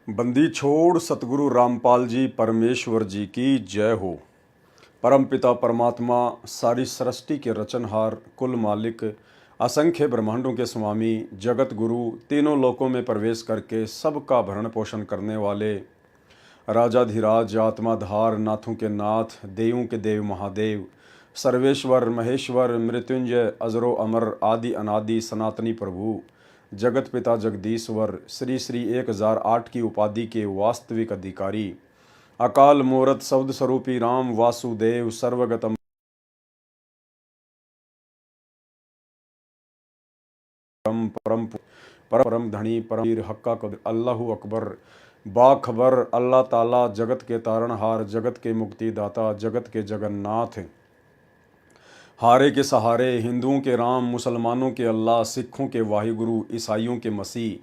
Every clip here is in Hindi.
बंदी छोड़ सतगुरु रामपाल जी परमेश्वर जी की जय हो। परमपिता परमात्मा सारी सृष्टि के रचनहार, कुल मालिक, असंख्य ब्रह्मांडों के स्वामी, जगत गुरु, तीनों लोकों में प्रवेश करके सबका भरण पोषण करने वाले राजाधिराज, आत्माधार, नाथों के नाथ, देवों के देव महादेव, सर्वेश्वर महेश्वर, मृत्युंजय, अजरो अमर, आदि अनादि सनातनी प्रभु, जगत पिता जगदीश्वर, श्री श्री 1008 की उपाधि के वास्तविक अधिकारी, अकाल मूरत शब्द स्वरूपी राम वासुदेव, सर्वगतम परम परम परम धनी परम वीर हक्का कदर अल्लाहु अकबर, बाखबर अल्लाह ताला, जगत के तारणहार, जगत के मुक्तिदाता, जगत के जगन्नाथ, हारे के सहारे, हिंदुओं के राम, मुसलमानों के अल्लाह, सिखों के वाहिगुरु, ईसाइयों के मसीह,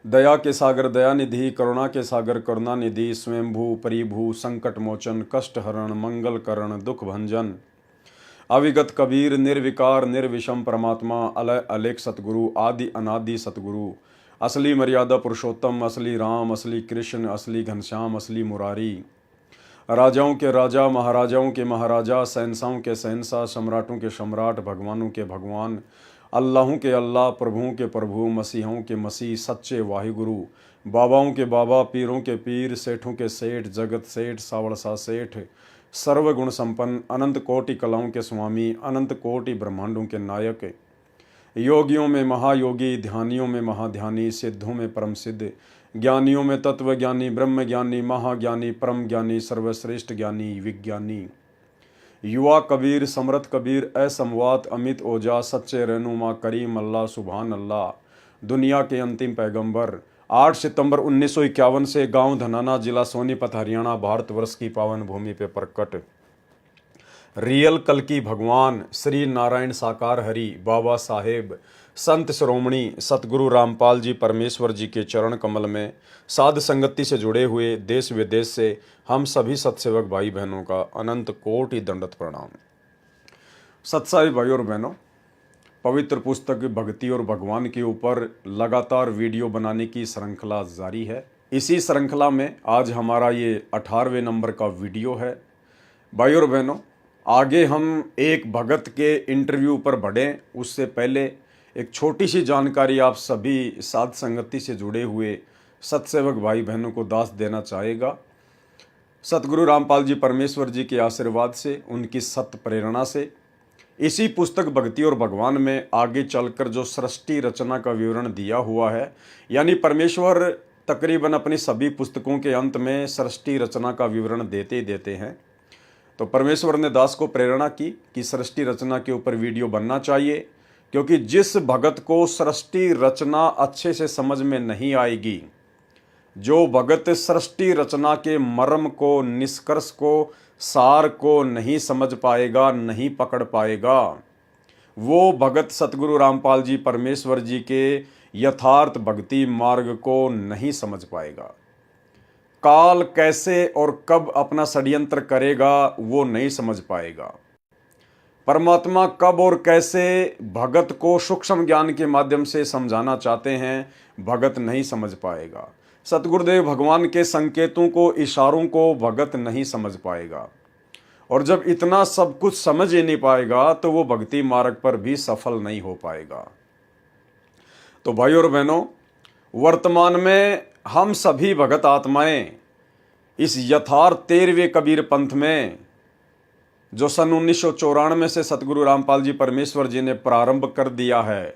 दया के सागर दयानिधि, करुणा के सागर करुणानिधि, स्वयंभू परिभू, संकट मोचन, कष्ट हरण, मंगल करण, दुख भंजन, अविगत कबीर, निर्विकार निर्विषम परमात्मा, अलय अलेख सतगुरु, आदि अनादि सतगुरु, असली मर्यादा पुरुषोत्तम, असली राम, असली कृष्ण, असली घनश्याम, असली मुरारी, राजाओं के राजा, महाराजाओं के महाराजा, शहंशाहों के शहंशाह, सम्राटों के सम्राट, भगवानों के भगवान, अल्लाहों के अल्लाह, प्रभुओं के प्रभु, मसीहों के मसीह, सच्चे वाहिगुरु, बाबाओं के बाबा, पीरों के पीर, सेठों के सेठ, जगत सेठ, सावड़सा सेठ, सर्वगुण संपन्न, अनंत कोटि कलाओं के स्वामी, अनंत कोटि ब्रह्मांडों के नायक, योगियों में महायोगी, ध्यानियों में महाध्यानी, सिद्धों में परम सिद्ध, ज्ञानियों में तत्व ज्ञानी, ब्रह्म ज्ञानी, महाज्ञानी, परम ज्ञानी, सर्वश्रेष्ठ ज्ञानी, विज्ञानी, युवा कबीर, समरथ कबीर, असमवात, अमित ओजा, सच्चे रहनुमा, करीम अल्लाह, सुभान अल्लाह, दुनिया के अंतिम पैगंबर, 8 सितंबर 1951 से गांव धनाना, जिला सोनीपत, हरियाणा, भारतवर्ष की पावन भूमि पे प्रकट रियल कल की भगवान श्री नारायण साकार हरि बाबा साहेब संत श्रोमणी सतगुरु रामपाल जी परमेश्वर जी के चरण कमल में साध संगति से जुड़े हुए देश विदेश से हम सभी सत्सेवक भाई बहनों का अनंत कोटि दंडवत प्रणाम। सत्साई भाई और बहनों, पवित्र पुस्तक भक्ति और भगवान के ऊपर लगातार वीडियो बनाने की श्रृंखला जारी है। इसी श्रृंखला में आज हमारा ये 18वें नंबर का वीडियो है। भाई और बहनों, आगे हम एक भगत के इंटरव्यू पर बढ़ें उससे पहले एक छोटी सी जानकारी आप सभी साध संगति से जुड़े हुए सत्सेवक भाई बहनों को दास देना चाहेगा। सतगुरु रामपाल जी परमेश्वर जी के आशीर्वाद से, उनकी सत्य प्रेरणा से इसी पुस्तक भक्ति और भगवान में आगे चलकर जो सृष्टि रचना का विवरण दिया हुआ है, यानी परमेश्वर तकरीबन अपनी सभी पुस्तकों के अंत में सृष्टि रचना का विवरण देते ही देते हैं। तो परमेश्वर ने दास को प्रेरणा की कि सृष्टि रचना के ऊपर वीडियो बनना चाहिए, क्योंकि जिस भगत को सृष्टि रचना अच्छे से समझ में नहीं आएगी, जो भगत सृष्टि रचना के मर्म को, निष्कर्ष को, सार को नहीं समझ पाएगा, नहीं पकड़ पाएगा, वो भगत सतगुरु रामपाल जी परमेश्वर जी के यथार्थ भक्ति मार्ग को नहीं समझ पाएगा। काल कैसे और कब अपना षड्यंत्र करेगा वो नहीं समझ पाएगा। परमात्मा कब और कैसे भगत को सूक्ष्म ज्ञान के माध्यम से समझाना चाहते हैं, भगत नहीं समझ पाएगा। सतगुरुदेव भगवान के संकेतों को, इशारों को भगत नहीं समझ पाएगा। और जब इतना सब कुछ समझ ही नहीं पाएगा तो वो भक्ति मार्ग पर भी सफल नहीं हो पाएगा। तो भाई और बहनों, वर्तमान में हम सभी भगत आत्माएं इस यथार्थ 13वें कबीर पंथ में, जो सन 1994 से सतगुरु रामपाल जी परमेश्वर जी ने प्रारंभ कर दिया है,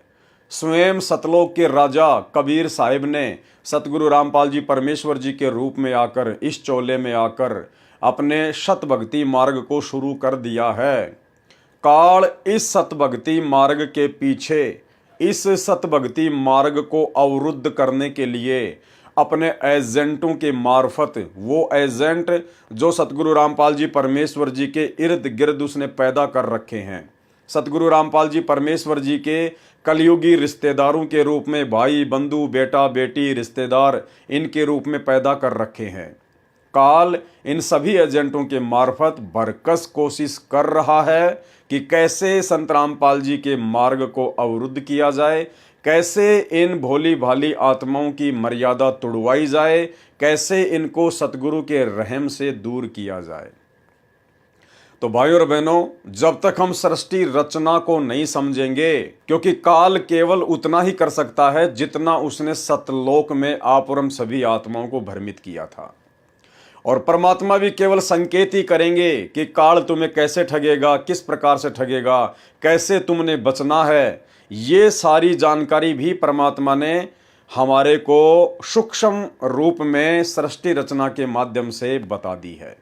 स्वयं सतलोक के राजा कबीर साहिब ने सतगुरु रामपाल जी परमेश्वर जी के रूप में आकर, इस चोले में आकर अपने सत भक्ति मार्ग को शुरू कर दिया है। काल इस सत भक्ति मार्ग के पीछे, इस सत भक्ति मार्ग को अवरुद्ध करने के लिए अपने एजेंटों के मार्फत, वो एजेंट जो सतगुरु रामपाल जी परमेश्वर जी के इर्द गिर्द उसने पैदा कर रखे हैं, सतगुरु रामपाल जी परमेश्वर जी के कलयुगी रिश्तेदारों के रूप में, भाई बंधु, बेटा बेटी, रिश्तेदार, इनके रूप में पैदा कर रखे हैं। काल इन सभी एजेंटों के मार्फत बरकस कोशिश कर रहा है कि कैसे संत रामपाल जी के मार्ग को अवरुद्ध किया जाए, कैसे इन भोली भाली आत्माओं की मर्यादा तोड़वाई जाए, कैसे इनको सतगुरु के रहम से दूर किया जाए। तो भाइयों और बहनों, जब तक हम सृष्टि रचना को नहीं समझेंगे, क्योंकि काल केवल उतना ही कर सकता है जितना उसने सतलोक में आप और हम सभी आत्माओं को भ्रमित किया था, और परमात्मा भी केवल संकेत ही करेंगे कि काल तुम्हें कैसे ठगेगा, किस प्रकार से ठगेगा, कैसे तुमने बचना है। ये सारी जानकारी भी परमात्मा ने हमारे को सूक्ष्म रूप में सृष्टि रचना के माध्यम से बता दी है।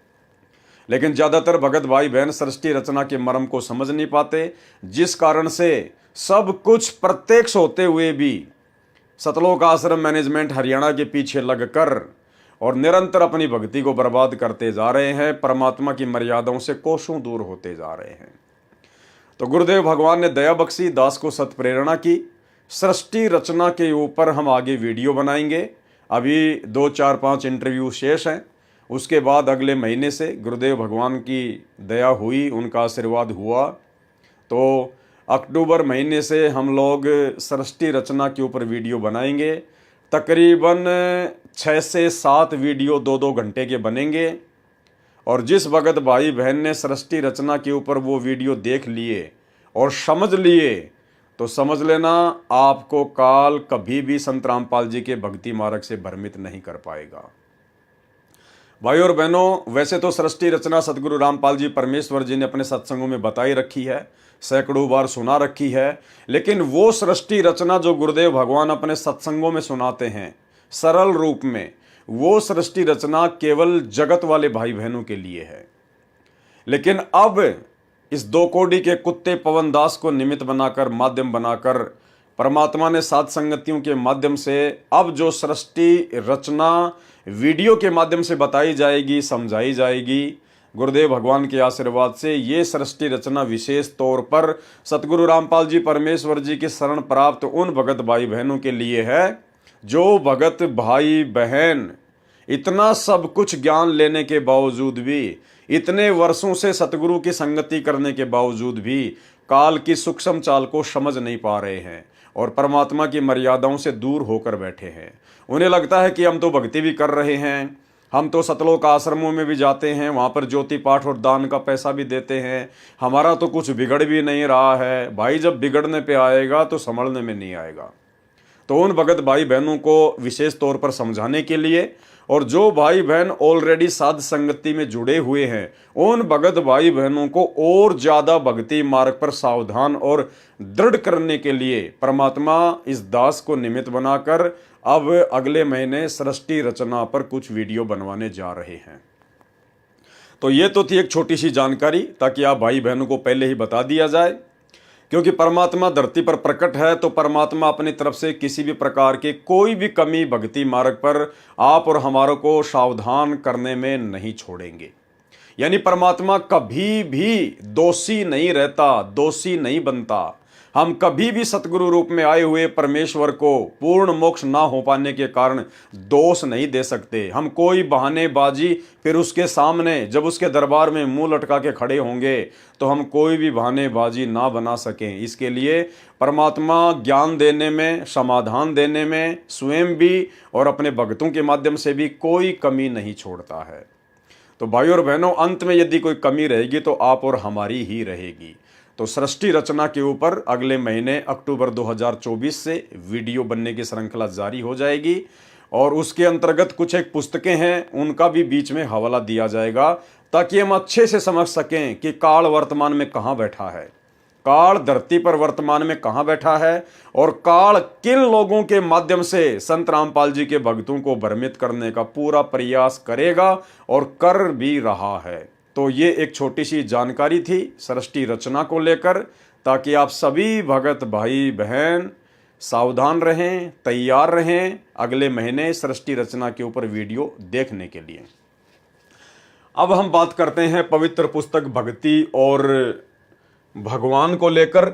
लेकिन ज़्यादातर भगत भाई बहन सृष्टि रचना के मर्म को समझ नहीं पाते, जिस कारण से सब कुछ प्रत्यक्ष होते हुए भी सतलोक आश्रम मैनेजमेंट हरियाणा के पीछे लगकर और निरंतर अपनी भक्ति को बर्बाद करते जा रहे हैं, परमात्मा की मर्यादाओं से कोसों दूर होते जा रहे हैं। तो गुरुदेव भगवान ने दया बख्शी, दास को सत प्रेरणा की। सृष्टि रचना के ऊपर हम आगे वीडियो बनाएंगे। अभी 2, 4, 5 इंटरव्यू शेष हैं। उसके बाद अगले महीने से गुरुदेव भगवान की दया हुई, उनका आशीर्वाद हुआ, तो अक्टूबर महीने से हम लोग सृष्टि रचना के ऊपर वीडियो बनाएंगे। तकरीबन 6 से 7 वीडियो 2-2 घंटे के बनेंगे। और जिस भगत भाई बहन ने सृष्टि रचना के ऊपर वो वीडियो देख लिए और समझ लिए, तो समझ लेना आपको काल कभी भी संत रामपाल जी के भक्ति मार्ग से भ्रमित नहीं कर पाएगा। भाई और बहनों, वैसे तो सृष्टि रचना सतगुरु रामपाल जी परमेश्वर जी ने अपने सत्संगों में बताई रखी है, सैकड़ों बार सुना रखी है, लेकिन वो सृष्टि रचना जो गुरुदेव भगवान अपने सत्संगों में सुनाते हैं सरल रूप में, वो सृष्टि रचना केवल जगत वाले भाई बहनों के लिए है। लेकिन अब इस 2 कोड़ी के कुत्ते पवन दास को निमित्त बनाकर, माध्यम बनाकर परमात्मा ने साध संगतियों के माध्यम से अब जो सृष्टि रचना वीडियो के माध्यम से बताई जाएगी, समझाई जाएगी, गुरुदेव भगवान के आशीर्वाद से ये सृष्टि रचना विशेष तौर पर सतगुरु रामपाल जी परमेश्वर जी की शरण प्राप्त उन भगत भाई बहनों के लिए है जो भगत भाई बहन इतना सब कुछ ज्ञान लेने के बावजूद भी, इतने वर्षों से सतगुरु की संगति करने के बावजूद भी काल की सूक्ष्म चाल को समझ नहीं पा रहे हैं और परमात्मा की मर्यादाओं से दूर होकर बैठे हैं। उन्हें लगता है कि हम तो भक्ति भी कर रहे हैं, हम तो सतलोक आश्रमों में भी जाते हैं, वहाँ पर ज्योति पाठ और दान का पैसा भी देते हैं, हमारा तो कुछ बिगड़ भी नहीं रहा है। भाई जब बिगड़ने पे आएगा तो संभलने में नहीं आएगा। तो उन भगत भाई बहनों को विशेष तौर पर समझाने के लिए, और जो भाई बहन ऑलरेडी साध संगति में जुड़े हुए हैं, उन भगत भाई बहनों को और ज्यादा भक्ति मार्ग पर सावधान और दृढ़ करने के लिए परमात्मा इस दास को निमित्त बनाकर अब अगले महीने सृष्टि रचना पर कुछ वीडियो बनवाने जा रहे हैं। तो ये तो थी एक छोटी सी जानकारी, ताकि आप भाई बहनों को पहले ही बता दिया जाए, क्योंकि परमात्मा धरती पर प्रकट है तो परमात्मा अपनी तरफ से किसी भी प्रकार की कोई भी कमी भक्ति मार्ग पर आप और हमारों को सावधान करने में नहीं छोड़ेंगे। यानी परमात्मा कभी भी दोषी नहीं रहता, दोषी नहीं बनता। हम कभी भी सतगुरु रूप में आए हुए परमेश्वर को पूर्ण मोक्ष ना हो पाने के कारण दोष नहीं दे सकते। हम कोई बहानेबाजी फिर उसके सामने जब उसके दरबार में मुंह लटका के खड़े होंगे तो हम कोई भी बहानेबाजी ना बना सकें। इसके लिए परमात्मा ज्ञान देने में, समाधान देने में स्वयं भी और अपने भक्तों के माध्यम से भी कोई कमी नहीं छोड़ता है। तो भाइयों और बहनों, अंत में यदि कोई कमी रहेगी तो आप और हमारी ही रहेगी। तो सृष्टि रचना के ऊपर अगले महीने अक्टूबर 2024 से वीडियो बनने की श्रृंखला जारी हो जाएगी, और उसके अंतर्गत कुछ एक पुस्तकें हैं, उनका भी बीच में हवाला दिया जाएगा, ताकि हम अच्छे से समझ सकें कि काल वर्तमान में कहाँ बैठा है, काल धरती पर वर्तमान में कहाँ बैठा है, और काल किन लोगों के माध्यम से संत रामपाल जी के भक्तों को भ्रमित करने का पूरा प्रयास करेगा और कर भी रहा है। तो ये एक छोटी सी जानकारी थी सृष्टि रचना को लेकर, ताकि आप सभी भगत भाई बहन सावधान रहें, तैयार रहें अगले महीने सृष्टि रचना के ऊपर वीडियो देखने के लिए। अब हम बात करते हैं पवित्र पुस्तक भक्ति और भगवान को लेकर।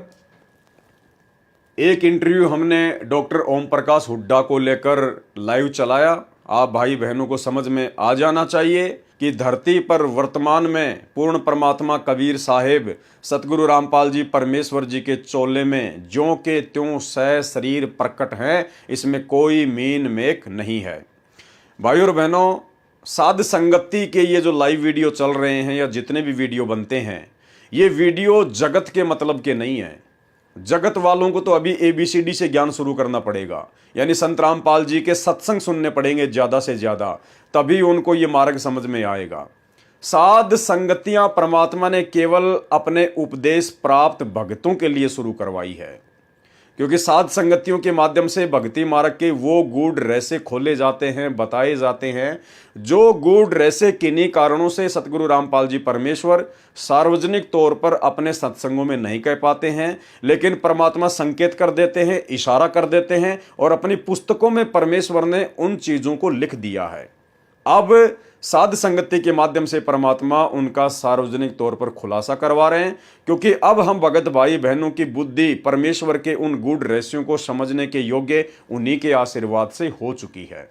एक इंटरव्यू हमने डॉक्टर ओम प्रकाश हुड्डा को लेकर लाइव चलाया। आप भाई बहनों को समझ में आ जाना चाहिए कि धरती पर वर्तमान में पूर्ण परमात्मा कबीर साहिब सतगुरु रामपाल जी परमेश्वर जी के चोले में ज्यों के त्यों सह शरीर प्रकट हैं, इसमें कोई मीन मेक नहीं है। भाइयों और बहनों, साध संगति के ये जो लाइव वीडियो चल रहे हैं या जितने भी वीडियो बनते हैं, ये वीडियो जगत के मतलब के नहीं है। जगत वालों को तो अभी ABCD से ज्ञान शुरू करना पड़ेगा, यानी संत रामपाल जी के सत्संग सुनने पड़ेंगे ज़्यादा से ज़्यादा, तभी उनको ये मार्ग समझ में आएगा। साध संगतियां परमात्मा ने केवल अपने उपदेश प्राप्त भक्तों के लिए शुरू करवाई है, क्योंकि साध संगतियों के माध्यम से भक्ति मार्ग के वो गूढ़ रहस्य खोले जाते हैं, बताए जाते हैं, जो गूढ़ रहस्य किन्हीं कारणों से सतगुरु रामपाल जी परमेश्वर सार्वजनिक तौर पर अपने सत्संगों में नहीं कह पाते हैं, लेकिन परमात्मा संकेत कर देते हैं, इशारा कर देते हैं, और अपनी पुस्तकों में परमेश्वर ने उन चीज़ों को लिख दिया है। अब साध संगति के माध्यम से परमात्मा उनका सार्वजनिक तौर पर खुलासा करवा रहे हैं, क्योंकि अब हम भगत भाई बहनों की बुद्धि परमेश्वर के उन गूढ़ रहस्यों को समझने के योग्य उन्हीं के आशीर्वाद से हो चुकी है।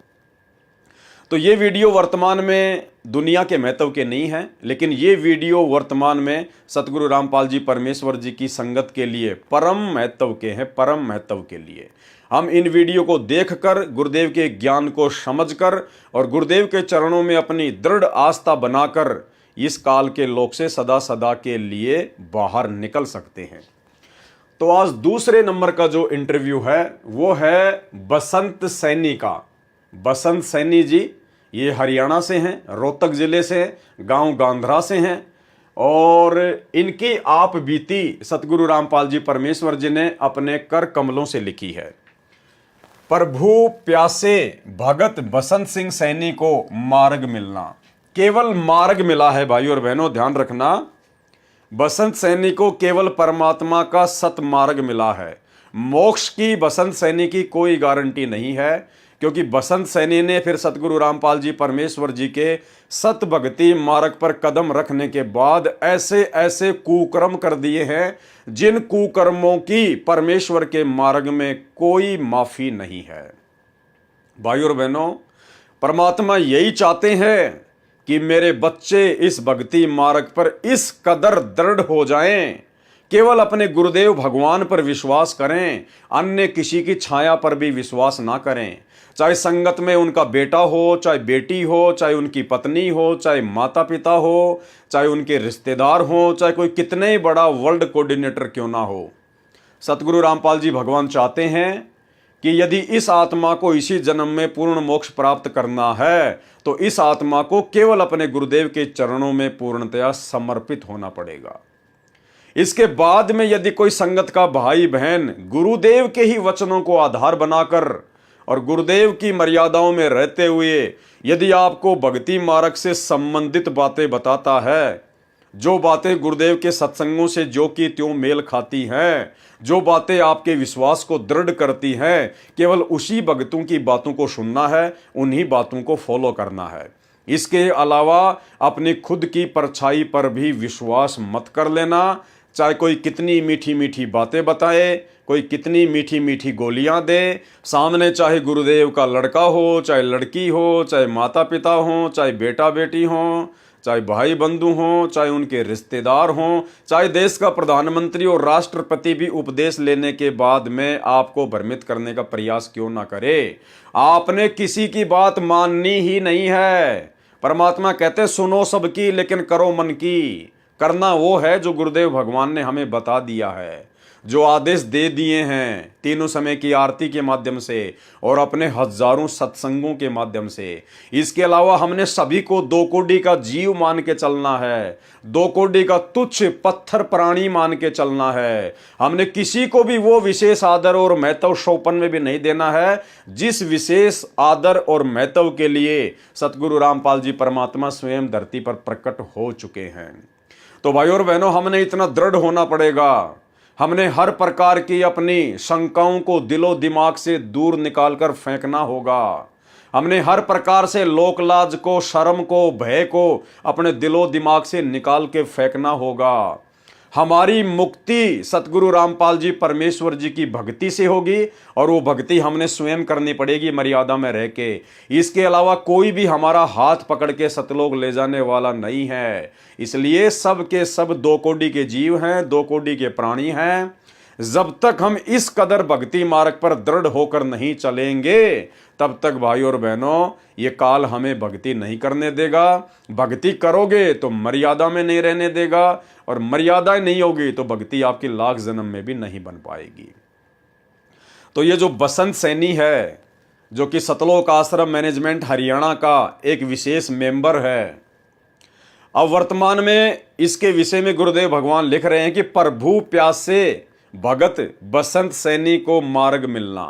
तो ये वीडियो वर्तमान में दुनिया के महत्व के नहीं है, लेकिन ये वीडियो वर्तमान में सतगुरु रामपाल जी परमेश्वर जी की संगत के लिए परम महत्व के हैं, परम महत्व के लिए। हम इन वीडियो को देखकर गुरुदेव के ज्ञान को समझकर और गुरुदेव के चरणों में अपनी दृढ़ आस्था बनाकर इस काल के लोक से सदा सदा के लिए बाहर निकल सकते हैं। तो आज दूसरे नंबर का जो इंटरव्यू है वो है बसंत सैनी का। बसंत सैनी जी ये हरियाणा से हैं, रोहतक जिले से, गांव गांधरा से हैं, और इनकी आप बीती सतगुरु रामपाल जी परमेश्वर जी ने अपने कर कमलों से लिखी है। प्रभु प्यासे भगत बसंत सिंह सैनी को मार्ग मिलना, केवल मार्ग मिला है भाइयों और बहनों, ध्यान रखना। बसंत सैनी को केवल परमात्मा का सत मार्ग मिला है। मोक्ष की बसंत सैनी की कोई गारंटी नहीं है, क्योंकि बसंत सैनी ने फिर सतगुरु रामपाल जी परमेश्वर जी के सत भक्ति मार्ग पर कदम रखने के बाद ऐसे ऐसे कुकर्म कर दिए हैं, जिन कुकर्मों की परमेश्वर के मार्ग में कोई माफी नहीं है। भाइयों और बहनों, परमात्मा यही चाहते हैं कि मेरे बच्चे इस भक्ति मार्ग पर इस कदर दृढ़ हो जाएं, केवल अपने गुरुदेव भगवान पर विश्वास करें, अन्य किसी की छाया पर भी विश्वास ना करें। चाहे संगत में उनका बेटा हो, चाहे बेटी हो, चाहे उनकी पत्नी हो, चाहे माता पिता हो, चाहे उनके रिश्तेदार हो, चाहे कोई कितने ही बड़ा वर्ल्ड कोऑर्डिनेटर क्यों ना हो। सतगुरु रामपाल जी भगवान चाहते हैं कि यदि इस आत्मा को इसी जन्म में पूर्ण मोक्ष प्राप्त करना है, तो इस आत्मा को केवल अपने गुरुदेव के चरणों में पूर्णतया समर्पित होना पड़ेगा। इसके बाद में यदि कोई संगत का भाई बहन गुरुदेव के ही वचनों को आधार बनाकर और गुरुदेव की मर्यादाओं में रहते हुए यदि आपको भक्ति मार्ग से संबंधित बातें बताता है, जो बातें गुरुदेव के सत्संगों से जो की त्यों मेल खाती हैं, जो बातें आपके विश्वास को दृढ़ करती हैं, केवल उसी भक्तों की बातों को सुनना है, उन्हीं बातों को फॉलो करना है। इसके अलावा अपनी खुद की परछाई पर भी विश्वास मत कर लेना। चाहे कोई कितनी मीठी मीठी बातें बताए, कोई कितनी मीठी मीठी गोलियां दे, सामने चाहे गुरुदेव का लड़का हो, चाहे लड़की हो, चाहे माता पिता हो, चाहे बेटा बेटी हो, चाहे भाई बंधु हों, चाहे उनके रिश्तेदार हों, चाहे देश का प्रधानमंत्री और राष्ट्रपति भी उपदेश लेने के बाद में आपको भ्रमित करने का प्रयास क्यों ना करे, आपने किसी की बात माननी ही नहीं है। परमात्मा कहते सुनो सबकी लेकिन करो मन की। करना वो है जो गुरुदेव भगवान ने हमें बता दिया है, जो आदेश दे दिए हैं तीनों समय की आरती के माध्यम से और अपने हजारों सत्संगों के माध्यम से। इसके अलावा हमने सभी को दो कोड़ी का जीव मान के चलना है, दो कोड़ी का तुच्छ पत्थर प्राणी मान के चलना है। हमने किसी को भी वो विशेष आदर और महत्व शोपन में भी नहीं देना है जिस विशेष आदर और महत्व के लिए सतगुरु रामपाल जी परमात्मा स्वयं धरती पर प्रकट हो चुके हैं। तो भाइयों और बहनों, हमने इतना दृढ़ होना पड़ेगा। हमने हर प्रकार की अपनी शंकाओं को दिलो दिमाग से दूर निकालकर फेंकना होगा। हमने हर प्रकार से लोकलाज को, शर्म को, भय को अपने दिलो दिमाग से निकाल के फेंकना होगा। हमारी मुक्ति सतगुरु रामपाल जी परमेश्वर जी की भक्ति से होगी, और वो भक्ति हमने स्वयं करनी पड़ेगी मर्यादा में रह के। इसके अलावा कोई भी हमारा हाथ पकड़ के सतलोक ले जाने वाला नहीं है। इसलिए सब के सब दो कोटि के जीव हैं, दो कोटि के प्राणी हैं। जब तक हम इस कदर भक्ति मार्ग पर दृढ़ होकर नहीं चलेंगे, तब तक भाई और बहनों ये काल हमें भक्ति नहीं करने देगा। भक्ति करोगे तो मर्यादा में नहीं रहने देगा, और मर्यादा नहीं होगी तो भक्ति आपकी लाख जन्म में भी नहीं बन पाएगी। तो ये जो बसंत सैनी है, जो कि सतलोक आश्रम मैनेजमेंट हरियाणा का एक विशेष मेंबर है, अब वर्तमान में इसके विषय में गुरुदेव भगवान लिख रहे हैं कि प्रभु प्यासे भगत बसंत सैनी को मार्ग मिलना,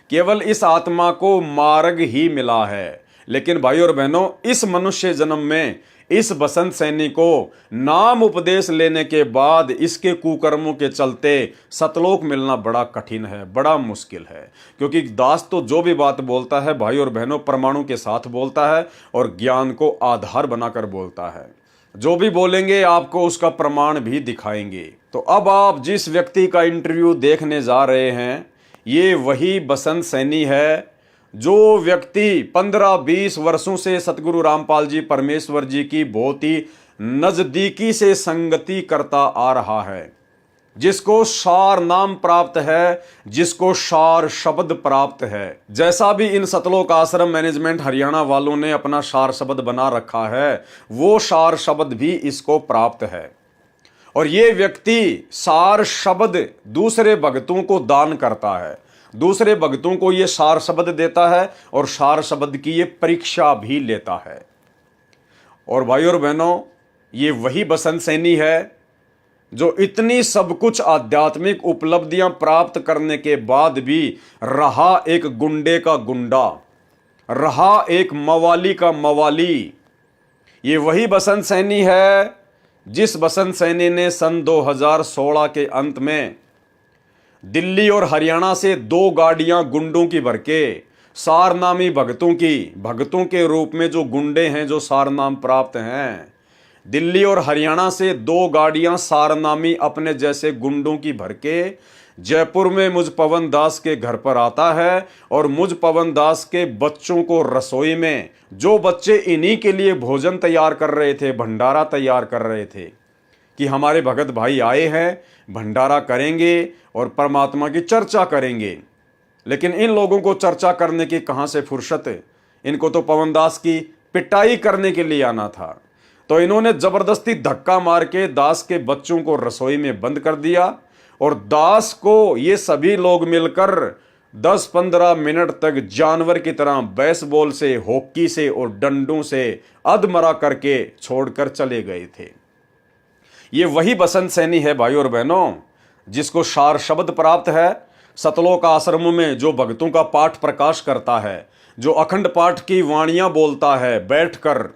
केवल इस आत्मा को मार्ग ही मिला है। लेकिन भाई और बहनों, इस मनुष्य जन्म में इस बसंत सैनी को नाम उपदेश लेने के बाद इसके कुकर्मों के चलते सतलोक मिलना बड़ा कठिन है, बड़ा मुश्किल है। क्योंकि दास तो जो भी बात बोलता है भाई और बहनों, प्रमाणों के साथ बोलता है और ज्ञान को आधार बनाकर बोलता है। जो भी बोलेंगे आपको उसका प्रमाण भी दिखाएंगे। तो अब आप जिस व्यक्ति का इंटरव्यू देखने जा रहे हैं, ये वही बसंत सैनी है जो व्यक्ति 15-20 वर्षों से सतगुरु रामपाल जी परमेश्वर जी की बहुत ही नजदीकी से संगति करता आ रहा है, जिसको सार नाम प्राप्त है, जिसको सार शब्द प्राप्त है। जैसा भी इन सतलोक आश्रम मैनेजमेंट हरियाणा वालों ने अपना सार शब्द बना रखा है, वो सार शब्द भी इसको प्राप्त है। और ये व्यक्ति सार शब्द दूसरे भक्तों को दान करता है, दूसरे भक्तों को ये सार शब्द देता है और सार शब्द की ये परीक्षा भी लेता है। और भाई और बहनों, ये वही बसंत सैनी है जो इतनी सब कुछ आध्यात्मिक उपलब्धियां प्राप्त करने के बाद भी रहा एक गुंडे का गुंडा, रहा एक मवाली का मवाली। ये वही बसंत सैनी है जिस बसंत सैनी ने सन 2016 के अंत में दिल्ली और हरियाणा से 2 गाड़ियां गुंडों की भर के सारनामी भक्तों के रूप में जो गुंडे हैं, जो सारनाम प्राप्त हैं, दिल्ली और हरियाणा से 2 गाड़ियां सारनामी अपने जैसे गुंडों की भर के जयपुर में मुझ पवन दास के घर पर आता है। और मुझ पवन दास के बच्चों को रसोई में, जो बच्चे इन्हीं के लिए भोजन तैयार कर रहे थे, भंडारा तैयार कर रहे थे कि हमारे भगत भाई आए हैं, भंडारा करेंगे और परमात्मा की चर्चा करेंगे। लेकिन इन लोगों को चर्चा करने की कहां से फुर्सत है, इनको तो पवन दास की पिटाई करने के लिए आना था। तो इन्होंने जबरदस्ती धक्का मार के दास के बच्चों को रसोई में बंद कर दिया, और दास को ये सभी लोग मिलकर 10-15 मिनट तक जानवर की तरह बेसबॉल से, हॉकी से और डंडों से अधमरा करके छोड़कर चले गए थे। ये वही बसंत सैनी है भाई और बहनों, जिसको सार शब्द प्राप्त है। सतलोक आश्रमों में जो भक्तों का पाठ प्रकाश करता है, जो अखंड पाठ की वाणियां बोलता है बैठकर,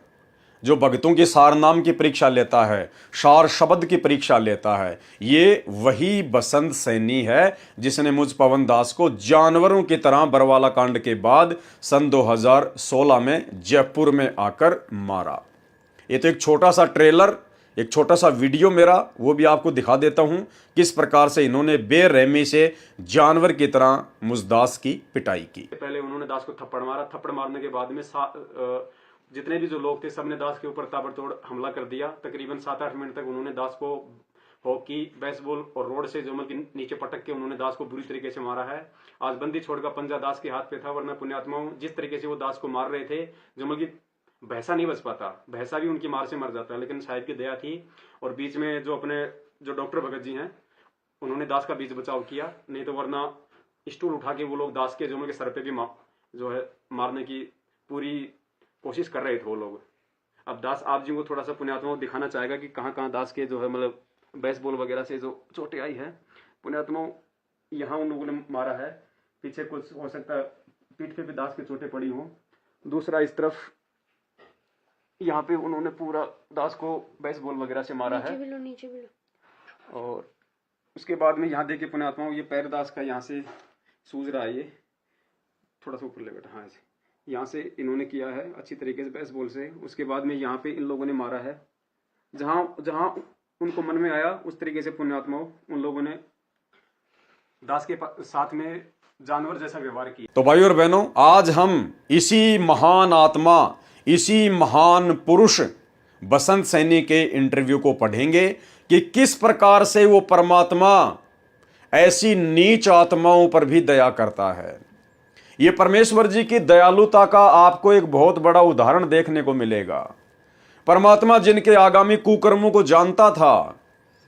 जो भक्तों की सार नाम की परीक्षा लेता है, सार शब्द की परीक्षा लेता है, ये वही बसंत सैनी है जिसने मुझ पवन दास को जानवरों की तरह बरवाला कांड के बाद सन 2016 में जयपुर में आकर मारा। ये तो एक छोटा सा ट्रेलर, एक छोटा सा वीडियो मेरा, वो भी आपको दिखा देता हूं किस प्रकार से इन्होंने बेरहमी से जानवर की तरह मुझ दास की पिटाई की। पहले उन्होंने दास को थप्पड़ मारा, थप्पड़ मारने के बाद में जितने भी जो लोग थे सबने दास के ऊपर ताबड़तोड़ हमला कर दिया। तकरीबन 7-8 मिनट तक उन्होंने दास को हॉकी, बेसबॉल और रोड से जमल के नीचे पटक के उन्होंने दास को बुरी तरीके से मारा है। आज बंदी छोड़ का पंजा दास के हाथ पे था, वरना पुण्यात्माओं जिस तरीके से वो दास को मार रहे थे, जमल की भैंसा नहीं बच पाता, भैंसा भी उनकी मार से मर जाता है। लेकिन साहिब की दया थी, और बीच में जो अपने जो डॉक्टर भगत जी हैं, उन्होंने दास का बीच बचाव किया, नहीं तो वरना स्टूल उठा के वो लोग दास के जमल के सर पे भी जो है मारने की पूरी कोशिश कर रहे थे वो लोग। अब दास आप जी को थोड़ा सा पुण्यात्माओं दिखाना चाहेगा कि कहाँ कहाँ दास के जो है मतलब बेसबॉल वगैरह से जो चोटें आई है। पुण्यात्माओं यहाँ उन लोगों ने मारा है, पीछे कुछ हो सकता है पीठ पे भी दास की चोटें पड़ी हों। दूसरा इस तरफ यहाँ पे उन्होंने पूरा दास को बेसबॉल वगैरह से मारा है। नीचे भी लो। और उसके बाद में यहाँ देखिए पुण्यात्माओं, ये पैर दास का यहाँ से सूज रहा है, ये थोड़ा सा ऊपर ले बैठा, हाँ ऐसे यहाँ से इन्होंने किया है अच्छी तरीके से बेसबॉल से। उसके बाद में यहाँ पे इन लोगों ने मारा है, जहाँ जहाँ उनको मन में आया, उस तरीके से पुण्यात्माओं उन लोगों ने दास के साथ में जानवर जैसा व्यवहार किया। तो भाई और बहनों, आज हम इसी महान आत्मा, इसी महान पुरुष बसंत सैनी के इंटरव्यू को पढ़ेंगे कि किस प्रकार से वो परमात्मा ऐसी नीच आत्माओं पर भी दया करता है। ये परमेश्वर जी की दयालुता का आपको एक बहुत बड़ा उदाहरण देखने को मिलेगा। परमात्मा जिनके आगामी कुकर्मों को जानता था,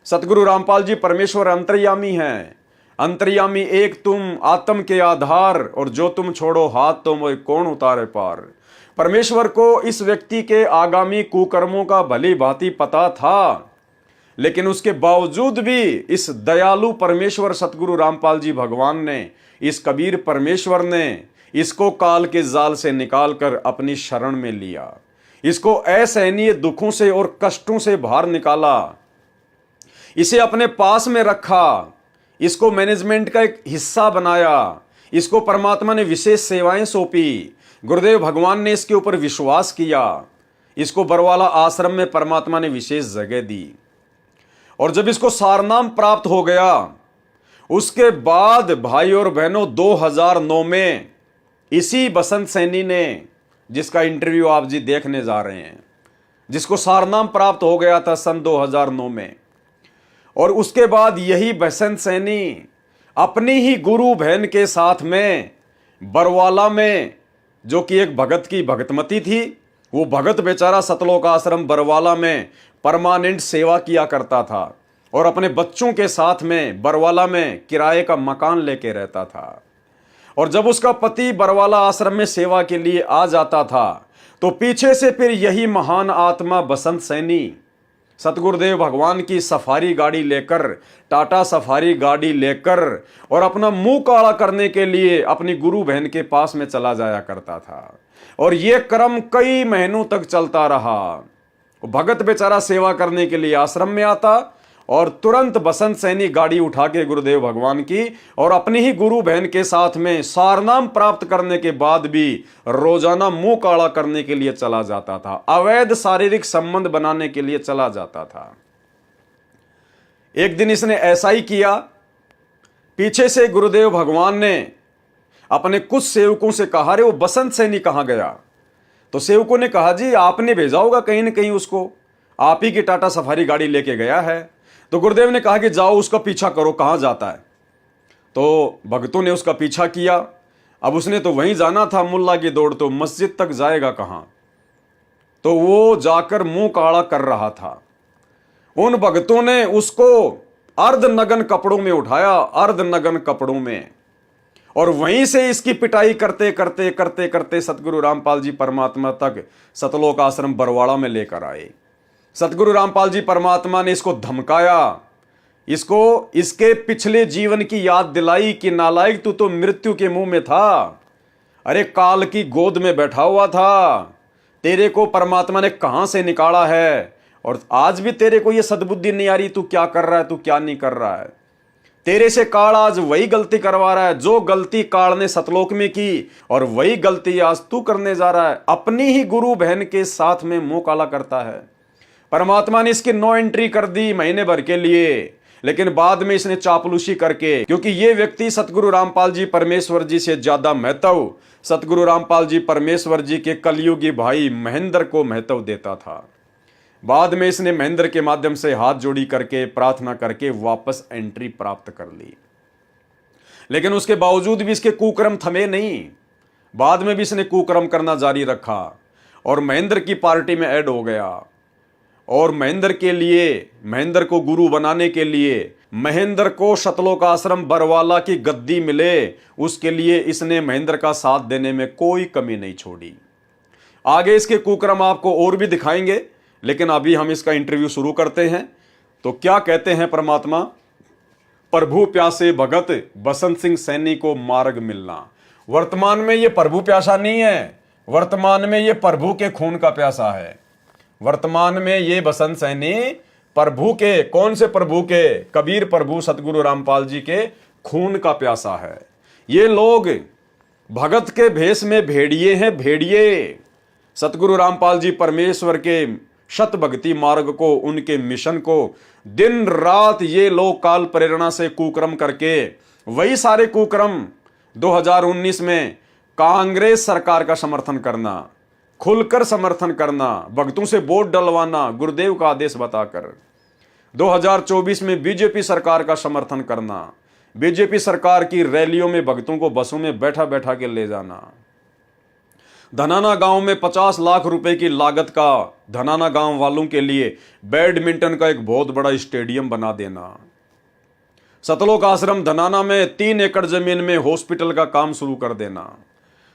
सतगुरु रामपाल जी परमेश्वर अंतर्यामी हैं। अंतर्यामी एक तुम, आत्म के आधार, और जो तुम छोड़ो हाथ तो मोय कौन उतारे पार। परमेश्वर को इस व्यक्ति के आगामी कुकर्मों का भली भांति पता था, लेकिन उसके बावजूद भी इस दयालु परमेश्वर सतगुरु रामपाल जी भगवान ने, इस कबीर परमेश्वर ने इसको काल के जाल से निकालकर अपनी शरण में लिया। इसको असहनीय दुखों से और कष्टों से बाहर निकाला, इसे अपने पास में रखा, इसको मैनेजमेंट का एक हिस्सा बनाया, इसको परमात्मा ने विशेष सेवाएं सौंपी, गुरुदेव भगवान ने इसके ऊपर विश्वास किया, इसको बरवाला आश्रम में परमात्मा ने विशेष जगह दी। और जब इसको सारनाम प्राप्त हो गया, उसके बाद भाई और बहनों 2009 में इसी बसंत सैनी ने, जिसका इंटरव्यू आप जी देखने जा रहे हैं, जिसको सारनाम प्राप्त हो गया था सन 2009 में, और उसके बाद यही बसंत सैनी अपनी ही गुरु बहन के साथ में बरवाला में, जो कि एक भगत की भगतमती थी, वो भगत बेचारा सतलोक आश्रम बरवाला में परमानेंट सेवा किया करता था और अपने बच्चों के साथ में बरवाला में किराए का मकान लेके रहता था। और जब उसका पति बरवाला आश्रम में सेवा के लिए आ जाता था, तो पीछे से फिर यही महान आत्मा बसंत सैनी सतगुरुदेव भगवान की सफारी गाड़ी लेकर, टाटा सफारी गाड़ी लेकर, और अपना मुंह काला करने के लिए अपनी गुरु बहन के पास में चला जाया करता था। और यह क्रम कई महीनों तक चलता रहा। भगत बेचारा सेवा करने के लिए आश्रम में आता और तुरंत बसंत सैनी गाड़ी उठा के गुरुदेव भगवान की और अपनी ही गुरु बहन के साथ में सारनाम प्राप्त करने के बाद भी रोजाना मुंह काला करने के लिए चला जाता था, अवैध शारीरिक संबंध बनाने के लिए चला जाता था। एक दिन इसने ऐसा ही किया। पीछे से गुरुदेव भगवान ने अपने कुछ सेवकों से कहा, रे वो बसंत सैनी कहां गया? तो सेवकों ने कहा, जी आपने भेजा होगा कहीं ना कहीं उसको, आप ही की टाटा सफारी गाड़ी लेके गया है। तो गुरुदेव ने कहा कि जाओ उसका पीछा करो, कहां जाता है। तो भक्तों ने उसका पीछा किया। अब उसने तो वहीं जाना था, मुल्ला की दौड़, तो मस्जिद तक जाएगा कहां? तो वो जाकर मुंह काला कर रहा था। उन भक्तों ने उसको अर्धनग्न कपड़ों में उठाया, अर्धनग्न कपड़ों में, और वहीं से इसकी पिटाई करते करते करते करते सतगुरु रामपाल जी परमात्मा तक सतलोक आश्रम बरवाड़ा में लेकर आए। सतगुरु रामपाल जी परमात्मा ने इसको धमकाया, इसको इसके पिछले जीवन की याद दिलाई कि नालायक तू तो मृत्यु के मुंह में था, अरे काल की गोद में बैठा हुआ था, तेरे को परमात्मा ने कहां से निकाला है, और आज भी तेरे को यह सद्बुद्धि नहीं आ रही तू क्या कर रहा है, तू क्या नहीं कर रहा है। तेरे से काल आज वही गलती करवा रहा है जो गलती काल ने सतलोक में की, और वही गलती आज तू करने जा रहा है। अपनी ही गुरु बहन के साथ में मुंह काला करता है। परमात्मा ने इसकी नो एंट्री कर दी महीने भर के लिए, लेकिन बाद में इसने चापलूसी करके, क्योंकि ये व्यक्ति सतगुरु रामपाल जी परमेश्वर जी से ज्यादा महत्व सतगुरु रामपाल जी परमेश्वर जी के कलयुगी भाई महेंद्र को महत्व देता था। बाद में इसने महेंद्र के माध्यम से हाथ जोड़ी करके प्रार्थना करके वापस एंट्री प्राप्त कर ली, लेकिन उसके बावजूद भी इसके कुकर्म थमे नहीं। बाद में भी इसने कुकर्म करना जारी रखा और महेंद्र की पार्टी में ऐड हो गया। और महेंद्र के लिए, महेंद्र को गुरु बनाने के लिए, महेंद्र को सतलोक आश्रम बरवाला की गद्दी मिले, उसके लिए इसने महेंद्र का साथ देने में कोई कमी नहीं छोड़ी। आगे इसके कुकर्म आपको और भी दिखाएंगे, लेकिन अभी हम इसका इंटरव्यू शुरू करते हैं। तो क्या कहते हैं परमात्मा? प्रभु प्यासे भगत बसंत सिंह सैनी को मार्ग मिलना। वर्तमान में ये प्रभु प्यासा नहीं है, वर्तमान में ये प्रभु के खून का प्यासा है। वर्तमान में ये बसंत सैनी प्रभु के, कौन से प्रभु के? कबीर प्रभु सतगुरु रामपाल जी के खून का प्यासा है। ये लोग भगत के भेष में भेड़िए हैं, भेड़िए। सतगुरु रामपाल जी परमेश्वर के शत भक्ति मार्ग को, उनके मिशन को दिन रात ये लोग काल प्रेरणा से कुकर्म करके वही सारे कुकर्म 2019 में कांग्रेस सरकार का समर्थन करना, खुलकर समर्थन करना, भक्तों से वोट डलवाना गुरुदेव का आदेश बताकर, 2024 में बीजेपी सरकार का समर्थन करना, बीजेपी सरकार की रैलियों में भक्तों को बसों में बैठा बैठा के ले जाना, धनाना गांव में 50 लाख रुपए की लागत का धनाना गांव वालों के लिए बैडमिंटन का एक बहुत बड़ा स्टेडियम बना देना, सतलोक आश्रम धनाना में 3 एकड़ जमीन में हॉस्पिटल का काम शुरू कर देना,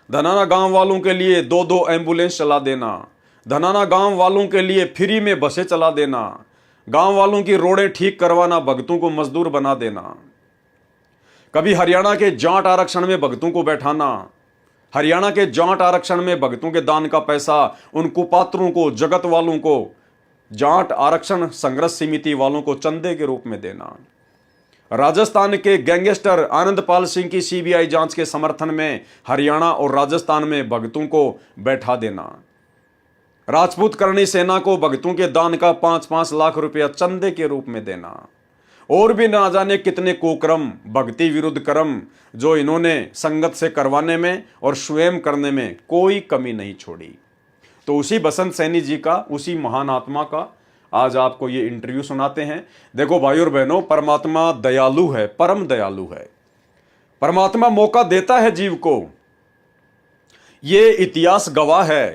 धनाना गांव वालों के लिए 2-2 एम्बुलेंस चला देना, धनाना गांव वालों के लिए फ्री में बसें चला देना, गांव वालों की रोडें ठीक करवाना, भक्तों को मजदूर बना देना, कभी हरियाणा के जाट आरक्षण में भक्तों को बैठाना, हरियाणा के जाट आरक्षण में भक्तों के दान का पैसा उन कुपात्रों को, जगत वालों को, जाट आरक्षण संघर्ष समिति वालों को चंदे के रूप में देना, राजस्थान के गैंगस्टर आनंदपाल सिंह की सीबीआई जांच के समर्थन में हरियाणा और राजस्थान में भक्तों को बैठा देना, राजपूत करणी सेना को भक्तों के दान का 5-5 लाख रुपया चंदे के रूप में देना, और भी ना जाने कितने कुकर्म, भक्ति विरुद्ध कर्म जो इन्होंने संगत से करवाने में और स्वयं करने में कोई कमी नहीं छोड़ी। तो उसी बसंत सैनी जी का, उसी महान आत्मा का आज आपको ये इंटरव्यू सुनाते हैं। देखो भाई और बहनों, परमात्मा दयालु है, परम दयालु है। परमात्मा मौका देता है जीव को। ये इतिहास गवाह है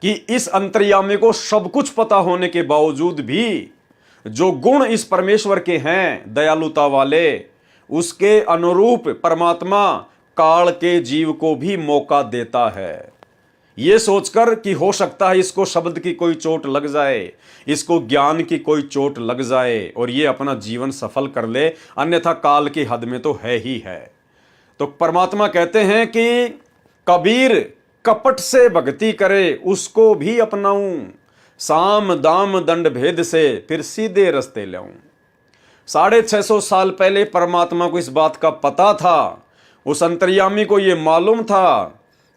कि इस अंतर्यामी को सब कुछ पता होने के बावजूद भी जो गुण इस परमेश्वर के हैं दयालुता वाले, उसके अनुरूप परमात्मा काल के जीव को भी मौका देता है, ये सोचकर कि हो सकता है इसको शब्द की कोई चोट लग जाए, इसको ज्ञान की कोई चोट लग जाए और ये अपना जीवन सफल कर ले, अन्यथा काल की हद में तो है ही है। तो परमात्मा कहते हैं कि कबीर कपट से भक्ति करे उसको भी अपनाऊं, साम दाम दंड भेद से फिर सीधे रास्ते लाऊं। 650 साल पहले परमात्मा को इस बात का पता था, उस अंतर्यामी को यह मालूम था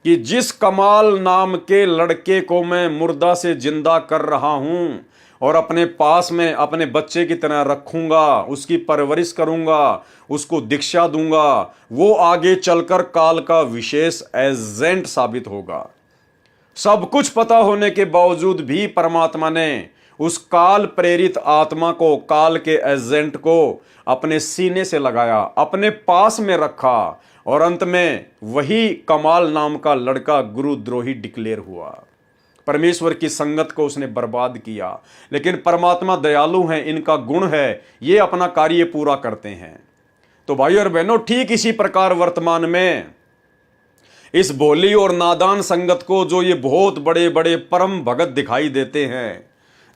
कि जिस कमाल नाम के लड़के को मैं मुर्दा से जिंदा कर रहा हूं और अपने पास में अपने बच्चे की तरह रखूंगा, उसकी परवरिश करूंगा, उसको दीक्षा दूंगा, वो आगे चलकर काल का विशेष एजेंट साबित होगा। सब कुछ पता होने के बावजूद भी परमात्मा ने उस काल प्रेरित आत्मा को, काल के एजेंट को अपने सीने से लगाया, अपने पास में रखा और अंत में वही कमाल नाम का लड़का गुरुद्रोही डिक्लेयर हुआ। परमेश्वर की संगत को उसने बर्बाद किया। लेकिन परमात्मा दयालु हैं, इनका गुण है, ये अपना कार्य पूरा करते हैं। तो भाई और बहनों, ठीक इसी प्रकार वर्तमान में इस भोली और नादान संगत को जो ये बहुत बड़े बड़े परम भगत दिखाई देते हैं,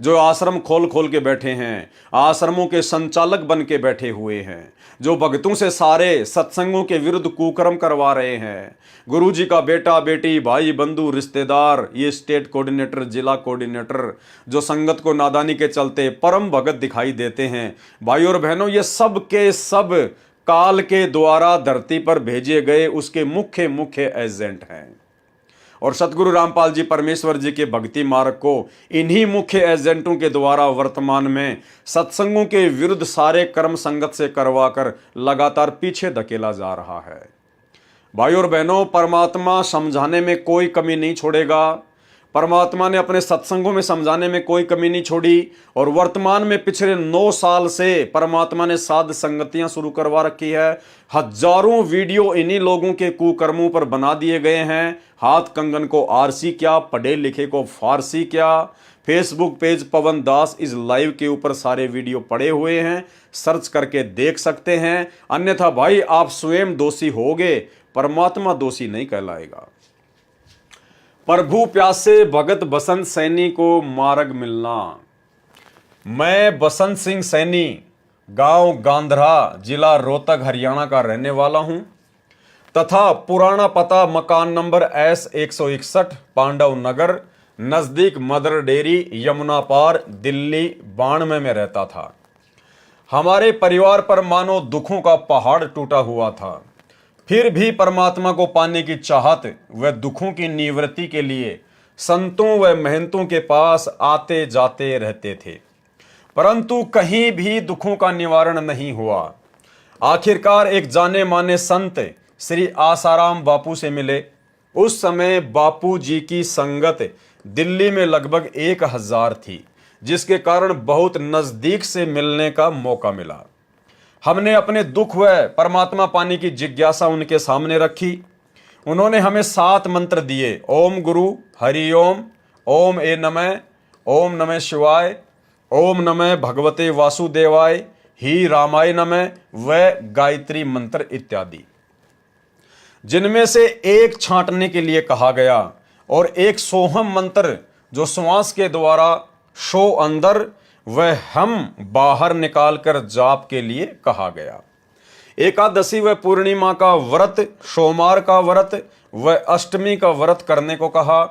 जो आश्रम खोल खोल के बैठे हैं, आश्रमों के संचालक बन के बैठे हुए हैं, जो भक्तों से सारे सत्संगों के विरुद्ध कुकर्म करवा रहे हैं, गुरुजी का बेटा बेटी भाई बंधु रिश्तेदार, ये स्टेट कोऑर्डिनेटर जिला कोऑर्डिनेटर जो संगत को नादानी के चलते परम भगत दिखाई देते हैं, भाई और बहनों, ये सब के सब काल के द्वारा धरती पर भेजे गए उसके मुख्य मुख्य एजेंट हैं। और सतगुरु रामपाल जी परमेश्वर जी के भक्ति मार्ग को इन्हीं मुख्य एजेंटों के द्वारा वर्तमान में सत्संगों के विरुद्ध सारे कर्म संगत से करवाकर लगातार पीछे धकेला जा रहा है। भाई और बहनों, परमात्मा समझाने में कोई कमी नहीं छोड़ेगा। परमात्मा ने अपने सत्संगों में समझाने में कोई कमी नहीं छोड़ी। और वर्तमान में पिछले 9 साल से परमात्मा ने साध संगतियां शुरू करवा रखी है। हजारों वीडियो इन्हीं लोगों के कुकर्मों पर बना दिए गए हैं। हाथ कंगन को आरसी क्या, पढ़े लिखे को फारसी क्या। फेसबुक पेज पवन दास इस लाइव के ऊपर सारे वीडियो पड़े हुए हैं, सर्च करके देख सकते हैं। अन्यथा भाई आप स्वयं दोषी होगे, परमात्मा दोषी नहीं कहलाएगा। प्रभु प्यासे भगत बसंत सैनी को मार्ग मिलना। मैं बसंत सिंह सैनी, गांव गांधरा, जिला रोहतक, हरियाणा का रहने वाला हूं तथा पुराना पता मकान नंबर S161 पांडव नगर, नजदीक मदर डेरी, यमुना पार, दिल्ली 92 में रहता था। हमारे परिवार पर मानो दुखों का पहाड़ टूटा हुआ था। फिर भी परमात्मा को पाने की चाहत व दुखों की निवृत्ति के लिए संतों व महंतों के पास आते जाते रहते थे, परंतु कहीं भी दुखों का निवारण नहीं हुआ। आखिरकार एक जाने माने संत श्री आसाराम बापू से मिले। उस समय बापू जी की संगत दिल्ली में लगभग 1000 थी, जिसके कारण बहुत नजदीक से मिलने का मौका मिला। हमने अपने दुख व परमात्मा पाने की जिज्ञासा उनके सामने रखी। उन्होंने हमें 7 मंत्र दिए। ओम गुरु हरि ओम, ओम ए नमः, ओम नमः शिवाय, ओम नमः भगवते वासुदेवाय, ही रामाय नमः व गायत्री मंत्र इत्यादि, जिनमें से एक छांटने के लिए कहा गया और एक सोहम मंत्र जो श्वास के द्वारा शो अंदर वह हम बाहर निकालकर जाप के लिए कहा गया। एकादशी व पूर्णिमा का व्रत, सोमवार का व्रत व अष्टमी का व्रत करने को कहा।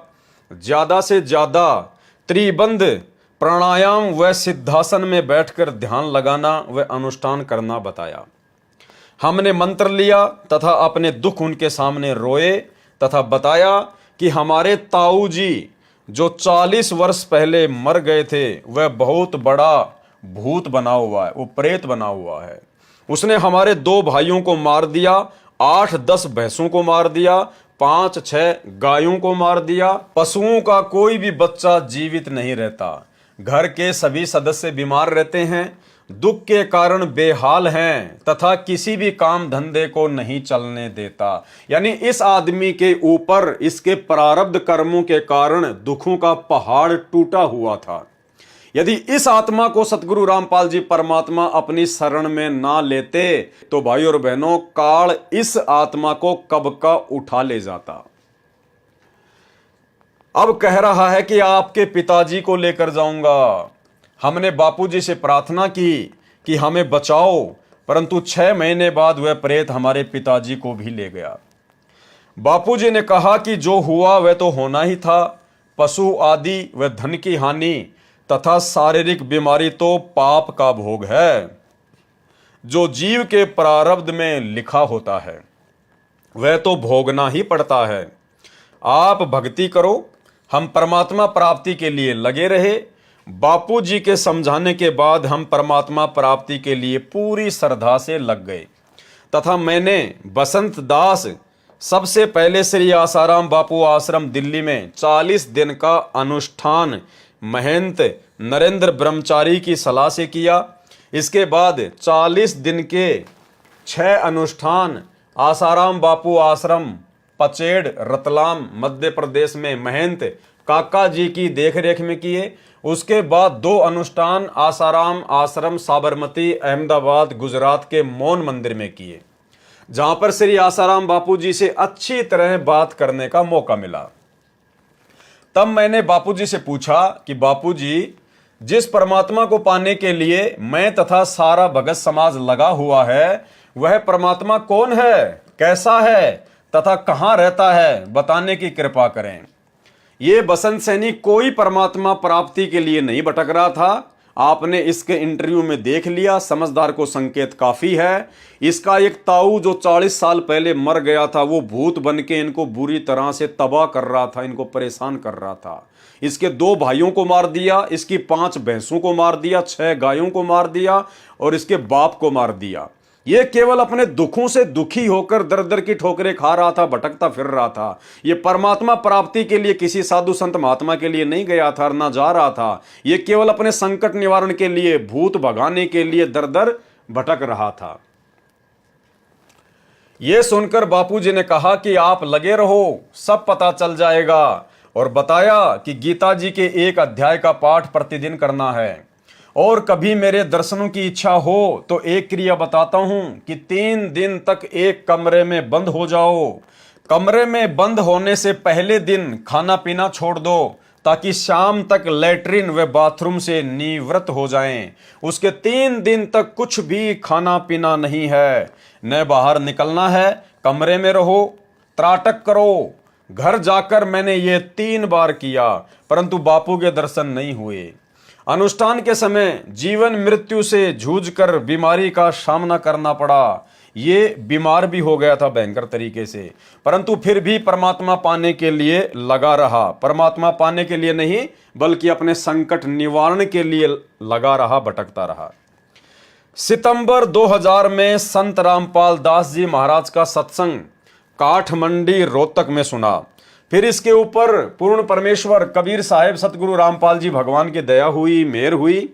ज्यादा से ज्यादा त्रिबंध प्राणायाम व सिद्धासन में बैठकर ध्यान लगाना व अनुष्ठान करना बताया। हमने मंत्र लिया तथा अपने दुख उनके सामने रोए तथा बताया कि हमारे ताऊ जी जो 40 वर्ष पहले मर गए थे वह बहुत बड़ा भूत बना हुआ है, वो प्रेत बना हुआ है। उसने हमारे 2 भाइयों को मार दिया, 8-10 भैंसों को मार दिया, 5-6 गायों को मार दिया। पशुओं का कोई भी बच्चा जीवित नहीं रहता। घर के सभी सदस्य बीमार रहते हैं, दुख के कारण बेहाल हैं तथा किसी भी काम धंधे को नहीं चलने देता। यानी इस आदमी के ऊपर इसके प्रारब्ध कर्मों के कारण दुखों का पहाड़ टूटा हुआ था। यदि इस आत्मा को सतगुरु रामपाल जी परमात्मा अपनी शरण में ना लेते तो भाई और बहनों, काल इस आत्मा को कब का उठा ले जाता। अब कह रहा है कि आपके पिताजी को लेकर जाऊंगा। हमने बापूजी से प्रार्थना की कि हमें बचाओ, परंतु 6 महीने बाद वह प्रेत हमारे पिताजी को भी ले गया। बापूजी ने कहा कि जो हुआ वह तो होना ही था। पशु आदि व धन की हानि तथा शारीरिक बीमारी तो पाप का भोग है। जो जीव के प्रारब्ध में लिखा होता है वह तो भोगना ही पड़ता है। आप भक्ति करो। हम परमात्मा प्राप्ति के लिए लगे रहे। बापूजी के समझाने के बाद हम परमात्मा प्राप्ति के लिए पूरी श्रद्धा से लग गए तथा मैंने बसंत दास सबसे पहले श्री आसाराम बापू आश्रम दिल्ली में 40 दिन का अनुष्ठान महंत नरेंद्र ब्रह्मचारी की सलाह से किया। इसके बाद 40 दिन के 6 अनुष्ठान आसाराम बापू आश्रम पचेड़ रतलाम मध्य प्रदेश में महंत काका जी की देखरेख में किए। उसके बाद 2 अनुष्ठान आसाराम आश्रम साबरमती अहमदाबाद गुजरात के मौन मंदिर में किए, जहां पर श्री आसाराम बापूजी से अच्छी तरह बात करने का मौका मिला। तब मैंने बापूजी से पूछा कि बापूजी, जिस परमात्मा को पाने के लिए मैं तथा सारा भगत समाज लगा हुआ है वह परमात्मा कौन है, कैसा है तथा कहां रहता है, बताने की कृपा करें। ये बसंत सैनी कोई परमात्मा प्राप्ति के लिए नहीं भटक रहा था। आपने इसके इंटरव्यू में देख लिया। समझदार को संकेत काफी है। इसका एक ताऊ जो 40 साल पहले मर गया था वो भूत बन के इनको बुरी तरह से तबाह कर रहा था, इनको परेशान कर रहा था। इसके 2 भाइयों को मार दिया, इसकी 5 भैंसों को मार दिया, 6 गायों को मार दिया और इसके बाप को मार दिया। ये केवल अपने दुखों से दुखी होकर दर दर की ठोकरें खा रहा था, भटकता फिर रहा था। ये परमात्मा प्राप्ति के लिए किसी साधु संत महात्मा के लिए नहीं गया था और ना जा रहा था। ये केवल अपने संकट निवारण के लिए, भूत भगाने के लिए दर दर भटक रहा था। ये सुनकर बापूजी ने कहा कि आप लगे रहो, सब पता चल जाएगा, और बताया कि गीता जी के 1 अध्याय का पाठ प्रतिदिन करना है। और कभी मेरे दर्शनों की इच्छा हो तो एक क्रिया बताता हूं कि 3 दिन तक एक कमरे में बंद हो जाओ। कमरे में बंद होने से पहले दिन खाना पीना छोड़ दो ताकि शाम तक लैट्रिन व बाथरूम से निवृत्त हो जाएं। उसके 3 दिन तक कुछ भी खाना पीना नहीं है, न बाहर निकलना है, कमरे में रहो, त्राटक करो। घर जाकर मैंने ये 3 बार किया, परंतु बापू के दर्शन नहीं हुए। अनुष्ठान के समय जीवन मृत्यु से जूझकर बीमारी का सामना करना पड़ा। ये बीमार भी हो गया था भयंकर तरीके से, परंतु फिर भी परमात्मा पाने के लिए लगा रहा। परमात्मा पाने के लिए नहीं, बल्कि अपने संकट निवारण के लिए लगा रहा, भटकता रहा। सितंबर 2000 में संत रामपाल दास जी महाराज का सत्संग काठमंडी रोहतक में सुना। फिर इसके ऊपर पूर्ण परमेश्वर कबीर साहेब सतगुरु रामपाल जी भगवान की दया हुई, मेहर हुई।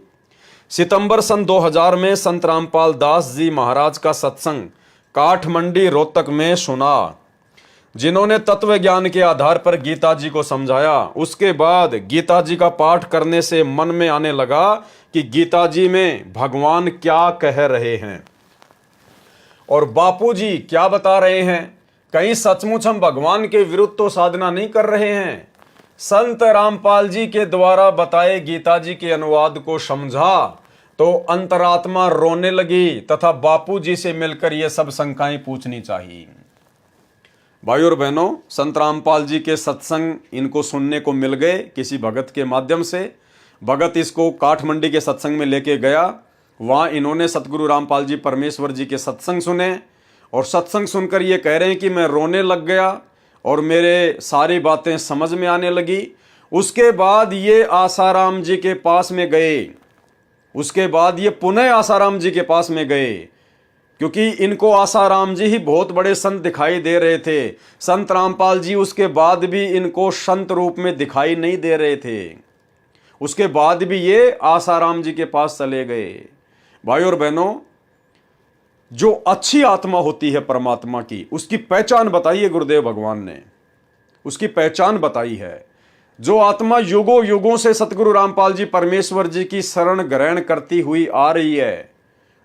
सितंबर सन 2000 में संत रामपाल दास जी महाराज का सत्संग काठमंडी रोहतक में सुना, जिन्होंने तत्व ज्ञान के आधार पर गीता जी को समझाया। उसके बाद गीता जी का पाठ करने से मन में आने लगा कि गीता जी में भगवान क्या कह रहे हैं और बापू जी क्या बता रहे हैं। कहीं सचमुच हम भगवान के विरुद्ध तो साधना नहीं कर रहे हैं। संत रामपाल जी के द्वारा बताए गीता जी के अनुवाद को समझा तो अंतरात्मा रोने लगी तथा बापू जी से मिलकर ये सब शंकाएं पूछनी चाहिए। भाइयों और बहनों, संत रामपाल जी के सत्संग इनको सुनने को मिल गए किसी भगत के माध्यम से। भगत इसको काठमंडी के सत्संग में लेके गया। वहां इन्होंने सतगुरु रामपाल जी परमेश्वर जी के सत्संग सुने और सत्संग सुनकर ये कह रहे हैं कि मैं रोने लग गया और मेरे सारी बातें समझ में आने लगी। उसके बाद ये आसाराम जी के पास में गए। उसके बाद ये पुनः आसाराम जी के पास में गए, क्योंकि इनको आसाराम जी ही बहुत बड़े संत दिखाई दे रहे थे। संत रामपाल जी उसके बाद भी इनको संत रूप में दिखाई नहीं दे रहे थे। उसके बाद भी ये आसाराम जी के पास चले गए। भाइयों और बहनों, जो अच्छी आत्मा होती है परमात्मा की, उसकी पहचान बताई है गुरुदेव भगवान ने। उसकी पहचान बताई है। जो आत्मा युगों युगों से सतगुरु रामपाल जी परमेश्वर जी की शरण ग्रहण करती हुई आ रही है,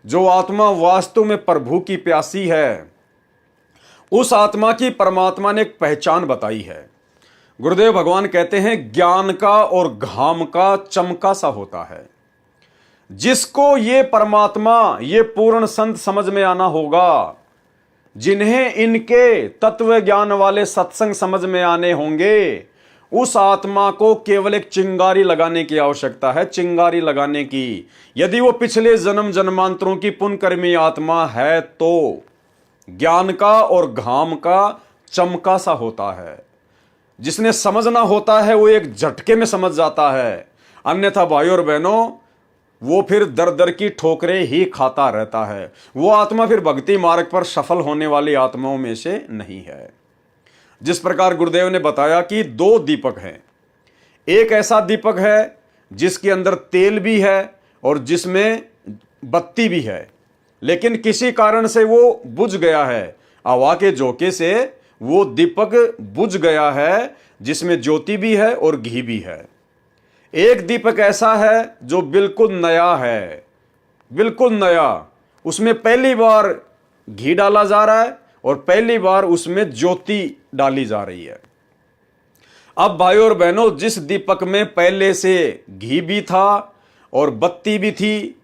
जो आत्मा वास्तव में प्रभु की प्यासी है, उस आत्मा की परमात्मा ने एक पहचान बताई है। गुरुदेव भगवान कहते हैं ज्ञान का और घाम का चमका सा होता है। जिसको ये परमात्मा, ये पूर्ण संत समझ में आना होगा, जिन्हें इनके तत्व ज्ञान वाले सत्संग समझ में आने होंगे, उस आत्मा को केवल एक चिंगारी लगाने की आवश्यकता है। चिंगारी लगाने की, यदि वो पिछले जन्म जन्मांतरों की पुण्यकर्मी आत्मा है तो ज्ञान का और घाम का चमका सा होता है। जिसने समझना होता है वो एक झटके में समझ जाता है, अन्यथा भाइयों और बहनों वो फिर दर दर की ठोकरें ही खाता रहता है। वो आत्मा फिर भक्ति मार्ग पर सफल होने वाली आत्माओं में से नहीं है। जिस प्रकार गुरुदेव ने बताया कि दो दीपक हैं। एक ऐसा दीपक है जिसके अंदर तेल भी है और जिसमें बत्ती भी है, लेकिन किसी कारण से वो बुझ गया है। हवा के झोंके से वो दीपक बुझ गया है जिसमें ज्योति भी है और घी भी है। एक दीपक ऐसा है जो बिल्कुल नया है, बिल्कुल नया। उसमें पहली बार घी डाला जा रहा है और पहली बार उसमें ज्योति डाली जा रही है। अब भाइयों और बहनों, जिस दीपक में पहले से घी भी था और बत्ती भी थी,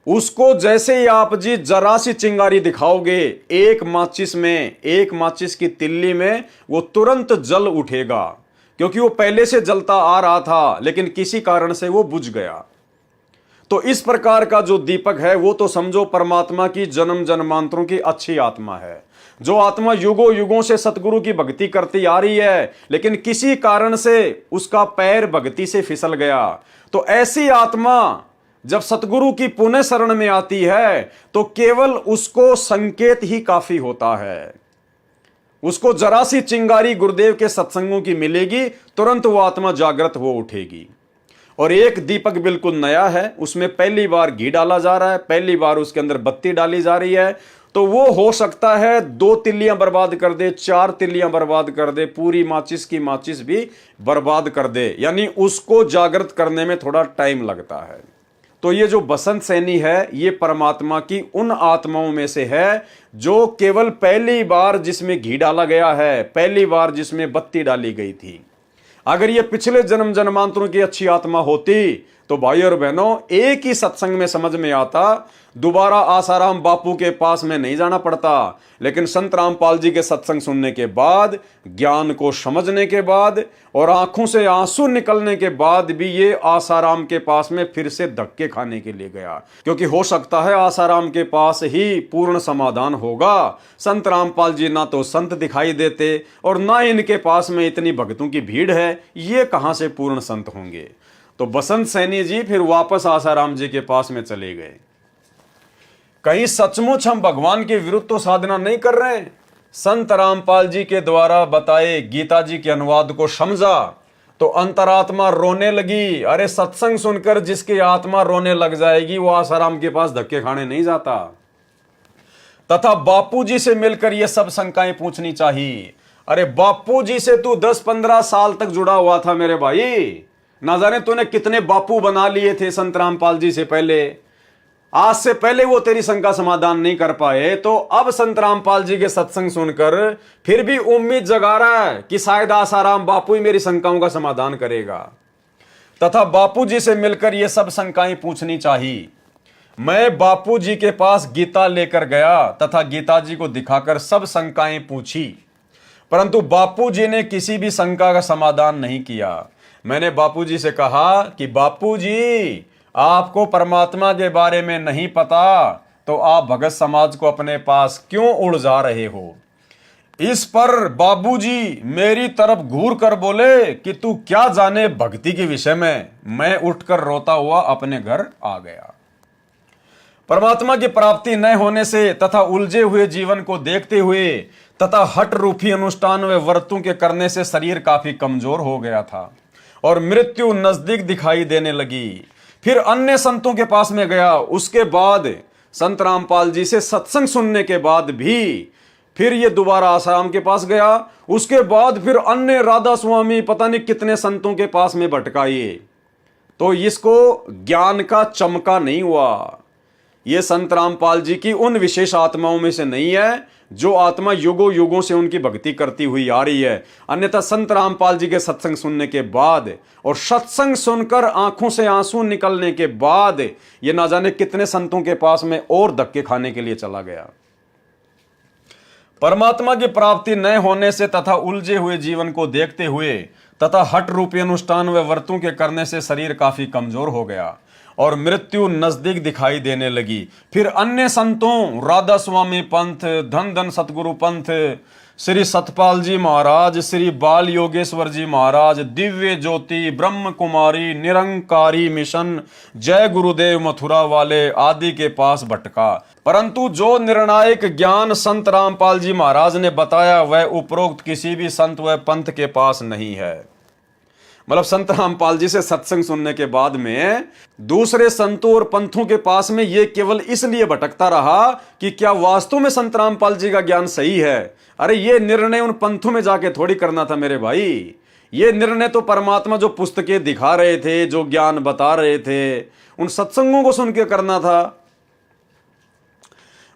उसको जैसे ही आप जी जरा सी चिंगारी दिखाओगे, एक माचिस में, एक माचिस की तिल्ली में वो तुरंत जल उठेगा, क्योंकि वो पहले से जलता आ रहा था लेकिन किसी कारण से वो बुझ गया। तो इस प्रकार का जो दीपक है वो तो समझो परमात्मा की जन्म जन्मांतरों की अच्छी आत्मा है। जो आत्मा युगों युगों से सतगुरु की भक्ति करती आ रही है लेकिन किसी कारण से उसका पैर भक्ति से फिसल गया, तो ऐसी आत्मा जब सतगुरु की पुण्य शरण में आती है तो केवल उसको संकेत ही काफी होता है। उसको जरा सी चिंगारी गुरुदेव के सत्संगों की मिलेगी, तुरंत वो आत्मा जागृत हो उठेगी। और एक दीपक बिल्कुल नया है, उसमें पहली बार घी डाला जा रहा है, पहली बार उसके अंदर बत्ती डाली जा रही है, तो वो हो सकता है 2 तिल्लियां बर्बाद कर दे, 4 तिल्लियां बर्बाद कर दे, पूरी माचिस की माचिस भी बर्बाद कर दे। यानी उसको जागृत करने में थोड़ा टाइम लगता है। तो ये जो बसंत सैनी है, ये परमात्मा की उन आत्माओं में से है जो केवल पहली बार जिसमें घी डाला गया है, पहली बार जिसमें बत्ती डाली गई थी। अगर ये पिछले जन्म जन्मांतरों की अच्छी आत्मा होती तो भाई और बहनों, एक ही सत्संग में समझ में आता, दोबारा आसाराम बापू के पास में नहीं जाना पड़ता। लेकिन संत रामपाल जी के सत्संग सुनने के बाद, ज्ञान को समझने के बाद और आंखों से आंसू निकलने के बाद भी ये आसाराम के पास में फिर से धक्के खाने के लिए गया, क्योंकि हो सकता है आसाराम के पास ही पूर्ण समाधान होगा। संत रामपाल जी ना तो संत दिखाई देते और ना इनके पास में इतनी भक्तों की भीड़ है, ये कहां से पूर्ण संत होंगे। तो बसंत सैनी जी फिर वापस आसाराम जी के पास में चले गए। कहीं सचमुच हम भगवान के विरुद्ध तो साधना नहीं कर रहे हैं। संत रामपाल जी के द्वारा बताए गीता जी के अनुवाद को समझा तो अंतरात्मा रोने लगी। अरे सत्संग सुनकर जिसकी आत्मा रोने लग जाएगी वो आसाराम के पास धक्के खाने नहीं जाता। तथा बापूजी से मिलकर ये सब शंकाएं पूछनी चाहिए। अरे बापूजी से तू 10-15 साल तक जुड़ा हुआ था मेरे भाई, ना जाने तूने कितने बापू बना लिए थे संत रामपाल जी से पहले। आज से पहले वो तेरी शंका समाधान नहीं कर पाए, तो अब संत रामपाल जी के सत्संग सुनकर फिर भी उम्मीद जगा रहा है कि शायद आसाराम बापू ही मेरी शंकाओं का समाधान करेगा। तथा बापू जी से मिलकर ये सब शंकाएं पूछनी चाहिए। मैं बापू जी के पास गीता लेकर गया तथा गीता जी को दिखाकर सब शंकाएं पूछी, परंतु बापू जी ने किसी भी शंका का समाधान नहीं किया। मैंने बापूजी से कहा कि बापूजी, आपको परमात्मा के बारे में नहीं पता तो आप भगत समाज को अपने पास क्यों उड़जा रहे हो। इस पर बाबूजी मेरी तरफ घूर कर बोले कि तू क्या जाने भक्ति के विषय में। मैं उठकर रोता हुआ अपने घर आ गया। परमात्मा की प्राप्ति न होने से तथा उलझे हुए जीवन को देखते हुए तथा हट रूपी अनुष्ठान व व्रतों के करने से शरीर काफी कमजोर हो गया था और मृत्यु नजदीक दिखाई देने लगी। फिर अन्य संतों के पास में गया। उसके बाद संत रामपाल जी से सत्संग सुनने के बाद भी फिर ये दोबारा आसाराम के पास गया। उसके बाद फिर अन्य राधा स्वामी पता नहीं कितने संतों के पास में भटका ये, तो इसको ज्ञान का चमका नहीं हुआ। ये संत रामपाल जी की उन विशेष आत्माओं में से नहीं है जो आत्मा युगों युगों से उनकी भक्ति करती हुई आ रही है। अन्यथा संत रामपाल जी के सत्संग सुनने के बाद और सत्संग सुनकर आंखों से आंसू निकलने के बाद ये ना जाने कितने संतों के पास में और धक्के खाने के लिए चला गया। परमात्मा की प्राप्ति न होने से तथा उलझे हुए जीवन को देखते हुए तथा हट रूपी अनुष्ठान व व्रतों के करने से शरीर काफी कमजोर हो गया और मृत्यु नजदीक दिखाई देने लगी। फिर अन्य संतों राधा स्वामी पंथ, धन धन सतगुरु पंथ, श्री सतपाल जी महाराज, श्री बाल योगेश्वर जी महाराज, दिव्य ज्योति, ब्रह्म कुमारी, निरंकारी मिशन, जय गुरुदेव मथुरा वाले आदि के पास भटका। परंतु जो निर्णायक ज्ञान संत रामपाल जी महाराज ने बताया वह उपरोक्त किसी भी संत व पंथ के पास नहीं है। मतलब संत रामपाल जी से सत्संग सुनने के बाद में दूसरे संतों और पंथों के पास में ये केवल इसलिए भटकता रहा कि क्या वास्तव में संत रामपाल जी का ज्ञान सही है। अरे ये निर्णय उन पंथों में जाके थोड़ी करना था मेरे भाई। ये निर्णय तो परमात्मा जो पुस्तकें दिखा रहे थे, जो ज्ञान बता रहे थे, उन सत्संगों को सुन के करना था।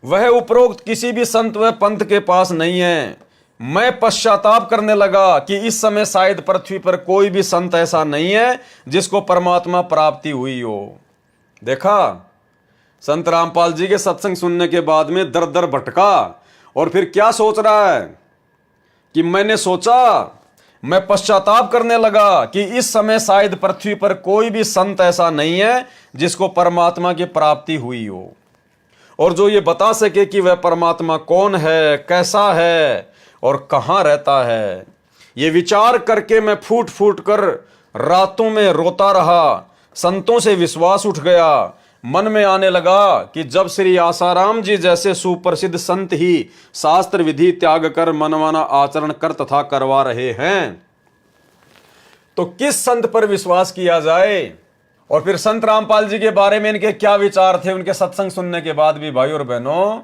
वह उपरोक्त किसी भी संत व पंथ के पास नहीं है। मैं पश्चाताप करने लगा कि इस समय शायद पृथ्वी पर कोई भी संत ऐसा नहीं है जिसको परमात्मा प्राप्ति हुई हो। देखा, संत रामपाल जी के सत्संग सुनने के बाद में दर दर भटका और फिर क्या सोच रहा है कि मैं पश्चाताप करने लगा कि इस समय शायद पृथ्वी पर कोई भी संत ऐसा नहीं है जिसको परमात्मा की प्राप्ति हुई हो और जो ये बता सके कि वह परमात्मा कौन है, कैसा है और कहां रहता है। ये विचार करके मैं फूट फूट कर रातों में रोता रहा। संतों से विश्वास उठ गया। मन में आने लगा कि जब श्री आसाराम जी जैसे सुप्रसिद्ध संत ही शास्त्र विधि त्याग कर मनमाना आचरण कर तथा करवा रहे हैं तो किस संत पर विश्वास किया जाए। और फिर संत रामपाल जी के बारे में इनके क्या विचार थे उनके सत्संग सुनने के बाद भी। भाई और बहनों,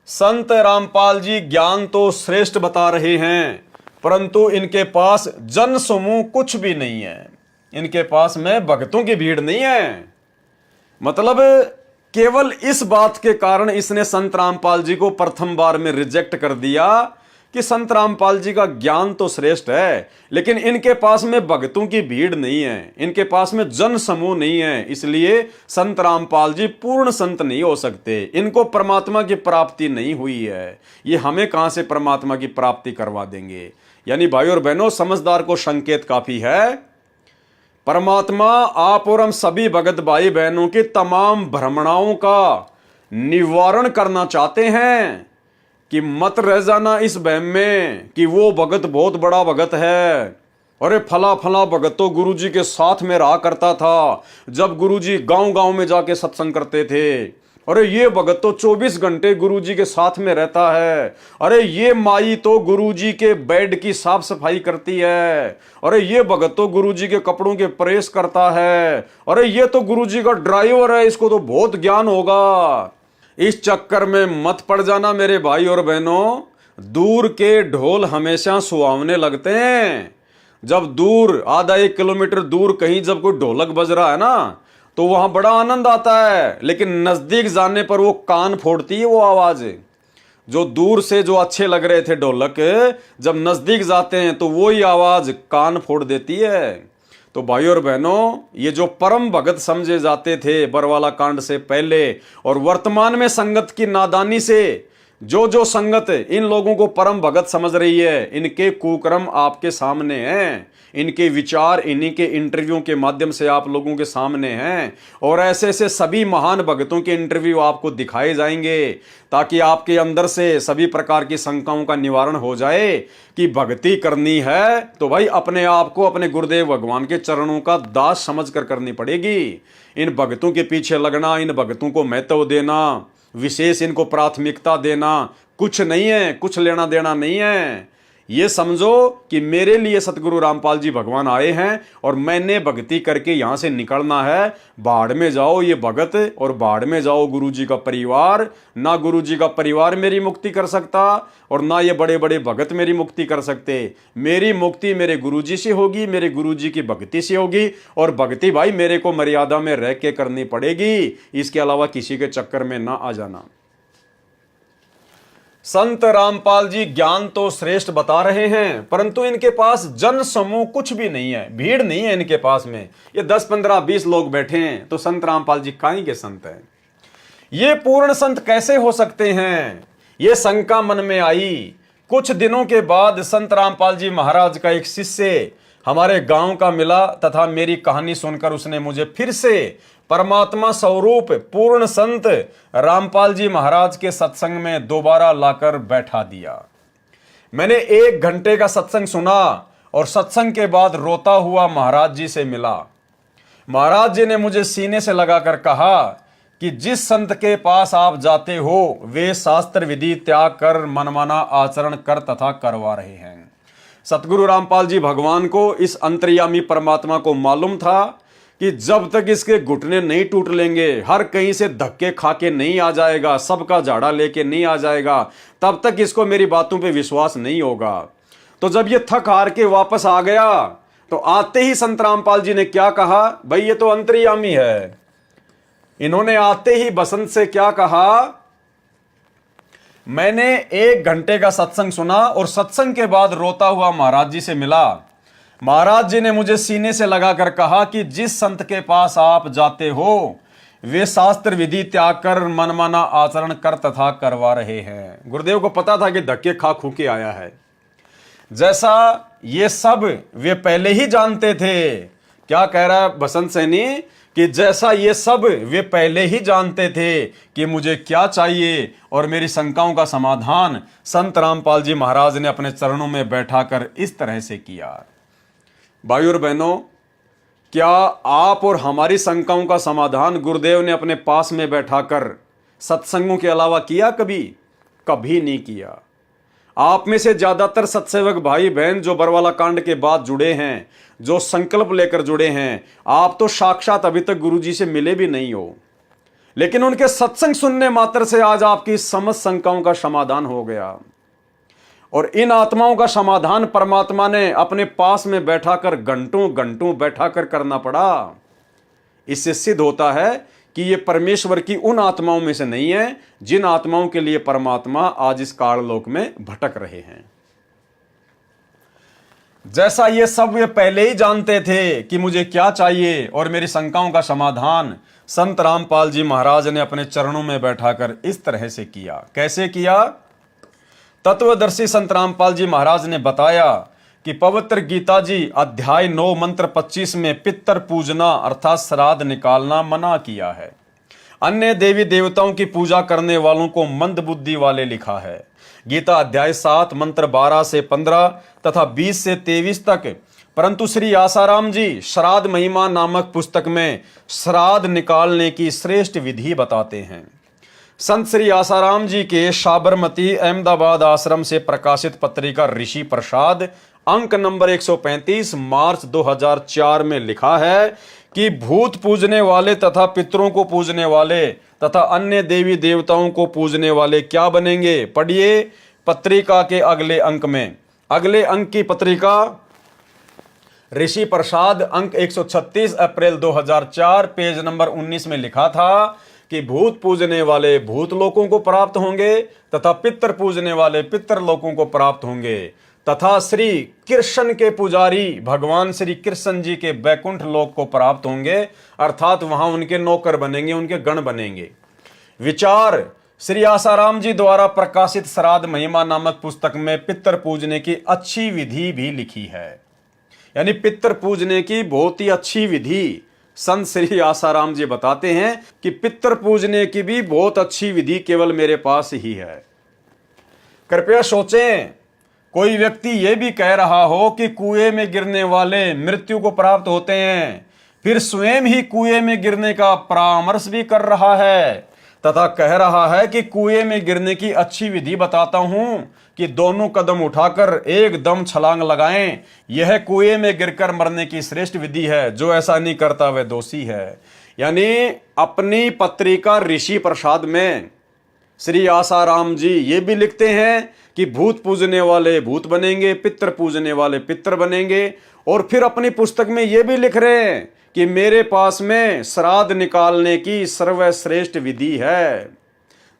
संत रामपाल जी ज्ञान तो श्रेष्ठ बता रहे हैं, परंतु इनके पास जन समूह कुछ भी नहीं है। इनके पास में भक्तों की भीड़ नहीं है। मतलब केवल इस बात के कारण इसने संत रामपाल जी को प्रथम बार में रिजेक्ट कर दिया कि संत रामपाल जी का ज्ञान तो श्रेष्ठ है, लेकिन इनके पास में भक्तों की भीड़ नहीं है, इनके पास में जन समूह नहीं है, इसलिए संत रामपाल जी पूर्ण संत नहीं हो सकते, इनको परमात्मा की प्राप्ति नहीं हुई है, ये हमें कहां से परमात्मा की प्राप्ति करवा देंगे। यानी भाई और बहनों, समझदार को संकेत काफी है। परमात्मा आप और हम सभी भगत भाई बहनों की तमाम भ्रमणाओं का निवारण करना चाहते हैं कि मत रह जाना इस वहम में कि वो भगत बहुत बड़ा भगत है, अरे फला फला भगत तो गुरुजी के साथ में रहा करता था, जब गुरुजी गांव गांव में जाके सत्संग करते थे, अरे ये भगत तो 24 घंटे गुरुजी के साथ में रहता है, अरे ये माई तो गुरुजी के बेड की साफ सफाई करती है, अरे ये भगत तो गुरुजी के कपड़ों के प्रेस करता है, अरे ये तो गुरुजी का ड्राइवर है, इसको तो बहुत ज्ञान होगा। इस चक्कर में मत पड़ जाना मेरे भाई और बहनों। दूर के ढोल हमेशा सुहावने लगते हैं। जब दूर आधा 1 किलोमीटर दूर कहीं जब कोई ढोलक बज रहा है ना, तो वहां बड़ा आनंद आता है, लेकिन नजदीक जाने पर वो कान फोड़ती है वो आवाज। जो दूर से जो अच्छे लग रहे थे ढोलक, जब नजदीक जाते हैं तो वही आवाज कान फोड़ देती है। तो भाई और बहनों, ये जो परम भगत समझे जाते थे बरवाला कांड से पहले, और वर्तमान में संगत की नादानी से जो संगत इन लोगों को परम भगत समझ रही है, इनके कुकर्म आपके सामने हैं, इनके विचार इन्हीं के इंटरव्यू के माध्यम से आप लोगों के सामने हैं, और ऐसे ऐसे सभी महान भगतों के इंटरव्यू आपको दिखाए जाएंगे, ताकि आपके अंदर से सभी प्रकार की शंकाओं का निवारण हो जाए कि भक्ति करनी है तो भाई अपने आप को अपने गुरुदेव भगवान के चरणों का दास समझकर करनी पड़ेगी। इन भक्तों के पीछे लगना, इन भक्तों को महत्व देना, विशेष इनको प्राथमिकता देना कुछ नहीं है, कुछ लेना देना नहीं है। ये समझो कि मेरे लिए सतगुरु रामपाल जी भगवान आए हैं और मैंने भक्ति करके यहां से निकलना है। बाढ़ में जाओ ये भगत और बाढ़ में जाओ गुरु जी का परिवार। ना गुरु जी का परिवार मेरी मुक्ति कर सकता और ना ये बड़े बड़े भगत मेरी मुक्ति कर सकते। मेरी मुक्ति मेरे गुरु जी से होगी, मेरे गुरु जी की भक्ति से होगी, और भक्ति भाई मेरे को मर्यादा में रह के करनी पड़ेगी। इसके अलावा किसी के चक्कर में ना आ जाना। संत रामपाल जी ज्ञान तो श्रेष्ठ बता रहे हैं, परंतु इनके पास जन समूह कुछ भी नहीं है, भीड़ नहीं है इनके पास में। ये 10, 15, 20 लोग बैठे हैं, तो संत रामपाल जी काहीं के संत हैं? ये पूर्ण संत कैसे हो सकते हैं? ये शंका मन में आई। कुछ दिनों के बाद संत रामपाल जी महाराज का एक शिष्य हमारे गांव का मिला तथा मेरी कहानी सुनकर उसने मुझे फिर से परमात्मा स्वरूप पूर्ण संत रामपाल जी महाराज के सत्संग में दोबारा लाकर बैठा दिया। मैंने 1 घंटे का सत्संग सुना और सत्संग के बाद रोता हुआ महाराज जी से मिला। महाराज जी ने मुझे सीने से लगाकर कहा कि जिस संत के पास आप जाते हो वे शास्त्र विधि त्याग कर मनमाना आचरण कर तथा करवा रहे हैं। सतगुरु रामपाल जी भगवान को इस अंतर्यामी परमात्मा को मालूम था कि जब तक इसके घुटने नहीं टूट लेंगे, हर कहीं से धक्के खा के नहीं आ जाएगा, सबका झाड़ा लेके नहीं आ जाएगा, तब तक इसको मेरी बातों पे विश्वास नहीं होगा। तो जब ये थक हार के वापस आ गया तो आते ही संत रामपाल जी ने क्या कहा, भाई ये तो अंतर्यामी है। इन्होंने आते ही बसंत से क्या कहा, मैंने 1 घंटे का सत्संग सुना और सत्संग के बाद रोता हुआ महाराज जी से मिला। महाराज जी ने मुझे सीने से लगाकर कहा कि जिस संत के पास आप जाते हो वे शास्त्र विधि त्याग कर मनमाना आचरण कर तथा करवा रहे हैं। गुरुदेव को पता था कि धक्के खा खू के आया है। जैसा ये सब वे पहले ही जानते थे। क्या कह रहा है बसंत सैनी कि जैसा ये सब वे पहले ही जानते थे कि मुझे क्या चाहिए और मेरी शंकाओं का समाधान संत रामपाल जी महाराज ने अपने चरणों में बैठाकर इस तरह से किया। भाई और बहनों, क्या आप और हमारी शंकाओं का समाधान गुरुदेव ने अपने पास में बैठाकर सत्संगों के अलावा किया? कभी नहीं किया। आप में से ज्यादातर सत्सेवक भाई बहन जो बरवाला कांड के बाद जुड़े हैं, जो संकल्प लेकर जुड़े हैं, आप तो साक्षात अभी तक गुरुजी से मिले भी नहीं हो, लेकिन उनके सत्संग सुनने मात्र से आज आपकी समस्त शंकाओं का समाधान हो गया। और इन आत्माओं का समाधान परमात्मा ने अपने पास में बैठाकर घंटों घंटों बैठाकर करना पड़ा। इससे सिद्ध होता है कि ये परमेश्वर की उन आत्माओं में से नहीं है जिन आत्माओं के लिए परमात्मा आज इस काललोक में भटक रहे हैं। जैसा ये सब वे पहले ही जानते थे कि मुझे क्या चाहिए और मेरी शंकाओं का समाधान संत रामपाल जी महाराज ने अपने चरणों में बैठाकर इस तरह से किया। कैसे किया? तत्वदर्शी संत रामपाल जी महाराज ने बताया कि पवित्र गीता जी अध्याय 9 मंत्र 25 में पितर पूजना अर्थात श्राद्ध निकालना मना किया है। अन्य देवी देवताओं की पूजा करने वालों को मंद बुद्धि वाले लिखा है। गीता अध्याय 7 मंत्र 12 से 15 तथा 20 से 23 तक। परंतु श्री आसाराम जी श्राद्ध महिमा नामक पुस्तक में श्राद्ध निकालने की श्रेष्ठ विधि बताते हैं। संत श्री आसाराम जी के साबरमती अहमदाबाद आश्रम से प्रकाशित पत्रिका ऋषि प्रसाद अंक नंबर 135 मार्च 2004 में लिखा है कि भूत पूजने वाले तथा पितरों को पूजने वाले तथा अन्य देवी देवताओं को पूजने वाले क्या बनेंगे? पढ़िए पत्रिका के अगले अंक में। अगले अंक की पत्रिका ऋषि प्रसाद अंक 136 अप्रैल 2004 पेज नंबर 19 में लिखा था कि भूत पूजने वाले भूत लोकों को प्राप्त होंगे तथा पितर पूजने वाले पितर लोकों को प्राप्त होंगे तथा श्री कृष्ण के पुजारी भगवान श्री कृष्ण जी के बैकुंठ लोक को प्राप्त होंगे, अर्थात वहां उनके नौकर बनेंगे, उनके गण बनेंगे। विचार श्री आसाराम जी द्वारा प्रकाशित श्राद्ध महिमा नामक पुस्तक में पितर पूजने की अच्छी विधि भी लिखी है, यानी पितर पूजने की बहुत ही अच्छी विधि संत श्री आसाराम जी बताते हैं कि पितर पूजने की भी बहुत अच्छी विधि केवल मेरे पास ही है। कृपया सोचें, कोई व्यक्ति यह भी कह रहा हो कि कुएं में गिरने वाले मृत्यु को प्राप्त होते हैं, फिर स्वयं ही कुएं में गिरने का परामर्श भी कर रहा है तथा कह रहा है कि कुएं में गिरने की अच्छी विधि बताता हूं कि दोनों कदम उठाकर एकदम छलांग लगाएं, यह कुएं में गिरकर मरने की श्रेष्ठ विधि है, जो ऐसा नहीं करता वह दोषी है। यानी अपनी पत्रिका ऋषि प्रसाद में श्री आसाराम जी ये भी लिखते हैं कि भूत पूजने वाले भूत बनेंगे, पितर पूजने वाले पितर बनेंगे, और फिर अपनी पुस्तक में ये भी लिख रहे हैं कि मेरे पास में श्राद्ध निकालने की सर्वश्रेष्ठ विधि है।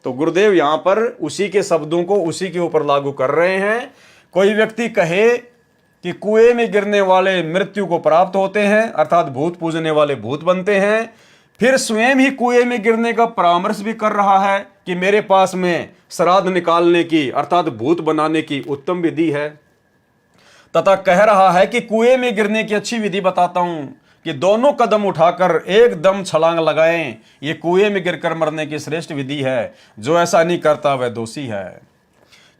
तो गुरुदेव यहां पर उसी के शब्दों को उसी के ऊपर लागू कर रहे हैं। कोई व्यक्ति कहे कि कुएं में गिरने वाले मृत्यु को प्राप्त होते हैं, अर्थात भूत पूजने वाले भूत बनते हैं, फिर स्वयं ही कुएं में गिरने का परामर्श भी कर रहा है कि मेरे पास में श्राद्ध निकालने की अर्थात भूत बनाने की उत्तम विधि है, तथा कह रहा है कि कुएं में गिरने की अच्छी विधि बताता हूं कि दोनों कदम उठाकर एकदम छलांग लगाएं, ये कुएं में गिरकर मरने की श्रेष्ठ विधि है, जो ऐसा नहीं करता वह दोषी है।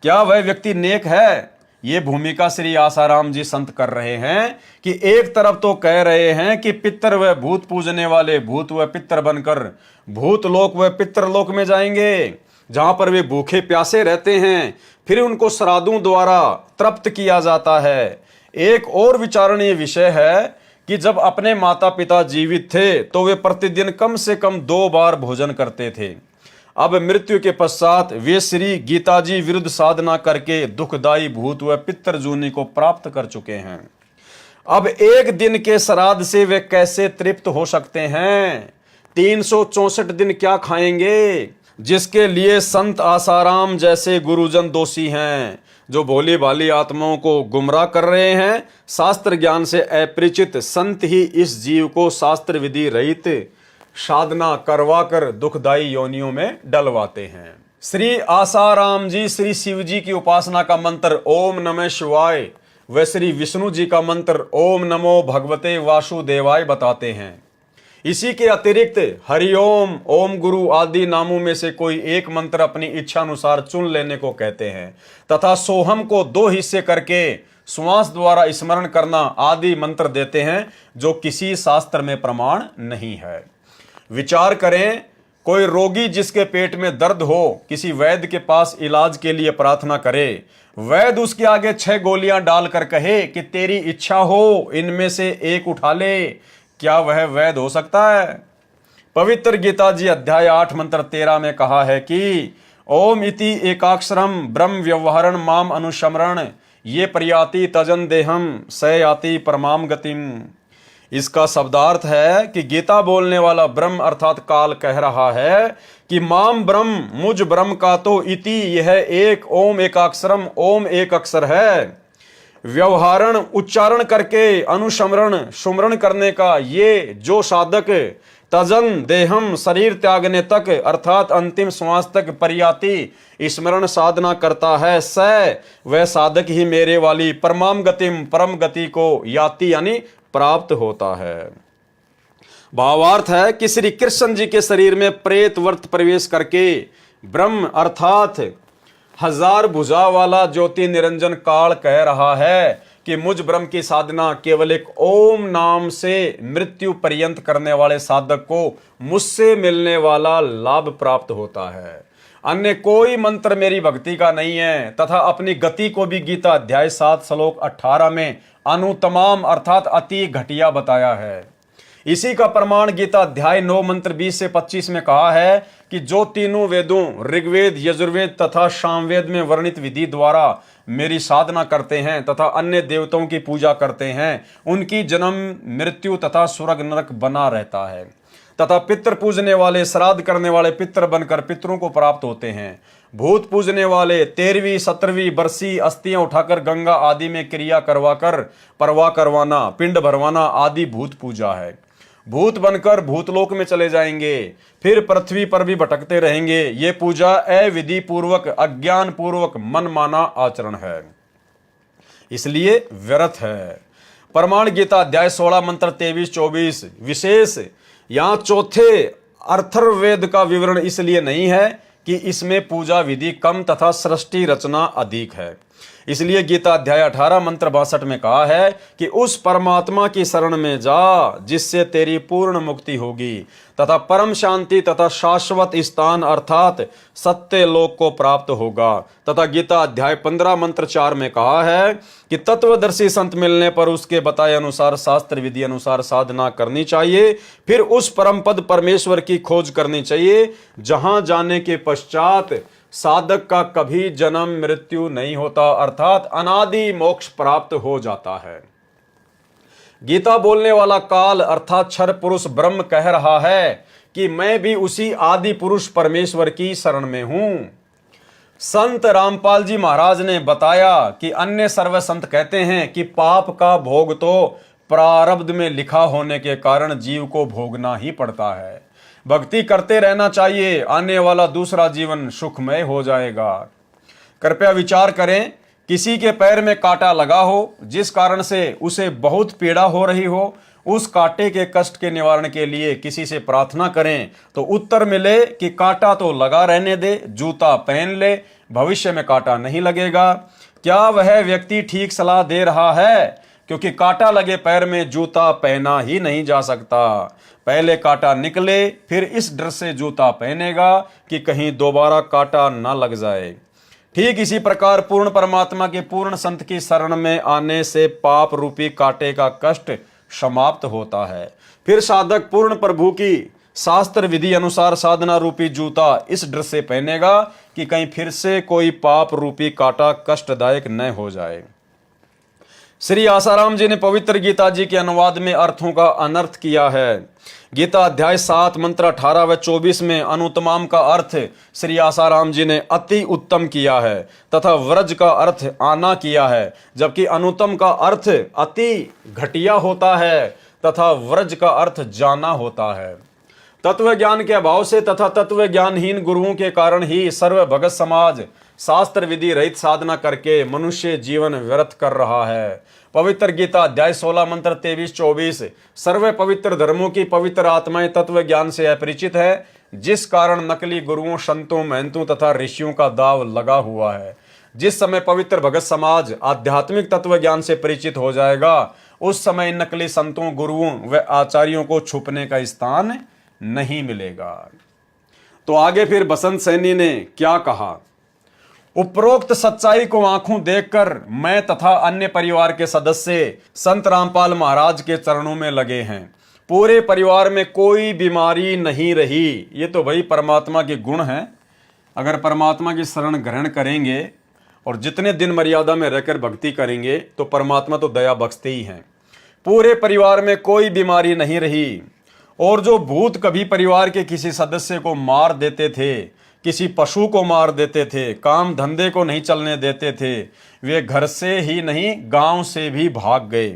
क्या वह व्यक्ति नेक है? ये भूमिका श्री आसाराम जी संत कर रहे हैं कि एक तरफ तो कह रहे हैं कि पितर व भूत पूजने वाले भूत व पितर बनकर भूत लोक व पितर लोक में जाएंगे, जहां पर वे भूखे प्यासे रहते हैं, फिर उनको श्राद्धों द्वारा तृप्त किया जाता है। एक और विचारणीय विषय है कि जब अपने माता पिता जीवित थे तो वे प्रतिदिन कम से कम 2 बार भोजन करते थे। अब मृत्यु के पश्चात वे श्री गीता जी विरुद्ध साधना करके दुखदायी भूत व पितर जूनी को प्राप्त कर चुके हैं। अब एक दिन के श्राद्ध से वे कैसे तृप्त हो सकते हैं? 364 दिन क्या खाएंगे? जिसके लिए संत आसाराम जैसे गुरुजन दोषी हैं, जो भोली भाली आत्माओं को गुमराह कर रहे हैं। शास्त्र ज्ञान से अपरिचित संत ही इस जीव को शास्त्र विधि रहित साधना करवाकर दुखदायी योनियों में डलवाते हैं। श्री आसाराम जी श्री शिव जी की उपासना का मंत्र ओम नमः शिवाय व श्री विष्णु जी का मंत्र ओम नमो भगवते वासुदेवाय बताते हैं। इसी के अतिरिक्त हरिओम, ओम गुरु आदि नामों में से कोई एक मंत्र अपनी इच्छा अनुसार चुन लेने को कहते हैं तथा सोहम को 2 हिस्से करके श्वास द्वारा स्मरण करना आदि मंत्र देते हैं, जो किसी शास्त्र में प्रमाण नहीं है। विचार करें, कोई रोगी जिसके पेट में दर्द हो किसी वैद्य के पास इलाज के लिए प्रार्थना करे, वैद्य उसके आगे 6 गोलियां डालकर कहे कि तेरी इच्छा हो इनमें से एक उठा ले, क्या वह वैद्य हो सकता है? पवित्र गीता जी अध्याय 8 मंत्र 13 में कहा है कि ओम इति एकाक्षरम ब्रह्म व्यवहरण माम अनुस्मरण ये प्रयाति तजन देहम स याति परमाम गतिम। इसका शब्दार्थ है कि गीता बोलने वाला ब्रह्म अर्थात काल कह रहा है कि माम ब्रह्म, मुझ ब्रह्म का तो इति यह एक ओम एकाक्षरम ओम एक अक्षर है, व्यवहारण उच्चारण करके अनुस्मरण सुमरण करने का ये जो साधक तजन देहम शरीर त्यागने तक अर्थात अंतिम श्वास तक पर्याति स्मरण साधना करता है, स वह साधक ही मेरे वाली परमाम गतिम परम गति को याति यानी प्राप्त होता है। भावार्थ है कि श्री कृष्ण जी के शरीर में प्रेत वर्त प्रवेश करके ब्रह्म अर्थात हजार भुजा वाला ज्योति निरंजन काल कह रहा है कि मुझ ब्रह्म की साधना केवल एक ओम नाम से मृत्यु पर्यंत करने वाले साधक को मुझसे मिलने वाला लाभ प्राप्त होता है। अन्य कोई मंत्र मेरी भक्ति का नहीं है तथा अपनी गति को भी गीता अध्याय 7 श्लोक 18 में अनुतमाम अर्थात अति घटिया बताया है। इसी का प्रमाण गीता अध्याय 9 मंत्र 20 से 25 में कहा है कि जो तीनों वेदों ऋग्वेद यजुर्वेद तथा सामवेद में वर्णित विधि द्वारा मेरी साधना करते हैं तथा अन्य देवताओं की पूजा करते हैं उनकी जन्म मृत्यु तथा स्वर्ग नरक बना रहता है तथा पितृ पूजने वाले श्राद्ध करने वाले पितृ बनकर पितरों को प्राप्त होते हैं। भूत पूजने वाले 13वीं 17वीं बरसी अस्थियां उठाकर गंगा आदि में क्रिया करवाकर परवाह करवाना पिंड भरवाना आदि भूत पूजा है। भूत बनकर भूतलोक में चले जाएंगे फिर पृथ्वी पर भी भटकते रहेंगे। ये पूजा अविधि पूर्वक अज्ञान पूर्वक मनमाना आचरण है, इसलिए व्यर्थ है। प्रमाण गीता अध्याय 16 मंत्र 23-24 विशेष यहां चौथे अथर्ववेद का विवरण इसलिए नहीं है कि इसमें पूजा विधि कम तथा सृष्टि रचना अधिक है। इसलिए गीता अध्याय 18 मंत्र 62 में कहा है कि उस परमात्मा की शरण में जा जिससे तेरी पूर्ण मुक्ति होगी तथा परम शांति तथा शाश्वत स्थान अर्थात सत्य लोक को प्राप्त होगा। तथा गीता अध्याय 15 मंत्र 4 में कहा है कि तत्वदर्शी संत मिलने पर उसके बताए अनुसार शास्त्र विधि अनुसार साधना करनी चाहिए, फिर उस परम पद परमेश्वर की खोज करनी चाहिए जहां जाने के पश्चात साधक का कभी जन्म मृत्यु नहीं होता अर्थात अनादि मोक्ष प्राप्त हो जाता है। गीता बोलने वाला काल अर्थात क्षर पुरुष ब्रह्म कह रहा है कि मैं भी उसी आदि पुरुष परमेश्वर की शरण में हूं। संत रामपाल जी महाराज ने बताया कि अन्य सर्व संत कहते हैं कि पाप का भोग तो प्रारब्ध में लिखा होने के कारण जीव को भोगना ही पड़ता है। भक्ति करते रहना चाहिए, आने वाला दूसरा जीवन सुखमय हो जाएगा। कृपया विचार करें, किसी के पैर में कांटा लगा हो जिस कारण से उसे बहुत पीड़ा हो रही हो, उस कांटे के कष्ट के निवारण के लिए किसी से प्रार्थना करें तो उत्तर मिले कि कांटा तो लगा रहने दे, जूता पहन ले, भविष्य में कांटा नहीं लगेगा। क्या वह व्यक्ति ठीक सलाह दे रहा है? क्योंकि कांटा लगे पैर में जूता पहना ही नहीं जा सकता। पहले कांटा निकले फिर इस डर से जूता पहनेगा कि कहीं दोबारा कांटा ना लग जाए। ठीक इसी प्रकार पूर्ण परमात्मा के पूर्ण संत की शरण में आने से पाप रूपी कांटे का कष्ट समाप्त होता है। फिर साधक पूर्ण प्रभु की शास्त्र विधि अनुसार साधना रूपी जूता इस डर से पहनेगा कि कहीं फिर से कोई पाप रूपी कांटा कष्टदायक न हो जाए। श्री आसाराम जी ने पवित्र गीता जी के अनुवाद में अर्थों का अनर्थ किया है। गीता अध्याय 7 मंत्र 18 व 24 में अनुत्तमाम का अर्थ श्री आसाराम जी ने अति उत्तम किया है तथा व्रज का अर्थ आना किया है, जबकि अनुत्तम का अर्थ अति घटिया होता है तथा व्रज का अर्थ जाना होता है। तत्व ज्ञान के अभाव से तथा तत्व ज्ञानहीन गुरुओं के कारण ही सर्व भगत समाज शास्त्र विधि रहित साधना करके मनुष्य जीवन व्यर्थ कर रहा है। पवित्र गीता अध्याय 16 मंत्र 23-24 सर्व पवित्र धर्मों की पवित्र आत्माएं तत्व ज्ञान से अपरिचित है, जिस कारण नकली गुरुओं संतों महंतों तथा ऋषियों का दाव लगा हुआ है। जिस समय पवित्र भगत समाज आध्यात्मिक तत्व ज्ञान से परिचित हो जाएगा, उस समय नकली संतों गुरुओं व आचार्यों को छुपने का स्थान नहीं मिलेगा। तो आगे फिर बसंत सैनी ने क्या कहा? उपरोक्त सच्चाई को आंखों देखकर मैं तथा अन्य परिवार के सदस्य संत रामपाल महाराज के चरणों में लगे हैं। पूरे परिवार में कोई बीमारी नहीं रही। ये तो भाई परमात्मा के गुण हैं। अगर परमात्मा की शरण ग्रहण करेंगे और जितने दिन मर्यादा में रहकर भक्ति करेंगे तो परमात्मा तो दया बख्शते ही हैं। पूरे परिवार में कोई बीमारी नहीं रही। और जो भूत कभी परिवार के किसी सदस्य को मार देते थे, किसी पशु को मार देते थे, काम धंधे को नहीं चलने देते थे, वे घर से ही नहीं गांव से भी भाग गए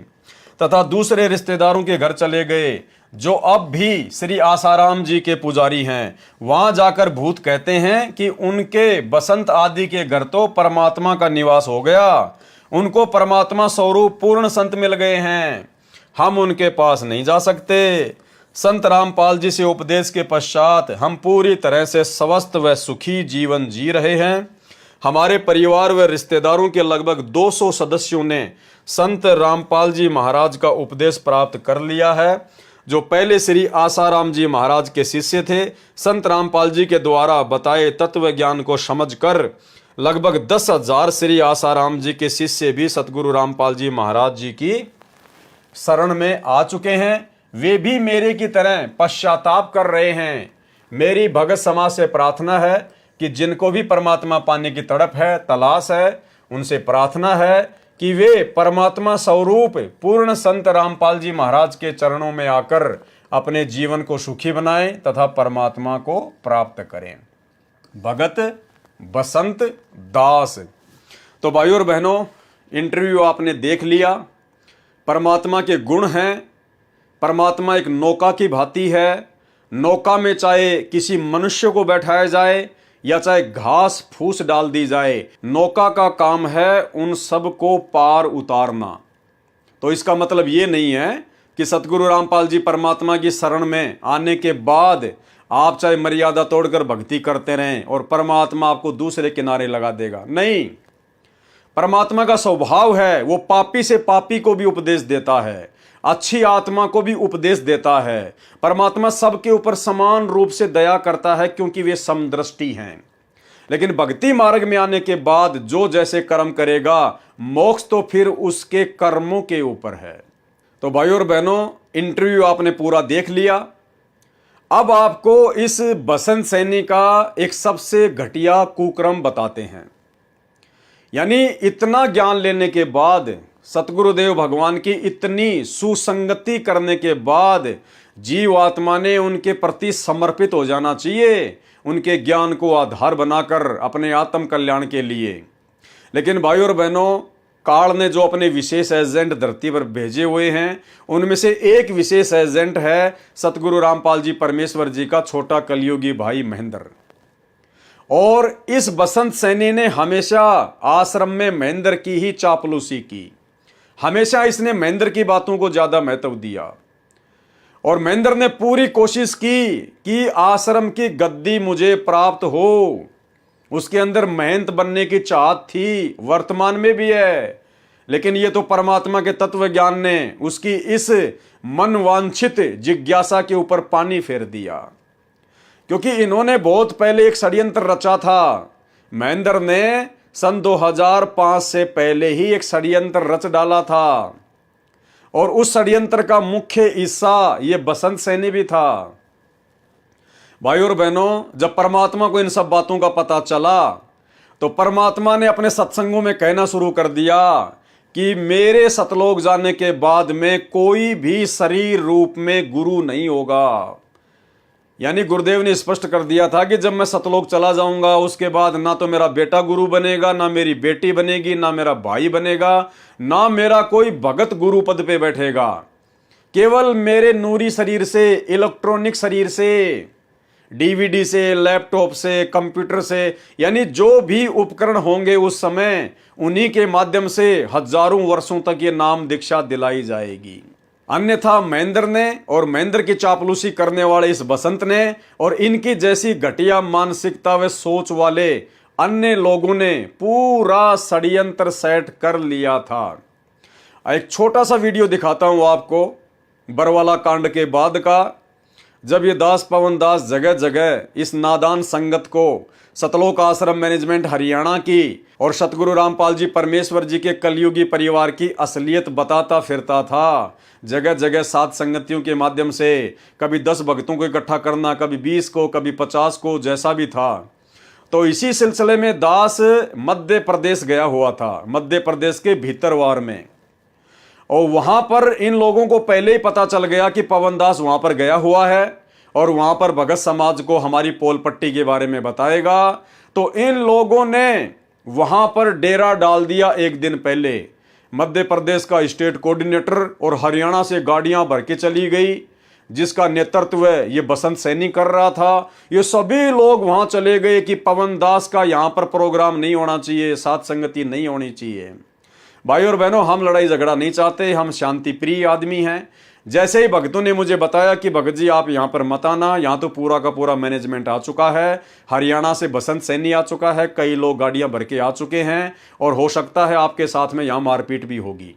तथा दूसरे रिश्तेदारों के घर चले गए जो अब भी श्री आसाराम जी के पुजारी हैं। वहां जाकर भूत कहते हैं कि उनके बसंत आदि के घर तो परमात्मा का निवास हो गया, उनको परमात्मा स्वरूप पूर्ण संत मिल गए हैं, हम उनके पास नहीं जा सकते। संत रामपाल जी से उपदेश के पश्चात हम पूरी तरह से स्वस्थ व सुखी जीवन जी रहे हैं। हमारे परिवार व रिश्तेदारों के लगभग 200 सदस्यों ने संत रामपाल जी महाराज का उपदेश प्राप्त कर लिया है, जो पहले श्री आसाराम जी महाराज के शिष्य थे। संत रामपाल जी के द्वारा बताए तत्व ज्ञान को समझकर लगभग 10,000 श्री आसाराम जी के शिष्य भी सतगुरु रामपाल जी महाराज जी की शरण में आ चुके हैं। वे भी मेरे की तरह पश्चाताप कर रहे हैं। मेरी भगत समाज से प्रार्थना है कि जिनको भी परमात्मा पाने की तड़प है, तलाश है, उनसे प्रार्थना है कि वे परमात्मा स्वरूप पूर्ण संत रामपाल जी महाराज के चरणों में आकर अपने जीवन को सुखी बनाएं तथा परमात्मा को प्राप्त करें। भगत बसंत दास। तो भाइयों और बहनों, इंटरव्यू आपने देख लिया। परमात्मा के गुण हैं। परमात्मा एक नौका की भांति है। नौका में चाहे किसी मनुष्य को बैठाया जाए या चाहे घास फूस डाल दी जाए, नौका का काम है उन सब को पार उतारना। तो इसका मतलब ये नहीं है कि सतगुरु रामपाल जी परमात्मा की शरण में आने के बाद आप चाहे मर्यादा तोड़कर भक्ति करते रहें और परमात्मा आपको दूसरे किनारे लगा देगा। नहीं, परमात्मा का स्वभाव है, वो पापी से पापी को भी उपदेश देता है, अच्छी आत्मा को भी उपदेश देता है। परमात्मा सबके ऊपर समान रूप से दया करता है क्योंकि वे समदृष्टि हैं। लेकिन भक्ति मार्ग में आने के बाद जो जैसे कर्म करेगा, मोक्ष तो फिर उसके कर्मों के ऊपर है। तो भाइयों और बहनों, इंटरव्यू आपने पूरा देख लिया। अब आपको इस बसंत सैनी का एक सबसे घटिया कुक्रम बताते हैं। यानी इतना ज्ञान लेने के बाद, सतगुरुदेव भगवान की इतनी सुसंगति करने के बाद जीव आत्मा ने उनके प्रति समर्पित हो जाना चाहिए, उनके ज्ञान को आधार बनाकर अपने आत्म कल्याण के लिए। लेकिन भाइयों और बहनों, काल ने जो अपने विशेष एजेंट धरती पर भेजे हुए हैं, उनमें से एक विशेष एजेंट है सतगुरु रामपाल जी परमेश्वर जी का छोटा कलयुगी भाई महेंद्र। और इस बसंत सैनी ने हमेशा आश्रम में महेंद्र की ही चापलूसी की। हमेशा इसने महेंद्र की बातों को ज्यादा महत्व दिया और महेंद्र ने पूरी कोशिश की कि आश्रम की गद्दी मुझे प्राप्त हो। उसके अंदर महंत बनने की चाहत थी, वर्तमान में भी है। लेकिन ये तो परमात्मा के तत्व ज्ञान ने उसकी इस मनवांछित जिज्ञासा के ऊपर पानी फेर दिया, क्योंकि इन्होंने बहुत पहले एक षड्यंत्र रचा था। महेंद्र ने सन 2005 से पहले ही एक षड्यंत्र रच डाला था और उस षड्यंत्र का मुख्य हिस्सा ये बसंत सैनी भी था। भाइयों और बहनों, जब परमात्मा को इन सब बातों का पता चला तो परमात्मा ने अपने सत्संगों में कहना शुरू कर दिया कि मेरे सतलोक जाने के बाद में कोई भी शरीर रूप में गुरु नहीं होगा। यानी गुरुदेव ने स्पष्ट कर दिया था कि जब मैं सतलोक चला जाऊंगा उसके बाद ना तो मेरा बेटा गुरु बनेगा, ना मेरी बेटी बनेगी, ना मेरा भाई बनेगा, ना मेरा कोई भगत गुरु पद पे बैठेगा। केवल मेरे नूरी शरीर से, इलेक्ट्रॉनिक शरीर से, डीवीडी से, लैपटॉप से, कंप्यूटर से, यानी जो भी उपकरण होंगे उस समय, उन्हीं के माध्यम से हजारों वर्षों तक ये नाम दीक्षा दिलाई जाएगी। अन्यथा महेंद्र ने और महेंद्र की चापलूसी करने वाले इस बसंत ने और इनकी जैसी घटिया मानसिकता व सोच वाले अन्य लोगों ने पूरा षड्यंत्र सेट कर लिया था। एक छोटा सा वीडियो दिखाता हूं आपको बरवाला कांड के बाद का, जब ये दास पवन दास जगह जगह इस नादान संगत को सतलोक आश्रम मैनेजमेंट हरियाणा की और सतगुरु रामपाल जी परमेश्वर जी के कलयुगी परिवार की असलियत बताता फिरता था। जगह जगह सात संगतियों के माध्यम से कभी 10 भक्तों को इकट्ठा करना, कभी 20 को, कभी 50 को, जैसा भी था। तो इसी सिलसिले में दास मध्य प्रदेश गया हुआ था, मध्य प्रदेश के भीतरवार में, और वहां पर इन लोगों को पहले ही पता चल गया कि पवन दास वहां पर गया हुआ है और वहां पर भगत समाज को हमारी पोल पट्टी के बारे में बताएगा। तो इन लोगों ने वहां पर डेरा डाल दिया एक दिन पहले। मध्य प्रदेश का स्टेट कोऑर्डिनेटर और हरियाणा से गाड़ियां भर के चली गई, जिसका नेतृत्व ये बसंत सैनी कर रहा था। ये सभी लोग वहां चले गए कि पवन दास का यहां पर प्रोग्राम नहीं होना चाहिए, साथ संगति नहीं होनी चाहिए। भाई और बहनों, हम लड़ाई झगड़ा नहीं चाहते, हम शांति प्रिय आदमी हैं। जैसे ही भक्तों ने मुझे बताया कि भगत जी आप यहां पर मत आना, यहां तो पूरा का पूरा मैनेजमेंट आ चुका है, हरियाणा से बसंत सैनी आ चुका है, कई लोग गाड़ियां भर के आ चुके हैं और हो सकता है आपके साथ में यहां मारपीट भी होगी।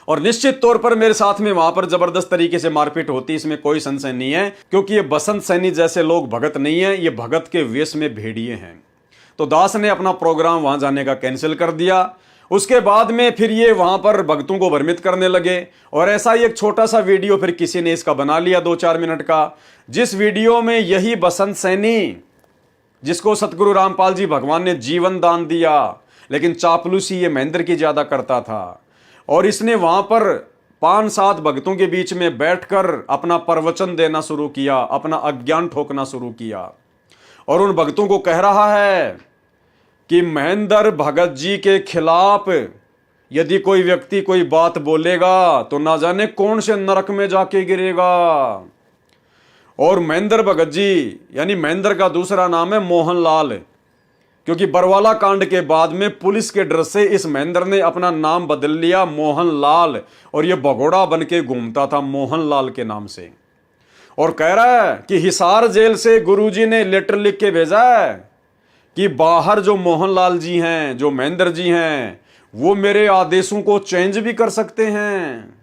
और निश्चित तौर पर मेरे साथ में वहां पर जबरदस्त तरीके से मारपीट होती, इसमें कोई संशय नहीं है, क्योंकि ये बसंत सैनी जैसे लोग भगत नहीं है, ये भगत के वेश में भेड़िए हैं। तो दास ने अपना प्रोग्राम वहां जाने का कैंसिल कर दिया। उसके बाद में फिर ये वहां पर भक्तों को भ्रमित करने लगे और ऐसा ही एक छोटा सा वीडियो फिर किसी ने इसका बना लिया 2-4 मिनट का, जिस वीडियो में यही बसंत सैनी, जिसको सतगुरु रामपाल जी भगवान ने जीवन दान दिया, लेकिन चापलूसी ये महेंद्र की ज्यादा करता था, और इसने वहां पर 5-7 भक्तों के बीच में बैठकर अपना प्रवचन देना शुरू किया, अपना अज्ञान ठोकना शुरू किया और उन भक्तों को कह रहा है कि महेंद्र भगत जी के खिलाफ यदि कोई व्यक्ति कोई बात बोलेगा तो ना जाने कौन से नरक में जाके गिरेगा। और महेंद्र भगत जी, यानी महेंद्र का दूसरा नाम है मोहनलाल, क्योंकि बरवाला कांड के बाद में पुलिस के डर से इस महेंद्र ने अपना नाम बदल लिया मोहनलाल, और यह भगोड़ा बन के घूमता था मोहनलाल के नाम से। और कह रहा है कि हिसार जेल से गुरुजी ने लेटर लिख के भेजा है कि बाहर जो मोहनलाल जी हैं, जो महेंद्र जी हैं, वो मेरे आदेशों को चेंज भी कर सकते हैं,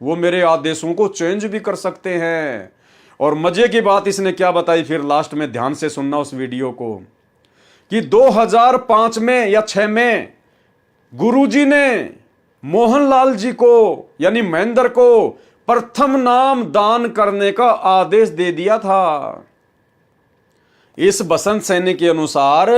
वो मेरे आदेशों को चेंज भी कर सकते हैं। और मजे की बात इसने क्या बताई, फिर लास्ट में ध्यान से सुनना उस वीडियो को, कि 2005 में या 6 में गुरुजी ने मोहनलाल जी को यानी महेंद्र को प्रथम नाम दान करने का आदेश दे दिया था। इस बसंत सैनी के अनुसार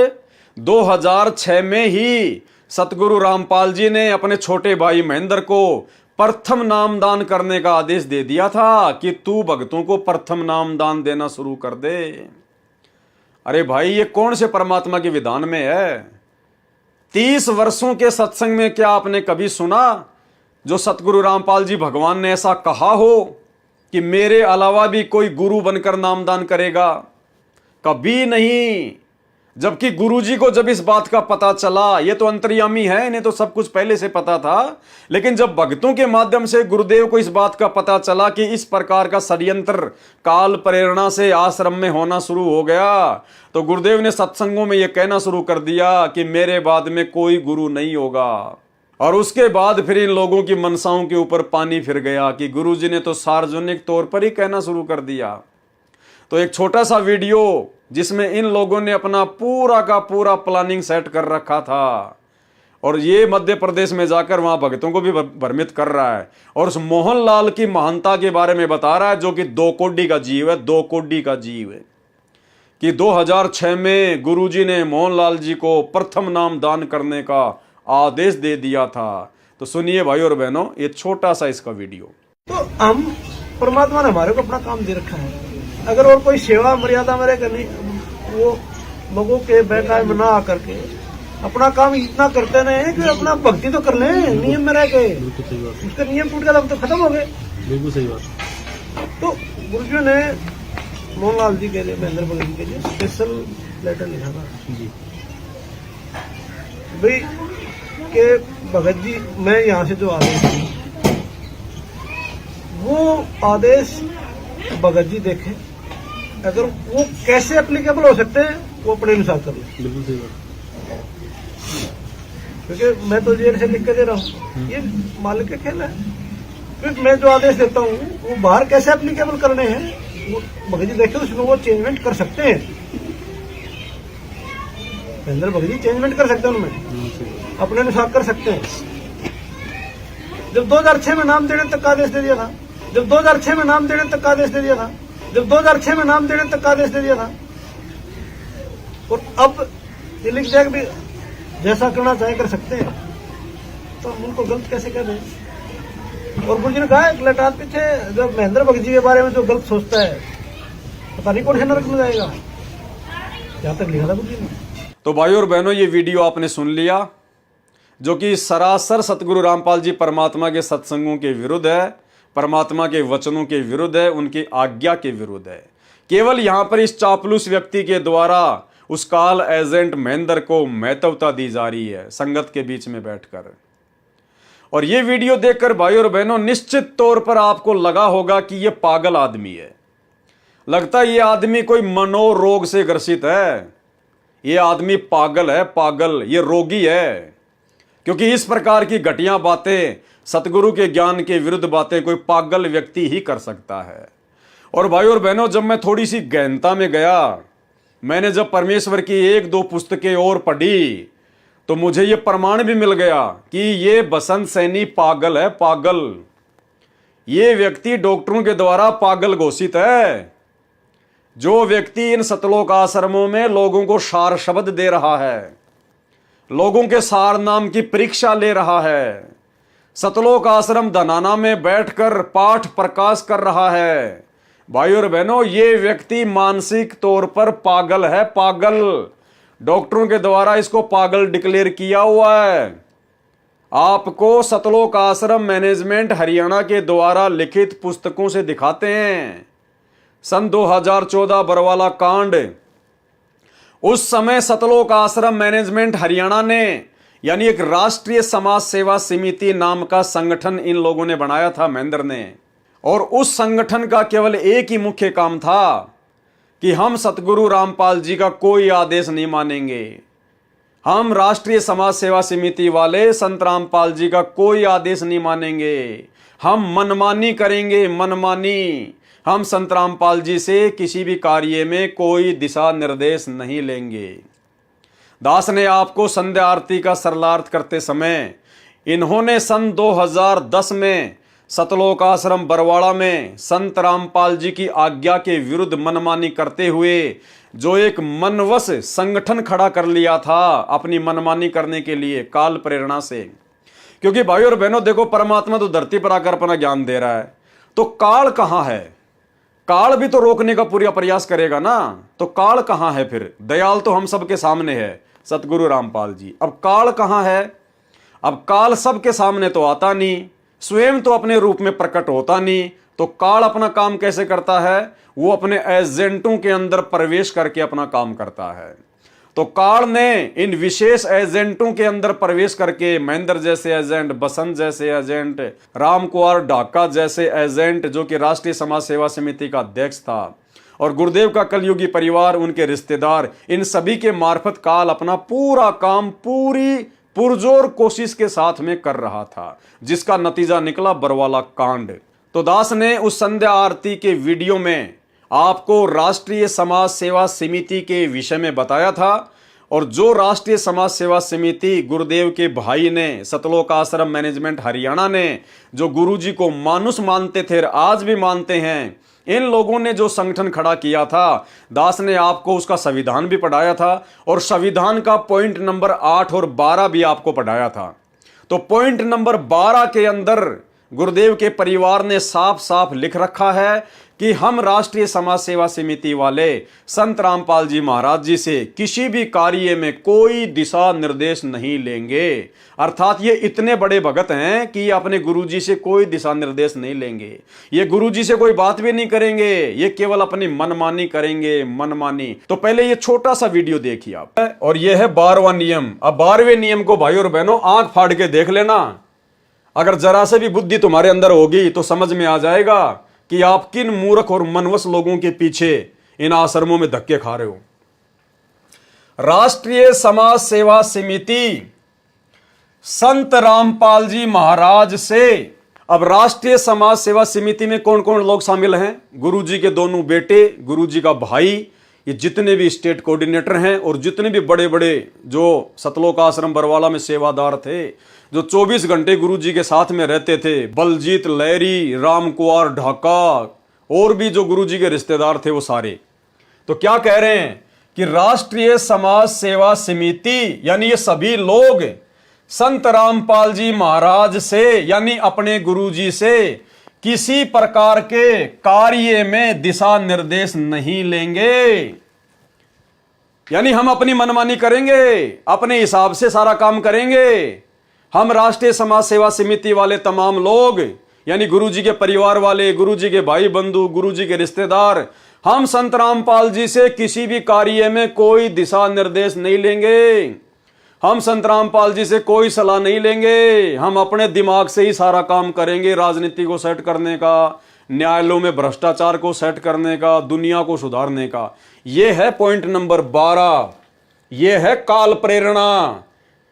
2006 में ही सतगुरु रामपाल जी ने अपने छोटे भाई महेंद्र को प्रथम नाम दान करने का आदेश दे दिया था कि तू भक्तों को प्रथम नाम दान देना शुरू कर दे। अरे भाई, ये कौन से परमात्मा के विधान में है? 30 वर्षों के सत्संग में क्या आपने कभी सुना जो सतगुरु रामपाल जी भगवान ने ऐसा कहा हो कि मेरे अलावा भी कोई गुरु बनकर नामदान करेगा? कभी नहीं। जबकि गुरुजी को जब इस बात का पता चला, ये तो अंतर्यामी है, इन्हें तो सब कुछ पहले से पता था, लेकिन जब भक्तों के माध्यम से गुरुदेव को इस बात का पता चला कि इस प्रकार का षड्यंत्र काल प्रेरणा से आश्रम में होना शुरू हो गया, तो गुरुदेव ने सत्संगों में यह कहना शुरू कर दिया कि मेरे बाद में कोई गुरु नहीं होगा। और उसके बाद फिर इन लोगों की मनसाओं के ऊपर पानी फिर गया कि गुरुजी ने तो सार्वजनिक तौर पर ही कहना शुरू कर दिया। तो एक छोटा सा वीडियो जिसमें इन लोगों ने अपना पूरा का पूरा प्लानिंग सेट कर रखा था, और ये मध्य प्रदेश में जाकर वहां भक्तों को भी भ्रमित कर रहा है और उस मोहनलाल की महानता के बारे में बता रहा है, जो कि 2 कोड़ी का जीव है, 2 कोड़ी का जीव है, कि 2006 में गुरुजी ने मोहनलाल जी को प्रथम नाम दान करने का आदेश दे दिया था। तो सुनिए भाई और बहनों, ये छोटा सा इसका वीडियो। तो हम परमात्मा ने हमारे को अपना काम दे रखा है, अगर और कोई सेवा मर्यादा मेरे करनी, वो लोगों के बहकावे में ना आकर के अपना काम इतना करते रहे कि अपना भक्ति तो कर ले, नियम में रह के। उसका नियम टूट गया, हम तो खत्म हो गए। बिल्कुल सही बात। तो गुरुजी ने मोहनलाल जी के लिए, महेंद्र भगत जी के लिए स्पेशल लेटर लिखा था भाई के भगत जी, मैं यहाँ से जो आदेश दूं, वो आदेश भगत जी देखें, अगर वो कैसे एप्लीकेबल हो सकते हैं वो अपने अनुसार कर ले। बिल्कुल सही बात। क्योंकि मैं तो जेल से लिख के दे रहा हूँ, ये मालिक का खेल है। फिर मैं जो आदेश देता हूँ वो बाहर कैसे एप्लीकेबल करने हैं वो भगत जी देखे, उसमें वो चेंजमेंट कर सकते हैं। महेंद्र भगत जी चेंजमेंट कर सकते हैं, उनमें अपने अनुसार कर सकते हैं। जब 2006 में नाम देने तक का आदेश दे दिया था, जब 2006 में नाम देने तक का आदेश दे दिया था, जब 2006 में नाम देने तक का आदेश दे दिया था, और अब ये लिख दिया कि जैसा करना चाहे कर सकते हैं, तो हम उनको गलत कैसे कह रहे हैं? और गुरुजी ने कहा एक लटात पीछे जो महेंद्र भगत जी के बारे में जो गलत सोचता है, पता नहीं कौन है नरक में जाएगा, यहाँ तक लिखा था गुरुजी ने। तो भाइयों और बहनों, ये वीडियो आपने सुन लिया, जो कि सरासर सतगुरु रामपाल जी परमात्मा के सत्संगों के विरुद्ध है, परमात्मा के वचनों के विरुद्ध है, उनकी आज्ञा के विरुद्ध है। केवल यहां पर इस चापलूस व्यक्ति के द्वारा उस काल एजेंट महेंद्र को महत्वता दी जा रही है संगत के बीच में बैठकर। और ये वीडियो देखकर भाइयों और बहनों, निश्चित तौर पर आपको लगा होगा कि ये पागल आदमी है। लगता है ये आदमी कोई मनोरोग से ग्रसित है, ये आदमी पागल है, पागल, ये रोगी है। क्योंकि इस प्रकार की घटिया बातें, सतगुरु के ज्ञान के विरुद्ध बातें कोई पागल व्यक्ति ही कर सकता है। और भाइयों और बहनों, जब मैं थोड़ी सी गहनता में गया, मैंने जब परमेश्वर की एक दो पुस्तकें और पढ़ी, तो मुझे यह प्रमाण भी मिल गया कि ये बसंत सैनी पागल है, पागल। ये व्यक्ति डॉक्टरों के द्वारा पागल घोषित है। जो व्यक्ति इन सतलोक आश्रमों में लोगों को सार शब्द दे रहा है, लोगों के सार नाम की परीक्षा ले रहा है, सतलोक आश्रम धनाना में बैठकर पाठ प्रकाश कर रहा है, भाइयों और बहनों, ये व्यक्ति मानसिक तौर पर पागल है, पागल। डॉक्टरों के द्वारा इसको पागल डिक्लेयर किया हुआ है। आपको सतलोक आश्रम मैनेजमेंट हरियाणा के द्वारा लिखित पुस्तकों से दिखाते हैं। सन 2014 बरवाला कांड, उस समय सतलोक आश्रम मैनेजमेंट हरियाणा ने, यानी एक राष्ट्रीय समाज सेवा समिति नाम का संगठन इन लोगों ने बनाया था, महेंद्र ने। और उस संगठन का केवल एक ही मुख्य काम था कि हम सतगुरु रामपाल जी का कोई आदेश नहीं मानेंगे। हम राष्ट्रीय समाज सेवा समिति वाले संत रामपाल जी का कोई आदेश नहीं मानेंगे। हम मनमानी करेंगे, मनमानी। हम संत रामपाल जी से किसी भी कार्य में कोई दिशा निर्देश नहीं लेंगे। दास ने आपको संध्या आरती का सरलार्थ करते समय इन्होंने सन 2010 में सतलोक आश्रम बरवाड़ा में संत रामपाल जी की आज्ञा के विरुद्ध मनमानी करते हुए जो एक मनवश संगठन खड़ा कर लिया था अपनी मनमानी करने के लिए, काल प्रेरणा से। क्योंकि भाइयों और बहनों, देखो, परमात्मा तो धरती पर आकर अपना ज्ञान दे रहा है, तो काल कहां है? काल भी तो रोकने का पूरा प्रयास करेगा ना। तो काल कहां है फिर? दयाल तो हम सबके सामने है, सतगुरु रामपाल जी। अब काल कहां है? अब काल सबके सामने तो आता नहीं, स्वयं तो अपने रूप में प्रकट होता नहीं, तो काल अपना काम कैसे करता है? वो अपने एजेंटों के अंदर प्रवेश करके अपना काम करता है। तो काल ने इन विशेष एजेंटों के अंदर प्रवेश करके महेंद्र जैसे एजेंट, बसंत जैसे एजेंट, राम कुमार ढाका जैसे एजेंट, जो कि राष्ट्रीय समाज सेवा समिति का अध्यक्ष था, और गुरुदेव का कलयुगी परिवार, उनके रिश्तेदार, इन सभी के मार्फत काल अपना पूरा काम पूरी पुरजोर कोशिश के साथ में कर रहा था, जिसका नतीजा निकला बरवाला कांड। तो दास ने उस संध्या आरती के वीडियो में आपको राष्ट्रीय समाज सेवा समिति के विषय में बताया था, और जो राष्ट्रीय समाज सेवा समिति गुरुदेव के भाई ने, सतलोक आश्रम मैनेजमेंट हरियाणा ने, जो गुरुजी को मानुष मानते थे, आज भी मानते हैं, इन लोगों ने जो संगठन खड़ा किया था, दास ने आपको उसका संविधान भी पढ़ाया था, और संविधान का पॉइंट नंबर 8 और 12 भी आपको पढ़ाया था। तो पॉइंट नंबर 12 के अंदर गुरुदेव के परिवार ने साफ साफ लिख रखा है कि हम राष्ट्रीय समाज सेवा समिति वाले संत रामपाल जी महाराज जी से किसी भी कार्य में कोई दिशा निर्देश नहीं लेंगे। अर्थात ये इतने बड़े भगत हैं कि ये अपने गुरुजी से कोई दिशा निर्देश नहीं लेंगे, ये गुरुजी से कोई बात भी नहीं करेंगे, ये केवल अपनी मनमानी करेंगे, मनमानी। तो पहले ये छोटा सा वीडियो देखिए आप, और ये है 12वां नियम। अब 12वें नियम को भाइयों और बहनों आंख फाड़ के देख लेना। अगर जरा से भी बुद्धि तुम्हारे अंदर होगी तो समझ में आ जाएगा कि आप किन मूर्ख और मनवश लोगों के पीछे इन आश्रमों में धक्के खा रहे हो। राष्ट्रीय समाज सेवा समिति संत रामपाल जी महाराज से, अब राष्ट्रीय समाज सेवा समिति में कौन कौन लोग शामिल हैं? गुरुजी के दोनों बेटे, गुरुजी का भाई, ये जितने भी स्टेट कोऑर्डिनेटर हैं, और जितने भी बड़े बड़े जो सतलोक आश्रम बरवाला में सेवादार थे, जो 24 घंटे गुरुजी के साथ में रहते थे, बलजीत लहरी, राम कुमार ढाका, और भी जो गुरुजी के रिश्तेदार थे वो सारे। तो क्या कह रहे हैं कि राष्ट्रीय समाज सेवा समिति, यानी ये सभी लोग संत रामपाल जी महाराज से यानी अपने गुरुजी से किसी प्रकार के कार्य में दिशा निर्देश नहीं लेंगे। यानी हम अपनी मनमानी करेंगे, अपने हिसाब से सारा काम करेंगे। हम राष्ट्रीय समाज सेवा समिति वाले तमाम लोग यानी गुरुजी के परिवार वाले, गुरुजी के भाई बंधु, गुरुजी के रिश्तेदार, हम संत रामपाल जी से किसी भी कार्य में कोई दिशा निर्देश नहीं लेंगे। हम संत रामपाल जी से कोई सलाह नहीं लेंगे। हम अपने दिमाग से ही सारा काम करेंगे। राजनीति को सेट करने का, न्यायालयों में भ्रष्टाचार को सेट करने का, दुनिया को सुधारने का। यह है पॉइंट नंबर 12। यह है काल प्रेरणा।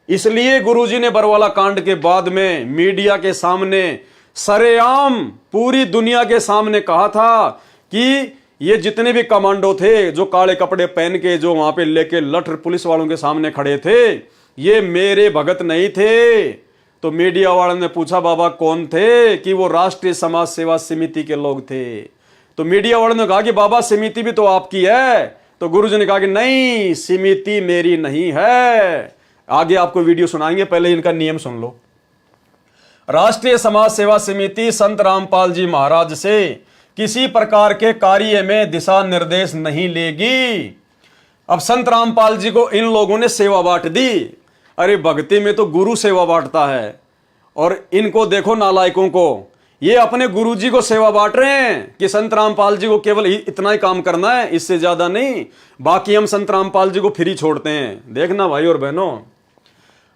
इसलिए गुरुजी ने बरवाला कांड के बाद में मीडिया के सामने सरेआम पूरी दुनिया के सामने कहा था कि ये जितने भी कमांडो थे जो काले कपड़े पहन के जो वहां पे लेके लठ पुलिस वालों के सामने खड़े थे, ये मेरे भगत नहीं थे। तो मीडिया वालों ने पूछा बाबा कौन थे, कि वो राष्ट्रीय समाज सेवा समिति के लोग थे। तो मीडिया वालों ने कहा कि बाबा समिति भी तो आपकी है। तो गुरुजी ने कहा कि नहीं, समिति मेरी नहीं है। आगे आपको वीडियो सुनाएंगे, पहले इनका नियम सुन लो। राष्ट्रीय समाज सेवा समिति संत रामपाल जी महाराज से किसी प्रकार के कार्य में दिशा निर्देश नहीं लेगी। अब संत रामपाल जी को इन लोगों ने सेवा बांट दी। अरे भक्ति में तो गुरु सेवा बांटता है, और इनको देखो नालायकों को, ये अपने गुरुजी को सेवा बांट रहे हैं कि संत रामपाल जी को केवल इतना ही काम करना है, इससे ज्यादा नहीं, बाकी हम संत रामपाल जी को फ्री छोड़ते हैं। देखना भाई और बहनों,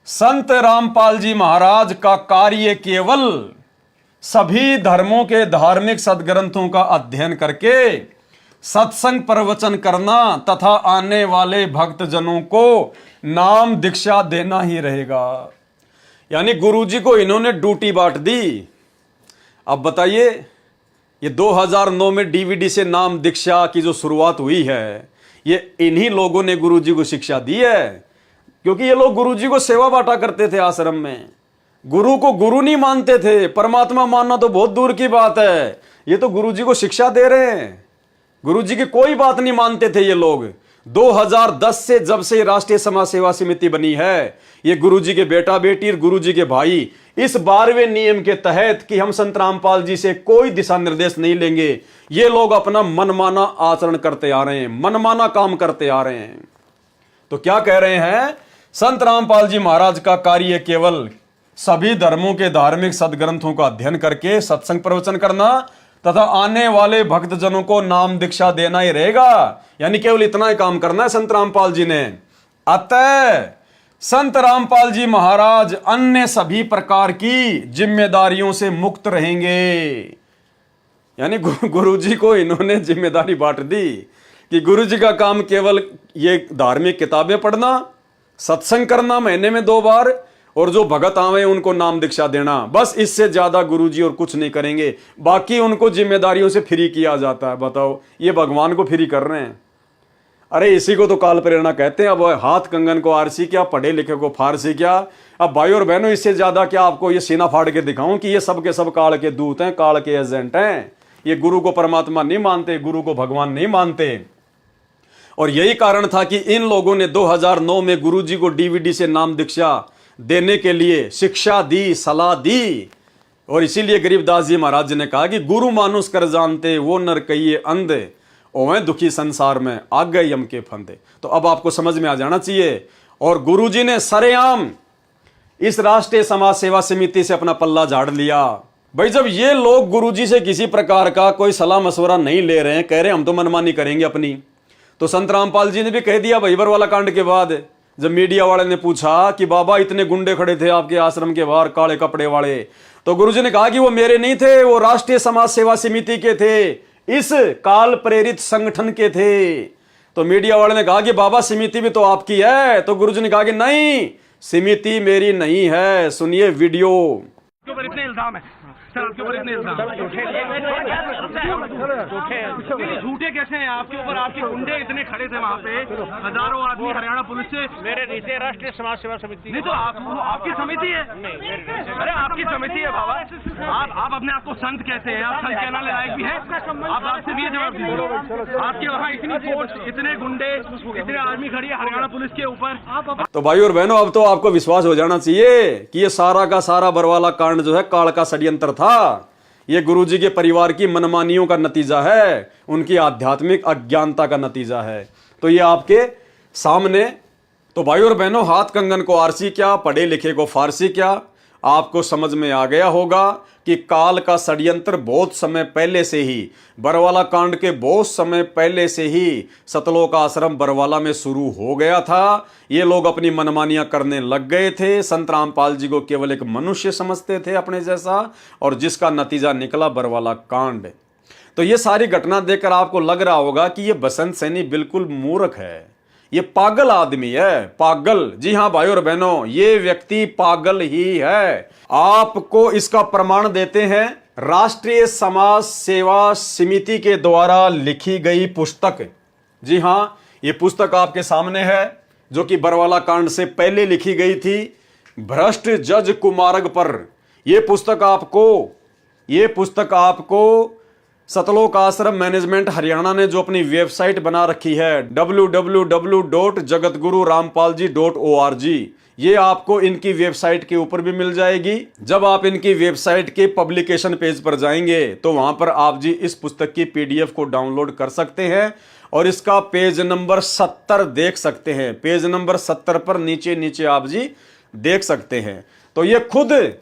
संत रामपाल जी महाराज का कार्य केवल सभी धर्मों के धार्मिक सदग्रंथों का अध्ययन करके सत्संग प्रवचन करना तथा आने वाले भक्तजनों को नाम दीक्षा देना ही रहेगा। यानी गुरुजी को इन्होंने ड्यूटी बांट दी। अब बताइए, ये 2009 में डीवीडी से नाम दीक्षा की जो शुरुआत हुई है, ये इन्हीं लोगों ने गुरुजी को शिक्षा दी है। क्योंकि ये लोग गुरुजी को सेवा बांटा करते थे आश्रम में, गुरु को गुरु नहीं मानते थे। परमात्मा मानना तो बहुत दूर की बात है, ये तो गुरुजी को शिक्षा दे रहे हैं। गुरुजी की कोई बात नहीं मानते थे ये लोग। 2010 से जब से राष्ट्रीय समाज सेवा समिति बनी है, ये गुरुजी के बेटा बेटी और गुरुजी के भाई इस 12वें नियम के तहत कि हम संत रामपाल जी से कोई दिशा निर्देश नहीं लेंगे, ये लोग अपना मनमाना आचरण करते आ रहे हैं, मनमाना काम करते आ रहे हैं। तो क्या कह रहे हैं, संत रामपाल जी महाराज का कार्य केवल सभी धर्मों के धार्मिक सदग्रंथों का अध्ययन करके सत्संग प्रवचन करना तथा आने वाले भक्तजनों को नाम दीक्षा देना ही रहेगा। यानी केवल इतना ही काम करना है संत रामपाल जी ने। अतः संत रामपाल जी महाराज अन्य सभी प्रकार की जिम्मेदारियों से मुक्त रहेंगे। यानी गुरुजी को इन्होंने जिम्मेदारी बांट दी कि गुरुजी का काम केवल ये धार्मिक किताबें पढ़ना, सत्संग करना महीने में 2 बार, और जो भगत आवे उनको नाम दीक्षा देना, बस। इससे ज्यादा गुरुजी और कुछ नहीं करेंगे। बाकी उनको जिम्मेदारियों से फ्री किया जाता है। बताओ, ये भगवान को फ्री कर रहे हैं। अरे इसी को तो काल प्रेरणा कहते हैं। अब हाथ कंगन को आरसी क्या, पढ़े लिखे को फारसी क्या। अब भाई और बहनों, इससे ज्यादा क्या आपको ये सीना फाड़ के दिखाऊं कि ये सब के सब काल के दूत हैं, काल के एजेंट हैं। ये गुरु को परमात्मा नहीं मानते, गुरु को भगवान नहीं मानते। और यही कारण था कि इन लोगों ने 2009 में गुरुजी को डीवीडी से नाम दीक्षा देने के लिए शिक्षा दी, सलाह दी। और इसीलिए गरीबदास जी महाराज ने कहा कि गुरु मानुष कर जानते वो नर कहिए अंधे, ओवे दुखी संसार में आ गए यम के फंदे। तो अब आपको समझ में आ जाना चाहिए। और गुरुजी ने सरेआम इस राष्ट्रीय समाज सेवा समिति से अपना पल्ला झाड़ लिया। भाई जब ये लोग गुरुजी से किसी प्रकार का कोई सलाह मशवरा नहीं ले रहे हैं, कह रहे हम तो मनमानी करेंगे अपनी, तो संत रामपाल जी ने भी कह दिया भाई बरवाला कांड के बाद, जब मीडिया वाले ने पूछा कि बाबा इतने गुंडे खड़े थे आपके आश्रम के बाहर काले कपड़े वाले, तो गुरुजी ने कहा कि वो मेरे नहीं थे, वो राष्ट्रीय समाज सेवा समिति के थे, इस काल प्रेरित संगठन के थे। तो मीडिया वाले ने कहा कि बाबा समिति भी तो आपकी है। तो गुरुजी ने कहा कि नहीं, समिति मेरी नहीं है। सुनिए वीडियो। ऊपर इतने इल्जाम है सर, आपके ऊपर इतने इल्जाम झूठे कैसे हैं आपके ऊपर? आपके गुंडे इतने खड़े थे वहाँ पे, हजारों आदमी हरियाणा पुलिस से। मेरे नीचे राष्ट्रीय समाज सेवा समिति। नहीं तो आपकी समिति है? अरे आपकी समिति है बाबा। आप अपने आप को संत कहते हैं, आप संत कहना लायक भी है? आप आपसे भी जवाब दीजिए। आपके वहाँ इतनी फोर्स, इतने गुंडे, इतने आर्मी खड़ी है हरियाणा पुलिस के ऊपर। तो भाई और बहनों, अब तो आपको विश्वास हो जाना चाहिए कि ये सारा का सारा बरवाला कांड जो है काल का षड्यंत्र था। ये गुरुजी के परिवार की मनमानियों का नतीजा है, उनकी आध्यात्मिक अज्ञानता का नतीजा है। तो ये आपके सामने। तो भाई और बहनों, हाथ कंगन को आरसी क्या, पढ़े लिखे को फारसी क्या, आपको समझ में आ गया होगा कि काल का षड्यंत्र बहुत समय पहले से ही, बरवाला कांड के बहुत समय पहले से ही सतलोक आश्रम बरवाला में शुरू हो गया था। ये लोग अपनी मनमानियां करने लग गए थे। संत रामपाल जी को केवल एक मनुष्य समझते थे अपने जैसा, और जिसका नतीजा निकला बरवाला कांड। तो ये सारी घटना देखकर आपको लग रहा होगा कि ये बसंत सैनी बिल्कुल मूर्ख है, ये पागल आदमी है, पागल। जी हां भाई और बहनों, ये व्यक्ति पागल ही है। आपको इसका प्रमाण देते हैं राष्ट्रीय समाज सेवा समिति के द्वारा लिखी गई पुस्तक। जी हां, ये पुस्तक आपके सामने है, जो कि बरवाला कांड से पहले लिखी गई थी, भ्रष्ट जज कुमारग पर। ये पुस्तक आपको सतलोक आश्रम मैनेजमेंट हरियाणा ने जो अपनी वेबसाइट बना रखी है www.jagatgururampalji.org, ये आपको इनकी वेबसाइट के ऊपर भी मिल जाएगी। जब आप इनकी वेबसाइट के पब्लिकेशन पेज पर जाएंगे तो वहां पर आप जी इस पुस्तक की पीडीएफ को डाउनलोड कर सकते हैं और इसका पेज नंबर 70 देख सकते हैं। पेज नंबर 70 पर नीचे आप जी देख सकते हैं। तो ये खुद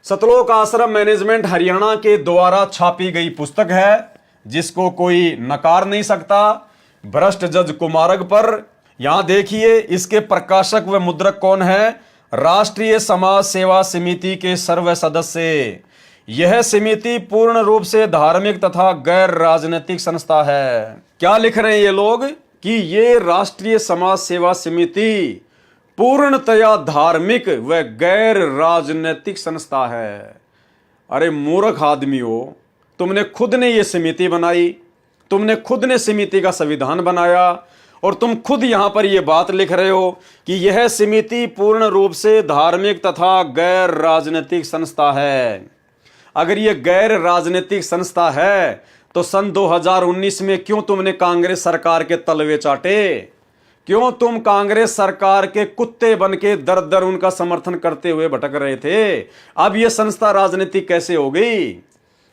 सतलोक आश्रम मैनेजमेंट हरियाणा के द्वारा छापी गई पुस्तक है, जिसको कोई नकार नहीं सकता। भ्रष्ट जज कुमारग पर। यहां देखिए इसके प्रकाशक व मुद्रक कौन है? राष्ट्रीय समाज सेवा समिति के सर्व सदस्य। यह समिति पूर्ण रूप से धार्मिक तथा गैर राजनीतिक संस्था है। क्या लिख रहे हैं ये लोग कि ये राष्ट्रीय समाज सेवा समिति पूर्णतया धार्मिक व गैर राजनीतिक संस्था है। अरे मूर्ख आदमियों, तुमने खुद ने ये समिति बनाई, तुमने खुद ने समिति का संविधान बनाया, और तुम खुद यहां पर यह बात लिख रहे हो कि यह समिति पूर्ण रूप से धार्मिक तथा गैर राजनीतिक संस्था है। अगर यह गैर राजनीतिक संस्था है तो सन 2019 में क्यों तुमने कांग्रेस सरकार के तलवे चाटे? क्यों तुम कांग्रेस सरकार के कुत्ते बन के दर दर उनका समर्थन करते हुए भटक रहे थे? अब यह संस्था राजनीतिक कैसे हो गई?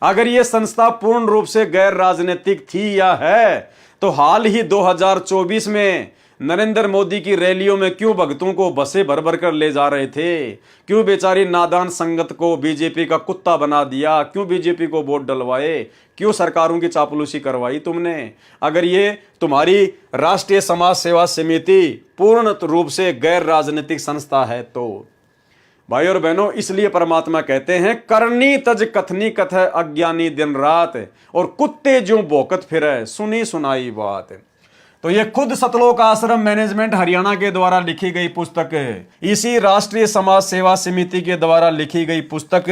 अगर यह संस्था पूर्ण रूप से गैर राजनीतिक थी या है तो हाल ही 2024 में नरेंद्र मोदी की रैलियों में क्यों भक्तों को बसें भर भर कर ले जा रहे थे? क्यों बेचारी नादान संगत को बीजेपी का कुत्ता बना दिया? क्यों बीजेपी को वोट डलवाए? क्यों सरकारों की चापलूसी करवाई तुमने? अगर ये तुम्हारी राष्ट्रीय समाज सेवा समिति पूर्ण रूप से गैर राजनीतिक संस्था है तो भाई और बहनों, इसलिए परमात्मा कहते हैं करनी तज कथनी कथ अज्ञानी दिन रात, और कुत्ते जो भौंकत फिरे सुनी सुनाई बात। तो ये खुद सतलोक आश्रम मैनेजमेंट हरियाणा के द्वारा लिखी गई पुस्तक, इसी राष्ट्रीय समाज सेवा समिति के द्वारा लिखी गई पुस्तक,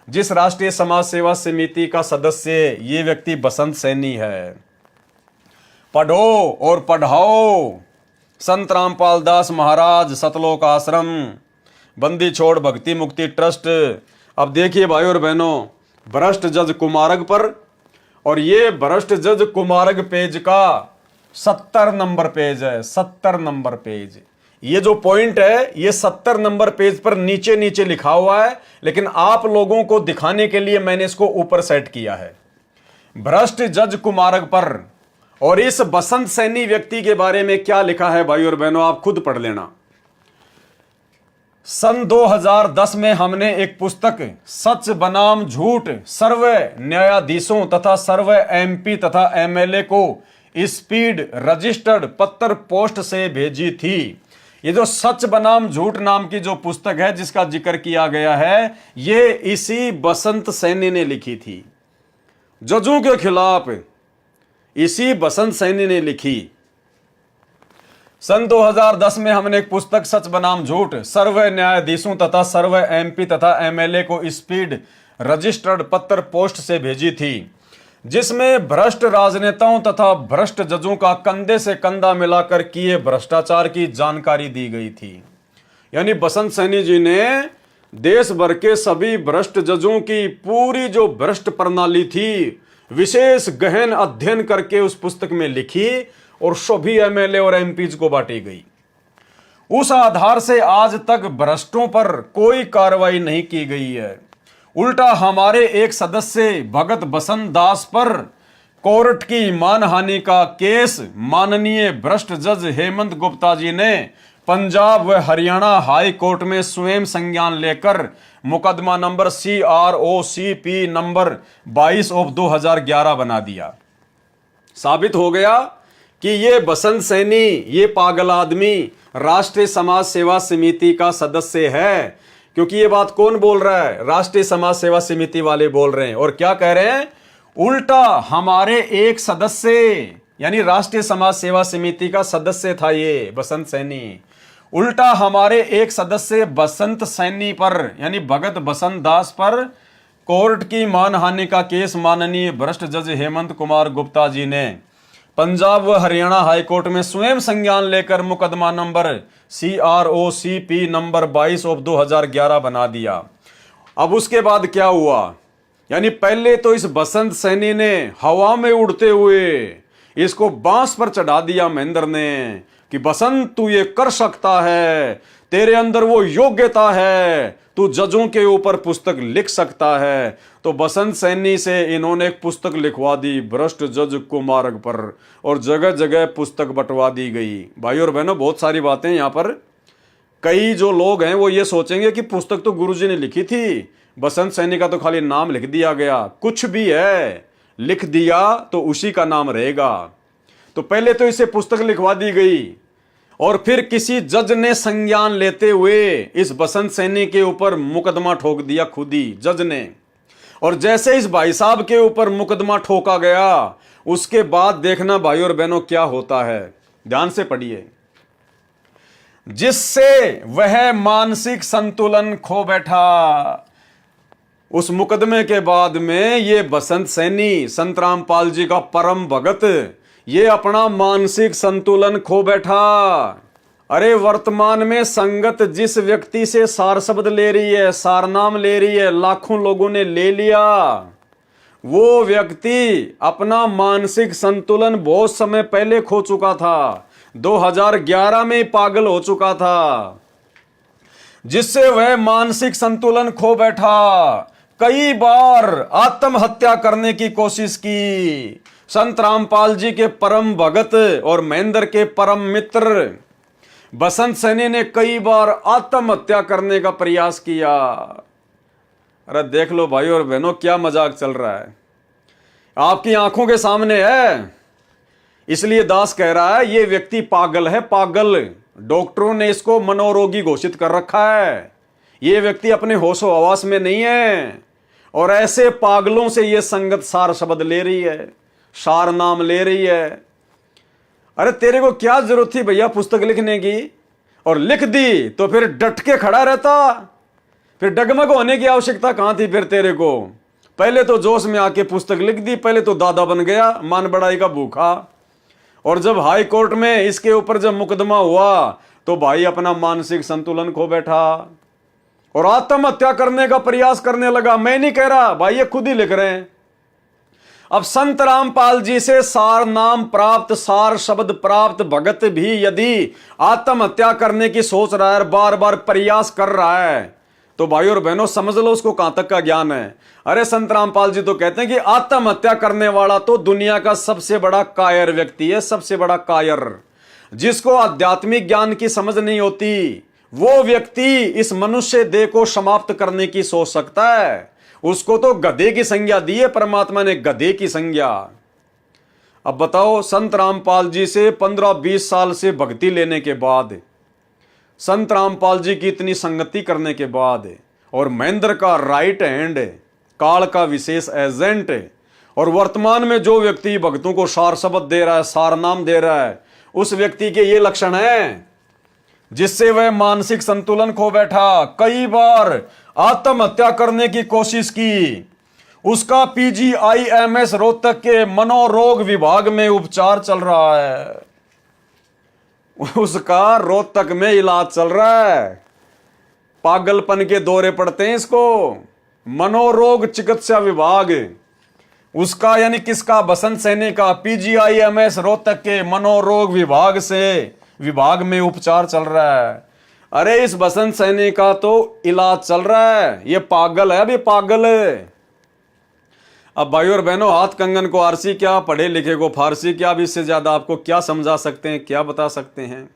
जिस राष्ट्रीय समाज सेवा समिति का सदस्य ये व्यक्ति बसंत सैनी है। पढ़ो और पढ़ाओ। संत रामपाल दास महाराज सतलोक आश्रम बंदी छोड़ भक्ति मुक्ति ट्रस्ट। अब देखिए भाई और बहनों, भ्रष्ट जज कुमारग पर, और ये भ्रष्ट जज कुमारग पेज का 70 नंबर पेज है। 70 नंबर पेज, ये जो पॉइंट है ये 70 नंबर पेज पर नीचे लिखा हुआ है, लेकिन आप लोगों को दिखाने के लिए मैंने इसको ऊपर सेट किया है। भ्रष्ट जज कुमारग पर और इस बसंत सैनी व्यक्ति के बारे में क्या लिखा है भाई और बहनों, आप खुद पढ़ लेना। सन 2010 में हमने एक पुस्तक सच बनाम झूठ सर्व न्यायाधीशों तथा सर्व एमपी तथा एमएलए को स्पीड रजिस्टर्ड पत्र पोस्ट से भेजी थी। ये जो सच बनाम झूठ नाम की जो पुस्तक है जिसका जिक्र किया गया है, ये इसी बसंत सैनी ने लिखी थी। जजों के खिलाफ इसी बसंत सैनी ने लिखी। सन 2010 में हमने एक पुस्तक सच बनाम झूठ सर्व न्यायाधीशों तथा सर्व एमपी तथा एमएलए को स्पीड रजिस्टर्ड पत्र पोस्ट से भेजी थी। जिसमें भ्रष्ट राजनेताओं तथा भ्रष्ट जजों का कंधे से कंधा मिलाकर किए भ्रष्टाचार की जानकारी दी गई थी। यानी बसंत सैनी जी ने देश भर के सभी भ्रष्ट जजों की पूरी जो भ्रष्ट प्रणाली थी विशेष गहन अध्ययन करके उस पुस्तक में लिखी और सभी एमएलए और एमपीज को बांटी गई। उस आधार से आज तक भ्रष्टों पर कोई कार्रवाई नहीं की गई है। उल्टा हमारे एक सदस्य भगत बसंत दास पर कोर्ट की मानहानि का केस माननीय भ्रष्ट जज हेमंत गुप्ता जी ने पंजाब व हरियाणा हाई कोर्ट में स्वयं संज्ञान लेकर मुकदमा नंबर CROCP नंबर 22/2011 बना दिया। साबित हो गया कि ये बसंत सैनी, ये पागल आदमी राष्ट्रीय समाज सेवा समिति का सदस्य है। क्योंकि ये बात कौन बोल रहा है? राष्ट्रीय समाज सेवा समिति वाले बोल रहे हैं। और क्या कह रहे हैं? उल्टा हमारे एक सदस्य, यानी राष्ट्रीय समाज सेवा समिति का सदस्य था ये बसंत सैनी, उल्टा हमारे एक सदस्य बसंत सैनी पर यानी भगत बसंत दास पर कोर्ट की मानहानि का केस माननीय भ्रष्ट जज हेमंत कुमार गुप्ता जी ने पंजाब व हरियाणा हाईकोर्ट में स्वयं संज्ञान लेकर मुकदमा नंबर CROCP नंबर 22/2011 बना दिया। अब उसके बाद क्या हुआ? यानी पहले तो इस बसंत सैनी ने हवा में उड़ते हुए इसको बांस पर चढ़ा दिया महेंद्र ने कि बसंत तू ये कर सकता है, तेरे अंदर वो योग्यता है, तू जजों के ऊपर पुस्तक लिख सकता है। तो बसंत सैनी से इन्होंने एक पुस्तक लिखवा दी भ्रष्ट जज कुमार्ग पर और जगह जगह पुस्तक बंटवा दी गई। भाई और बहनों, बहुत सारी बातें यहाँ पर, कई जो लोग हैं वो ये सोचेंगे कि पुस्तक तो गुरुजी ने लिखी थी, बसंत सैनी का तो खाली नाम लिख दिया गया। कुछ भी है, लिख दिया तो उसी का नाम रहेगा। तो पहले तो इसे पुस्तक लिखवा दी गई और फिर किसी जज ने संज्ञान लेते हुए इस बसंत सैनी के ऊपर मुकदमा ठोक दिया खुद ही जज ने। और जैसे इस भाई साहब के ऊपर मुकदमा ठोका गया उसके बाद देखना भाई और बहनों क्या होता है, ध्यान से पढ़िए। जिससे वह मानसिक संतुलन खो बैठा। उस मुकदमे के बाद में ये बसंत सैनी, संत रामपाल जी का परम भगत, ये अपना मानसिक संतुलन खो बैठा। अरे वर्तमान में संगत जिस व्यक्ति से सार शब्द ले रही है, सार नाम ले रही है, लाखों लोगों ने ले लिया, वो व्यक्ति अपना मानसिक संतुलन बहुत समय पहले खो चुका था, 2011 में पागल हो चुका था। जिससे वह मानसिक संतुलन खो बैठा, कई बार आत्महत्या करने की कोशिश की। संत रामपाल जी के परम भगत और महेंद्र के परम मित्र बसंत सैनी ने कई बार आत्महत्या करने का प्रयास किया। अरे देख लो भाई और बहनों, क्या मजाक चल रहा है, आपकी आंखों के सामने है। इसलिए दास कह रहा है ये व्यक्ति पागल है, पागल। डॉक्टरों ने इसको मनोरोगी घोषित कर रखा है। ये व्यक्ति अपने होशो हवास में नहीं है और ऐसे पागलों से ये संगत सार शब्द ले रही है, सार नाम ले रही है। अरे तेरे को क्या जरूरत थी भैया पुस्तक लिखने की? और लिख दी तो फिर डट के खड़ा रहता, फिर डगमग होने की आवश्यकता कहां थी फिर तेरे को? पहले तो जोश में आके पुस्तक लिख दी, पहले तो दादा बन गया, मान बड़ाई का भूखा। और जब हाई कोर्ट में इसके ऊपर जब मुकदमा हुआ तो भाई अपना मानसिक संतुलन खो बैठा और आत्महत्या करने का प्रयास करने लगा। मैं नहीं कह रहा भाई, ये खुद ही लिख रहे हैं। अब संत रामपाल जी से सार नाम प्राप्त, सार शब्द प्राप्त भगत भी यदि आत्महत्या करने की सोच रहा है, बार बार प्रयास कर रहा है, तो भाई और बहनों समझ लो उसको कहां तक का ज्ञान है। अरे संत रामपाल जी तो कहते हैं कि आत्महत्या करने वाला तो दुनिया का सबसे बड़ा कायर व्यक्ति है, सबसे बड़ा कायर। जिसको आध्यात्मिक ज्ञान की समझ नहीं होती वो व्यक्ति इस मनुष्य देह को समाप्त करने की सोच सकता है। उसको तो गधे की संज्ञा दी है परमात्मा ने, गधे की संज्ञा। अब बताओ, संत रामपाल जी से 15-20 साल से भक्ति लेने के बाद, संत रामपाल जी की इतनी संगति करने के बाद, और महेंद्र का राइट हैंड, काल का विशेष एजेंट, और वर्तमान में जो व्यक्ति भक्तों को सार शब्द दे रहा है, सार नाम दे रहा है, उस व्यक्ति के ये लक्षण हैं जिससे वह मानसिक संतुलन खो बैठा, कई बार आत्महत्या करने की कोशिश की। उसका PGIMS रोहतक के मनोरोग विभाग में उपचार चल रहा है। उसका रोहतक में इलाज चल रहा है। पागलपन के दौरे पड़ते हैं इसको। मनोरोग चिकित्सा विभाग उसका, यानी किसका? बसंत सैनी का PGIMS रोहतक के मनोरोग विभाग में उपचार चल रहा है। अरे इस बसंत सैनी का तो इलाज चल रहा है, ये पागल है, अभी पागल है। अब भाई और बहनों, हाथ कंगन को आरसी क्या, पढ़े लिखे को फारसी क्या, अब इससे ज्यादा आपको क्या समझा सकते हैं, क्या बता सकते हैं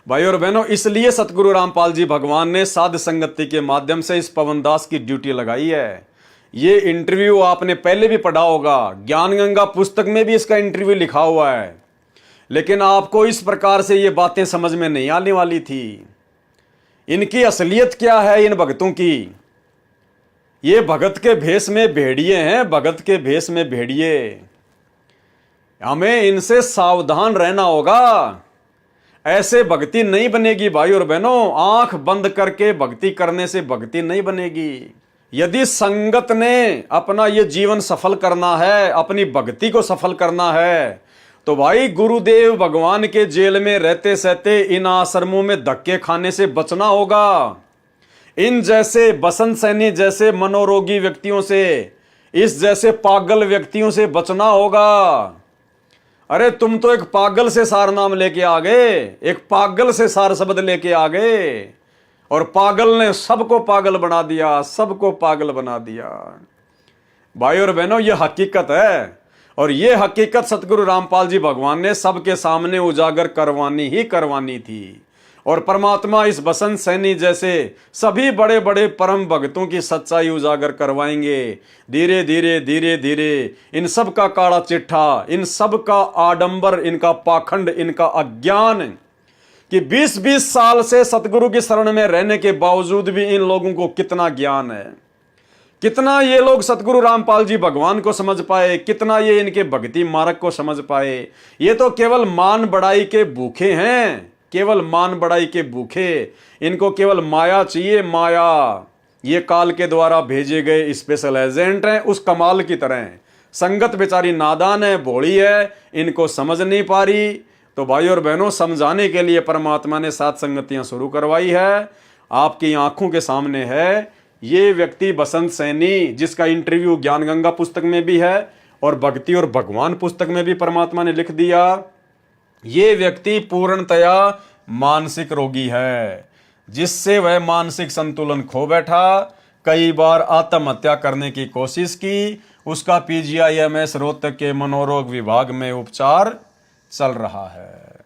भाई और बहनों। इसलिए सतगुरु रामपाल जी भगवान ने साध संगति के माध्यम से इस पवन दास की ड्यूटी लगाई है। ये इंटरव्यू आपने पहले भी पढ़ा होगा, ज्ञान गंगा पुस्तक में भी इसका इंटरव्यू लिखा हुआ है, लेकिन आपको इस प्रकार से ये बातें समझ में नहीं आने वाली थी। इनकी असलियत क्या है इन भगतों की? ये भगत के भेष में भेड़िए हैं, भगत के भेष में भेड़िए। हमें इनसे सावधान रहना होगा। ऐसे भक्ति नहीं बनेगी भाई और बहनों। आंख बंद करके भक्ति करने से भक्ति नहीं बनेगी। यदि संगत ने अपना ये जीवन सफल करना है, अपनी भक्ति को सफल करना है, तो भाई गुरुदेव भगवान के जेल में रहते सहते इन आश्रमों में धक्के खाने से बचना होगा। इन जैसे बसंत सैनी जैसे मनोरोगी व्यक्तियों से, इस जैसे पागल व्यक्तियों से बचना होगा। अरे तुम तो एक पागल से सार नाम लेके आ गए, एक पागल से सार शब्द लेके आ गए, और पागल ने सबको पागल बना दिया, सबको पागल बना दिया। भाई और बहनों, यह हकीकत है, और यह हकीकत सतगुरु रामपाल जी भगवान ने सबके सामने उजागर करवानी थी। और परमात्मा इस बसंत सैनी जैसे सभी बड़े बड़े परम भक्तों की सच्चाई उजागर करवाएंगे। धीरे धीरे धीरे धीरे इन सब का काला चिट्ठा, इन सब का आडंबर, इनका पाखंड, इनका अज्ञान कि 20-20 साल से सतगुरु की शरण में रहने के बावजूद भी इन लोगों को कितना ज्ञान है, कितना ये लोग सतगुरु रामपाल जी भगवान को समझ पाए, कितना ये इनके भक्ति मार्ग को समझ पाए। ये तो केवल मान बढ़ाई के भूखे हैं, केवल मान बढ़ाई के भूखे। इनको केवल माया चाहिए, माया। ये काल के द्वारा भेजे गए स्पेशल एजेंट हैं, उस कमाल की तरह। संगत बेचारी नादान है, भोली है, इनको समझ नहीं पा रही। तो भाई और बहनों, समझाने के लिए परमात्मा ने 7 संगतियां शुरू करवाई है। आपकी आंखों के सामने है ये व्यक्ति बसंत सैनी, जिसका इंटरव्यू ज्ञान गंगा पुस्तक में भी है और भक्ति और भगवान पुस्तक में भी परमात्मा ने लिख दिया। ये व्यक्ति पूर्णतया मानसिक रोगी है, जिससे वह मानसिक संतुलन खो बैठा, कई बार आत्महत्या करने की कोशिश की। उसका PGIMS रोहतक के मनोरोग विभाग में उपचार चल रहा है।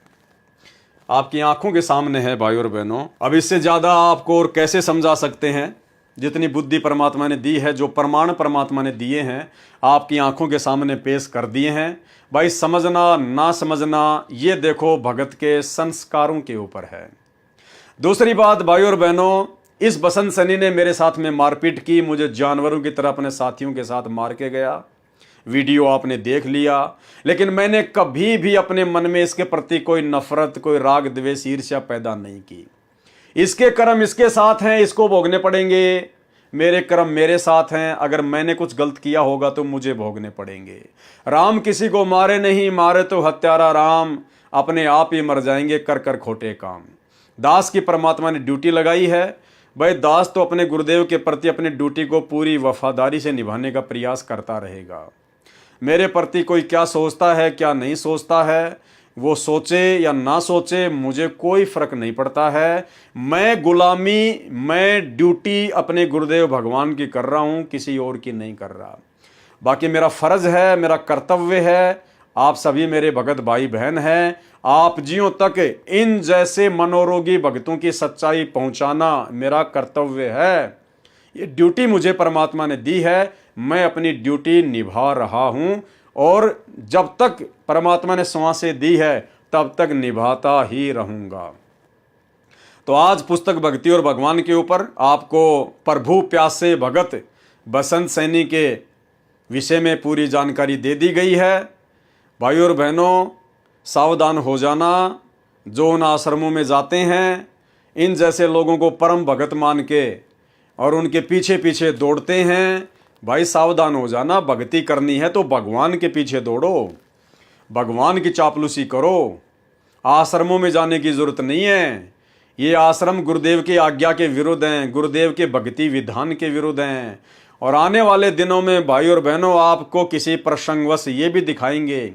आपकी आंखों के सामने है भाई और बहनों। अब इससे ज्यादा आपको और कैसे समझा सकते हैं? जितनी बुद्धि परमात्मा ने दी है, जो प्रमाण परमात्मा ने दिए हैं, आपकी आंखों के सामने पेश कर दिए हैं। भाई समझना ना समझना, ये देखो भगत के संस्कारों के ऊपर है। दूसरी बात भाई और बहनों, इस बसंत सैनी ने मेरे साथ में मारपीट की, मुझे जानवरों की तरह अपने साथियों के साथ मार के गया। वीडियो आपने देख लिया, लेकिन मैंने कभी भी अपने मन में इसके प्रति कोई नफरत, कोई राग द्वेष, ईर्ष्या पैदा नहीं की। इसके कर्म इसके साथ हैं, इसको भोगने पड़ेंगे। मेरे कर्म मेरे साथ हैं, अगर मैंने कुछ गलत किया होगा तो मुझे भोगने पड़ेंगे। राम किसी को मारे नहीं, मारे तो हत्यारा राम, अपने आप ही मर जाएंगे कर कर खोटे काम। दास की परमात्मा ने ड्यूटी लगाई है। भाई दास तो अपने गुरुदेव के प्रति अपनी ड्यूटी को पूरी वफादारी से निभाने का प्रयास करता रहेगा। मेरे प्रति कोई क्या सोचता है, क्या नहीं सोचता है, वो सोचे या ना सोचे, मुझे कोई फर्क नहीं पड़ता है। मैं गुलामी, मैं ड्यूटी अपने गुरुदेव भगवान की कर रहा हूं, किसी और की नहीं कर रहा। बाकी मेरा फर्ज है, मेरा कर्तव्य है, आप सभी मेरे भगत भाई बहन हैं, आप जियों तक इन जैसे मनोरोगी भक्तों की सच्चाई पहुंचाना मेरा कर्तव्य है। ये ड्यूटी मुझे परमात्मा ने दी है, मैं अपनी ड्यूटी निभा रहा हूं, और जब तक परमात्मा ने सांसें दी है तब तक निभाता ही रहूंगा। तो आज पुस्तक भक्ति और भगवान के ऊपर आपको प्रभु प्यासे भगत बसंत सैनी के विषय में पूरी जानकारी दे दी गई है। भाई और बहनों, सावधान हो जाना। जो उन आश्रमों में जाते हैं, इन जैसे लोगों को परम भगत मान के और उनके पीछे पीछे दौड़ते हैं, भाई सावधान हो जाना, भक्ति करनी है तो भगवान के पीछे दौड़ो, भगवान की चापलूसी करो। आश्रमों में जाने की जरूरत नहीं है। ये आश्रम गुरुदेव की आज्ञा के विरुद्ध हैं, गुरुदेव के भक्ति विधान के विरुद्ध हैं। और आने वाले दिनों में भाई और बहनों आपको किसी प्रसंगवश ये भी दिखाएंगे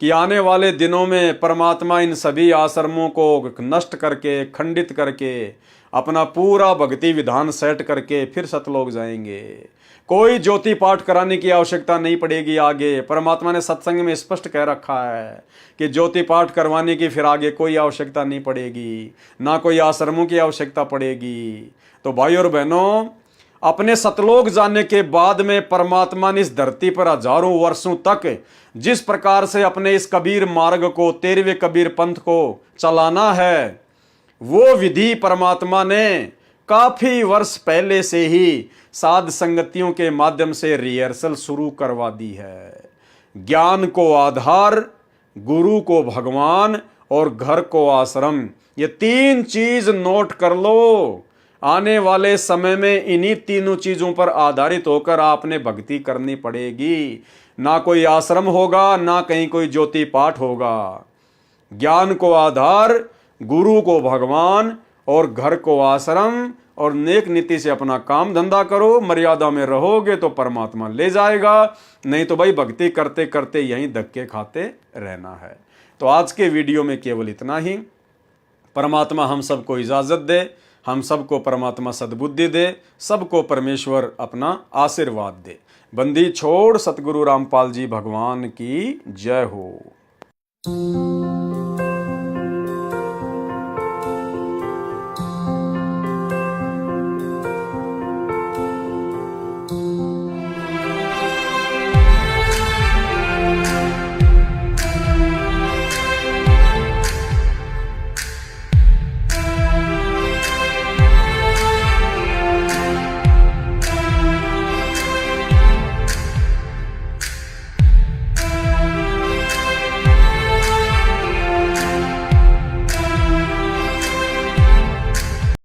कि आने वाले दिनों में परमात्मा इन सभी आश्रमों को नष्ट करके, खंडित करके, अपना पूरा भक्ति विधान सेट करके फिर सतलोक जाएंगे। कोई ज्योति पाठ कराने की आवश्यकता नहीं पड़ेगी आगे। परमात्मा ने सत्संग में स्पष्ट कह रखा है कि ज्योति पाठ करवाने की फिर आगे कोई आवश्यकता नहीं पड़ेगी, ना कोई आश्रमों की आवश्यकता पड़ेगी। तो भाई और बहनों, अपने सतलोक जाने के बाद में परमात्मा ने इस धरती पर हजारों वर्षों तक जिस प्रकार से अपने इस कबीर मार्ग को, 13वें कबीर पंथ को चलाना है, वो विधि परमात्मा ने काफी वर्ष पहले से ही साध संगतियों के माध्यम से रिहर्सल शुरू करवा दी है। ज्ञान को आधार, गुरु को भगवान और घर को आश्रम, ये 3 चीज नोट कर लो। आने वाले समय में इन्हीं तीनों चीजों पर आधारित होकर आपने भक्ति करनी पड़ेगी। ना कोई आश्रम होगा, ना कहीं कोई ज्योति पाठ होगा। ज्ञान को आधार, गुरु को भगवान और घर को आश्रम, और नेक नीति से अपना काम धंधा करो। मर्यादा में रहोगे तो परमात्मा ले जाएगा, नहीं तो भाई भक्ति करते करते यहीं धक्के खाते रहना है। तो आज के वीडियो में केवल इतना ही। परमात्मा हम सबको इजाजत दे, हम सबको परमात्मा सद्बुद्धि दे, सबको परमेश्वर अपना आशीर्वाद दे। बंदी छोड़ सतगुरु रामपाल जी भगवान की जय हो।